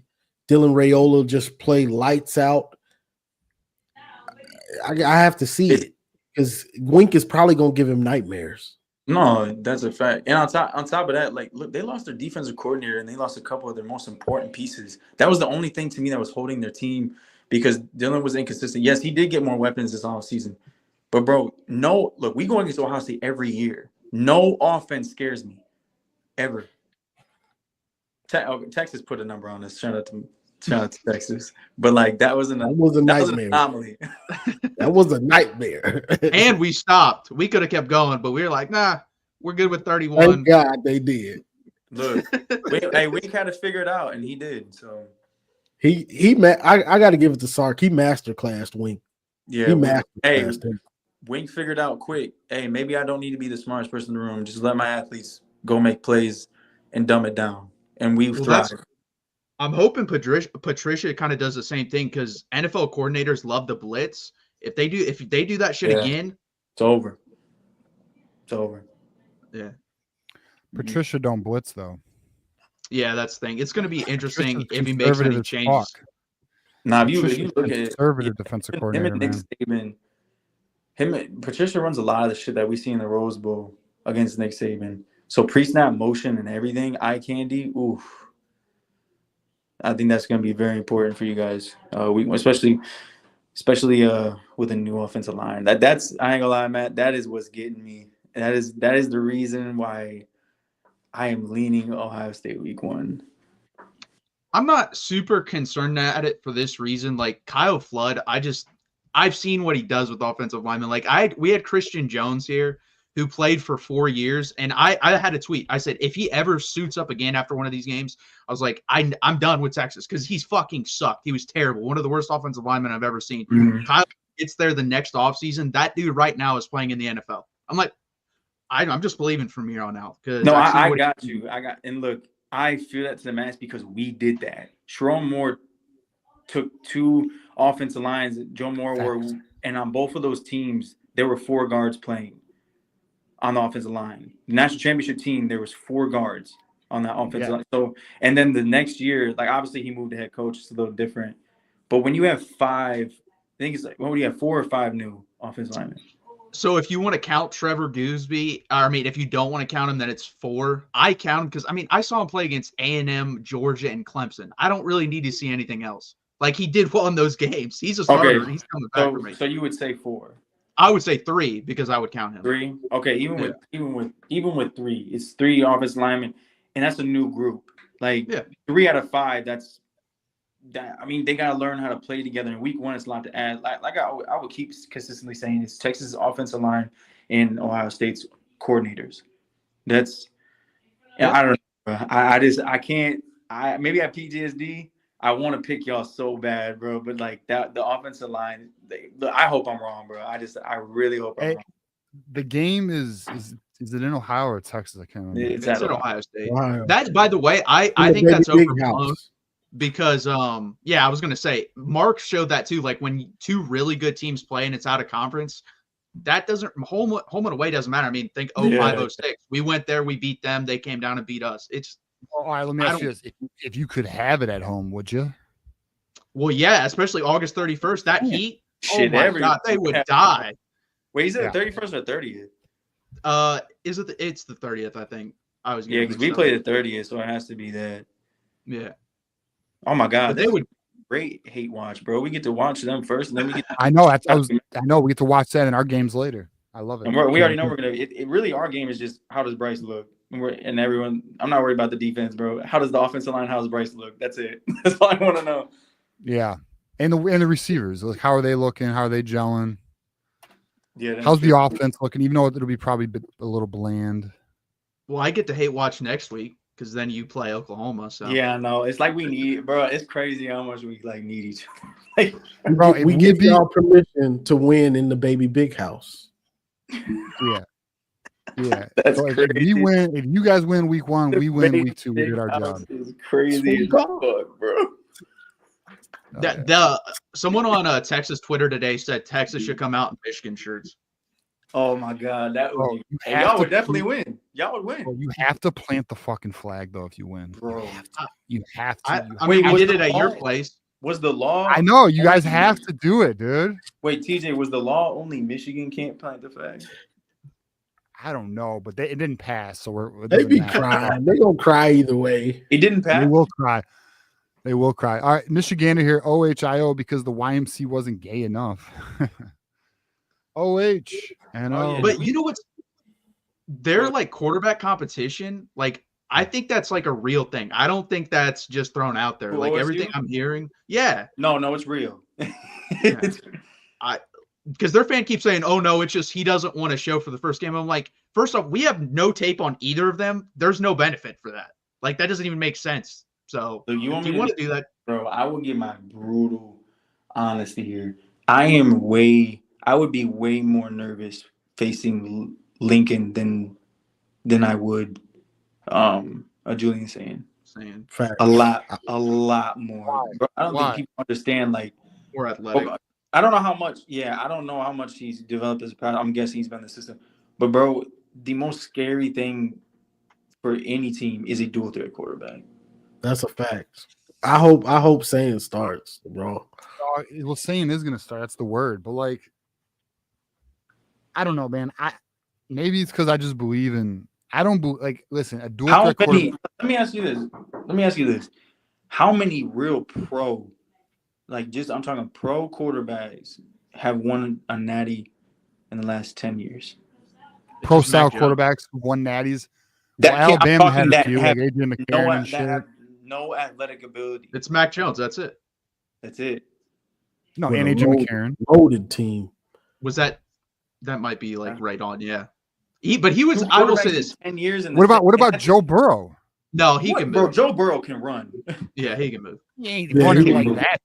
Dylan Raiola just play lights out, I have to see it because Wink is probably going to give him nightmares. No, that's a fact. And on top of that, like, look, they lost their defensive coordinator and they lost a couple of their most important pieces. That was the only thing to me that was holding their team because Dylan was inconsistent. Yes, he did get more weapons this offseason. But, bro, look, we go against Ohio State every year. No offense scares me, ever. Texas put a number on us. Shout out to Texas. But, like, that was a nightmare. Anomaly. That was a nightmare. And we stopped. We could have kept going, but we were like, nah, we're good with 31. Thank God they did. Look, we kind of figured it out, and he did. So I got to give it to Sark. He masterclassed Wink. Yeah, he masterclassed him. Wink figured out quick. Hey, maybe I don't need to be the smartest person in the room. Just let my athletes go make plays and dumb it down. And we've thrived. I'm hoping Patricia kind of does the same thing because NFL coordinators love the blitz. If they do that shit again, it's over. It's over. Yeah. Patricia don't blitz though. Yeah, that's the thing. It's going to be interesting if he makes any changes. Now, if you look at conservative defensive coordinator, Patricia runs a lot of the shit that we see in the Rose Bowl against Nick Saban. So pre-snap motion and everything, eye candy, oof. I think that's going to be very important for you guys. Especially with a new offensive line. That's I ain't gonna lie, Matt. That is what's getting me. That is the reason why I am leaning Ohio State week 1. I'm not super concerned at it for this reason. Like Kyle Flood, I've seen what he does with offensive linemen. Like we had Christian Jones here who played for 4 years. And I had a tweet. I said, if he ever suits up again after one of these games, I was like, I'm done with Texas because he's fucking sucked. He was terrible. One of the worst offensive linemen I've ever seen. Mm-hmm. Kyle gets there the next offseason. That dude right now is playing in the NFL. I'm like, I'm just believing from here on out. No, I got you. And look, I feel that to the max because we did that. Sharon Moore took 2 offensive lines. Joe Moore and on both of those teams, there were 4 guards playing on the offensive line. The national championship team, there was 4 guards on that offensive line. So, and then the next year, like obviously he moved to head coach, it's a little different. But when you have 5 think it's like, what do you have, 4 or 5 new offensive linemen? So if you want to count Trevor Gooseby, if you don't want to count him, then it's 4. I count him because, I saw him play against A&M, Georgia, and Clemson. I don't really need to see anything else. Like, he did well in those games. He's a starter. Okay. He's coming back for me. So you would say 4. I would say 3 because I would count him. 3. Okay, even with 3, it's 3 offensive linemen, and that's a new group. Like 3 out of 5. They gotta learn how to play together. In week 1, it's a lot to add. Like I would keep consistently saying, it's Texas offensive line and Ohio State's coordinators. That's I don't know. I can't. Maybe I have PTSD. I want to pick y'all so bad, bro. But like that, the offensive line. I hope I'm wrong, bro. I really hope I'm wrong. The game is it in Ohio or Texas? I can't remember. It's at Ohio State. Wow. That, by the way, I think that's overblown. Because I was gonna say Mark showed that too. Like when 2 really good teams play and it's out of conference, that doesn't home and away doesn't matter. Think 0506. We went there, we beat them, they came down and beat us. All right, let me ask you this. If you could have it at home, would you? Well, yeah, especially August 31st. That heat, Shit, God, they would die. Wait, is it the 31st or 30th? It's the 30th, I think. Because we play the 30th, so it has to be that. Yeah. Oh my God, they would great hate watch, bro. We get to watch them first, and then we get. I know. I know. We get to watch that in our games later. I love it. And we already know we're gonna. It really, our game is just how does Bryce look, and everyone. I'm not worried about the defense, bro. How does the offensive line? How does Bryce look? That's it. That's all I want to know. Yeah, and the receivers, like how are they looking? How are they gelling? Yeah. How's the offense looking? Even though it'll be probably a little bland. Well, I get to hate watch next week. Because then you play Oklahoma. So yeah, no, it's like we need, bro. It's crazy how much we need each other. Bro, we give y'all permission to win in the baby big house. Yeah. So if you guys win week 1, we win week 2. We did our job. It's crazy as fuck, bro. Someone on Texas Twitter today said Texas should come out in Michigan shirts. Oh my God, that would y'all would definitely win. Y'all would win. Bro, you have to plant the fucking flag though if you win, bro. You have to. We did it at your place. Was the law? I know you guys have to do it, dude. Wait, TJ, was the law only Michigan can't plant the flag? I don't know, but it didn't pass, so they be crying. They gonna cry either way. It didn't pass. They will cry. They will cry. All right, Michigander here. OHIO because the YMC wasn't gay enough. OH. But you know what's their like quarterback competition? Like I think that's like a real thing. I don't think that's just thrown out there. Like everything I'm hearing. Yeah. No, it's real. Because their fan keeps saying, "Oh no, it's just he doesn't want to show for the first game." I'm like, first off, we have no tape on either of them. There's no benefit for that. Like that doesn't even make sense. So you want to do that, bro? I will give my brutal honesty here. I would be way more nervous facing Lincoln than I would a Julian saying. A lot more. Bro, I don't think people understand like more athletic. I don't know how much. Yeah, I don't know how much he's developed as a passer. I'm guessing he's been in the system. But bro, the most scary thing for any team is a dual threat quarterback. That's a fact. I hope Sand starts, bro. Well, Sand is gonna start. That's the word. But like, I don't know, man. Maybe it's because I just believe in. I don't like. Listen, a dual threat quarterback. Let me ask you this. How many real pro, I'm talking pro quarterbacks have won a natty in the last 10 years? Pro style quarterbacks who won natties. Alabama had a few, like Adrian McCarron and shit. Have no athletic ability. It's Mac Jones. That's it. No, and Adrian McCarron. Loaded team. Was that might be like right on? Yeah. But he was. I will say this. 10 years. What about Joe Burrow? No, he can move. Bro, Joe Burrow can run. Yeah, he can move. He ain't running like that,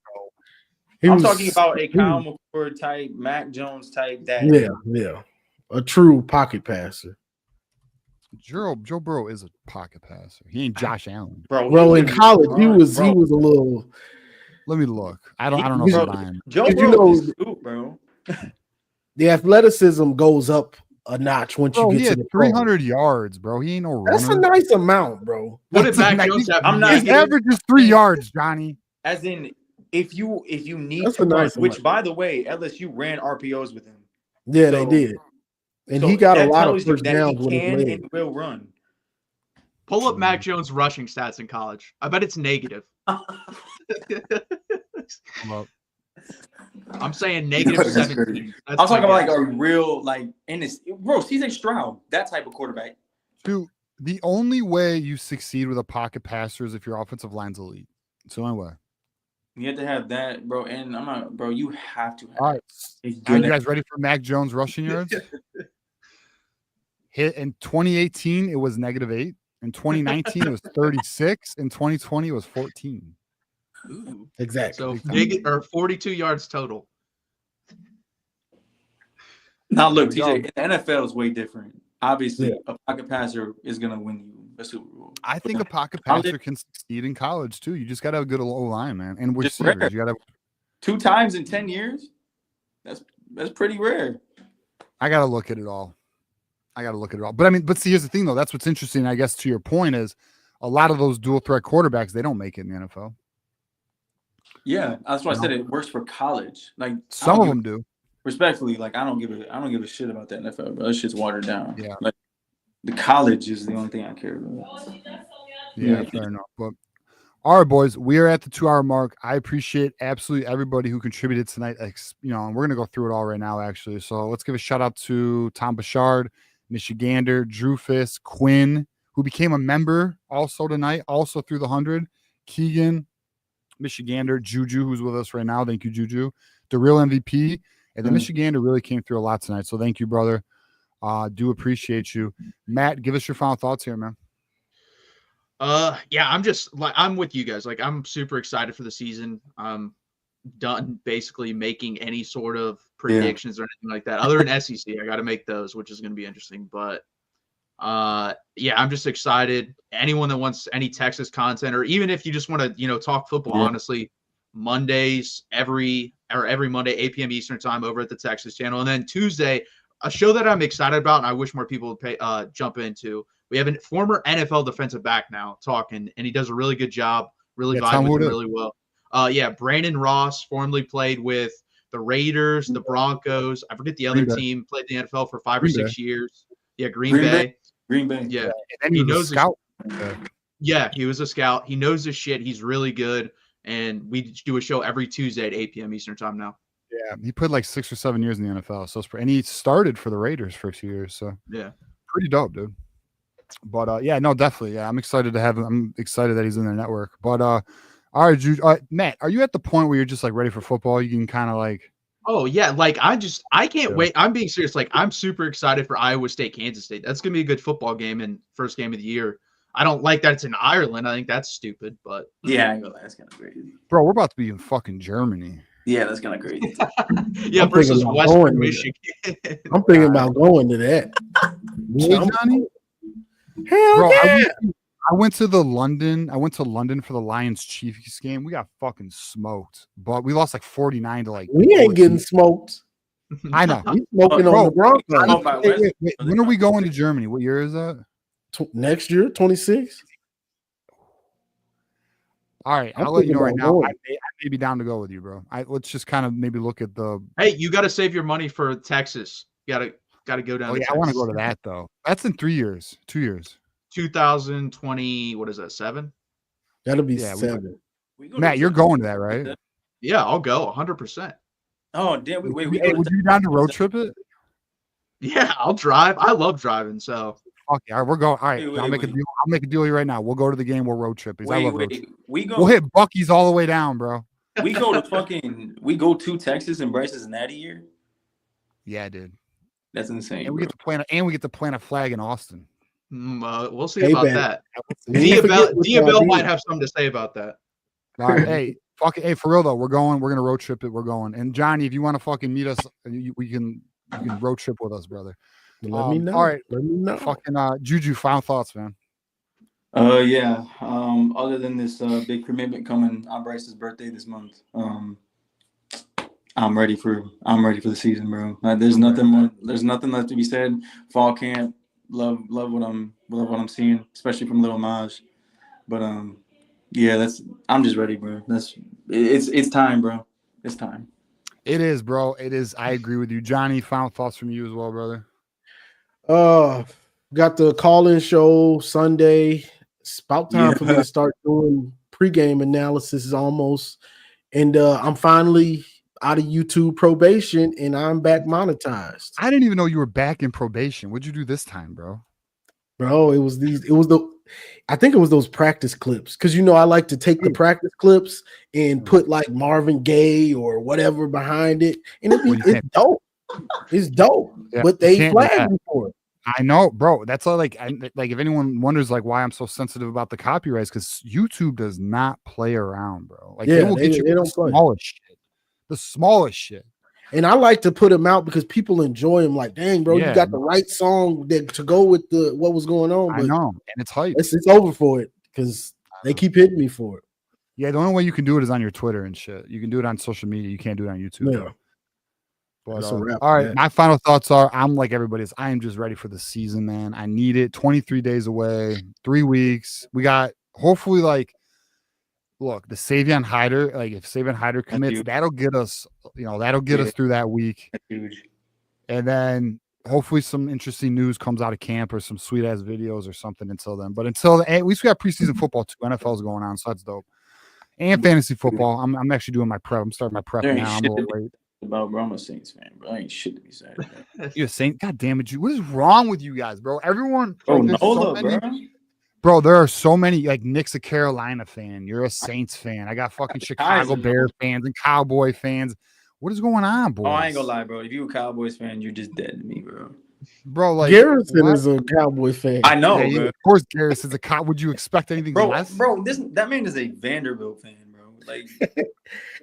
bro. I'm talking about a Kyle McCord type, Mac Jones type. Yeah. A true pocket passer. Joe Burrow is a pocket passer. He ain't Josh Allen. Bro, in college, he was a little. Let me look. I don't know if I'm Joe Burrow is scoop, bro. The athleticism goes up a notch once you get to the 300 yards, bro. He ain't no runner. That's a nice amount, bro. What did Mac Jones have? His average is 3 yards, Johnny. As in if you need That's to a run, nice which amount. by the way, LSU ran RPOs with him. Yeah, So- they did. And so he got a that lot of tells you first that he downs with his can legs. and will run. Pull up Mac Jones' rushing stats in college. I bet it's negative. Well, I'm saying negative That's 17. crazy. That's I'm talking my about like guess. a real like in this bro, CJ Stroud, that type of quarterback. dude, the only way you succeed with a pocket passer is if your offensive line's elite. It's the only way. You have to have that, bro. And I'm not, bro. You have to have. All right. Are you guys ready for Mac Jones rushing yards? Hit in 2018, it was -8. In 2019, it was 36. In 2020, it was 14. Ooh. Exactly. So 42 yards total. Now look, There we TJ, the NFL is way different. Obviously, Yeah. a pocket passer is gonna win you a Super Bowl. I think a pocket College- passer can succeed in college too. You just got to have a good O-line, man, and Just receivers. rare. You got to. 2 times in 10 years. That's pretty rare. I got to look at it all. But I mean, see, here's the thing, though. That's what's interesting, I guess, to your point is a lot of those dual threat quarterbacks, they don't make it in the NFL. Yeah, that's why I said it works for college. Like Some of them do. Respectfully, like I don't give a shit about the NFL, bro. That shit's watered down. Yeah. Like the college is the only thing I care about. Yeah, fair enough. But all right, boys, we are at the 2-hour mark. I appreciate absolutely everybody who contributed tonight. You know, and we're gonna go through it all right now, actually. So let's give a shout out to Tom Bouchard, Michigander, Drufus, Quinn, who became a member also tonight, also through the 100. Keegan, Michigander, Juju, who's with us right now. Thank you, Juju. The real MVP. And the Michigander really came through a lot tonight. So thank you, brother. Do appreciate you. Matt, give us your final thoughts here, man. Yeah, I'm with you guys. Like, I'm super excited for the season. I'm done basically making any sort of predictions or anything like that. Other than SEC, I got to make those, which is going to be interesting. But yeah, I'm just excited. Anyone that wants any Texas content, or even if you just want to, talk football, honestly, Mondays, every Monday, 8 p.m. Eastern time over at the Texas channel. And then Tuesday, a show that I'm excited about and I wish more people would jump into. We have a former NFL defensive back now talking, and he does a really good job, really vibing with him really well. Yeah, Brandon Ross formerly played with the Raiders, the Broncos. I forget the other team, played in the NFL for 5 or 6 years. Yeah, Green Bay. Yeah. And he knows a scout. Yeah, he was a scout. He knows his shit. He's really good. And we do a show every Tuesday at 8 p.m. Eastern time now. Yeah, he played like 6 or 7 years in the NFL. So and he started for the Raiders for a few years. So yeah, pretty dope, dude. But yeah, no, definitely. Yeah, I'm excited to have him. I'm excited that he's in the network. But all right, Jude, Matt, are you at the point where you're just like ready for football? You can kind of like. Oh yeah, like I can't wait. I'm being serious. Like I'm super excited for Iowa State, Kansas State. That's gonna be a good football game and first game of the year. I don't like that it's in Ireland. I think that's stupid, but yeah, that's kind of crazy. Bro, we're about to be in fucking Germany. Yeah, that's kind of crazy. Yeah, versus Western Michigan. I'm thinking about going to that. Johnny? Hell bro, yeah. I went to London for the Lions Chiefs game. We got fucking smoked, but we lost like 49 to like. We ain't 14. getting smoked. I know. We smoking on the Broncos. Wait, when are we going to Germany? What year is that? Next year, 26. All right, I'll let you know right now. I may be down to go with you, bro. Let's just kind of maybe look at the. Hey, you got to save your money for Texas. You got to go down. Oh yeah, I want to go to that though. That's in 3 years, 2 years. 2020. What is that? 7? That'll be 7. Matt, you're going to that, right? Yeah, I'll go 100%. Oh damn! Wait, would you be down to road trip it? Yeah, I'll drive. I love driving. So. Okay, all right, we're going. All right, I'll make a deal. I'll make a deal with you right now. We'll go to the game. We'll road trip. I love road trip. We'll hit Bucky's all the way down, bro. We go to Texas and Bryce's natty year. Yeah, dude. That's insane. And we get to plant a flag in Austin. We'll see about that. Diabell might have something to say about that. All right, hey, for real though, we're gonna road trip it. We're going. And Johnny, if you want to fucking meet us, we can road trip with us, brother. Let me know. All right, let me know. Fucking Juju, final thoughts, man. Yeah. Other than this big commitment coming on Bryce's birthday this month, I'm ready for the season, bro. There's nothing left to be said. Fall camp, love what I'm seeing, especially from Little Maj. But Yeah, I'm just ready, bro. It's time, bro. It's time. It is, bro. It is. I agree with you, Johnny. Final thoughts from you as well, brother. Got the call-in show Sunday. It's about time for me to start doing pregame analysis almost. And I'm finally out of YouTube probation and I'm back monetized. I didn't even know you were back in probation. What'd you do this time, bro? Bro, I think it was those practice clips. Cause I like to take the practice clips and put like Marvin Gaye or whatever behind it. And it's dope. It's dope. Yeah, but they flagged me for it. I know, bro. That's all like if anyone wonders like why I'm so sensitive about the copyrights, because YouTube does not play around, bro. Like they will get you the smallest shit. The smallest shit. And I like to put them out because people enjoy them. Like, dang, bro, you got the right song to go with what was going on. But I know, and it's hype. It's over for it because they keep hitting me for it. Yeah, the only way you can do it is on your Twitter and shit. You can do it on social media. You can't do it on YouTube. Yeah. But all right, my final thoughts are: I'm like everybody else. I am just ready for the season, man. I need it. 23 days away, 3 weeks. We got hopefully look, the Savon Hider. Like if Savon Hider commits, that'll get us. That'll get us through that week. That's huge. And then hopefully some interesting news comes out of camp or some sweet ass videos or something until then. But until then, at least we got preseason football too. NFL's going on, so that's dope. And fantasy football. I'm actually doing my prep. I'm starting my prep now. I'm a little late. About, bro, I'm a Saints fan, bro. I ain't shit to be sad. You're a Saint? God damn it, what is wrong with you guys, bro? Everyone, bro. There are so many. Like Nick's a Carolina fan. You're a Saints fan. I got fucking Chicago Bears fans and Cowboy fans. What is going on, boys? Oh, I ain't gonna lie, bro. If you're a Cowboys fan, you're just dead to me, bro. Bro, like Garrison is a Cowboy fan. I know, yeah, bro. Of course, Garrison's a cop. Would you expect anything less? Bro, that man is a Vanderbilt fan, bro. Like,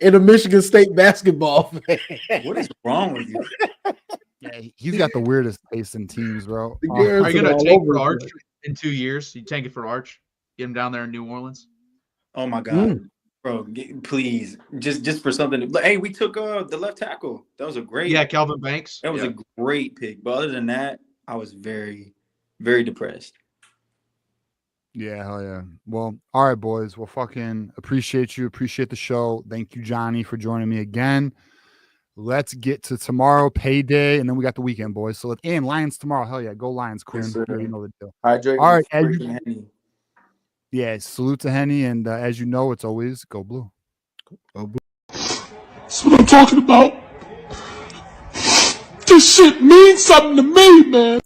and a Michigan State basketball fan. What is wrong with you? Yeah, he's got the weirdest taste in teams, bro. Are you gonna tank for Arch in 2 years? You tank it for Arch? Get him down there in New Orleans? Oh my God, bro! Please, just for something. Hey, we took the left tackle. That was a great. Calvin Banks. That was a great pick. But other than that, I was very, very depressed. Yeah, hell yeah. Well, all right, boys. Well, fucking appreciate you. Appreciate the show. Thank you, Johnny, for joining me again. Let's get to tomorrow, payday, and then we got the weekend, boys. So, and Lions tomorrow. Hell yeah. Go Lions, Quinn. Yes, you know the deal. Hydrate. All right. Salute to Henny. And as you know, it's always go blue. Go blue. That's what I'm talking about. This shit means something to me, man.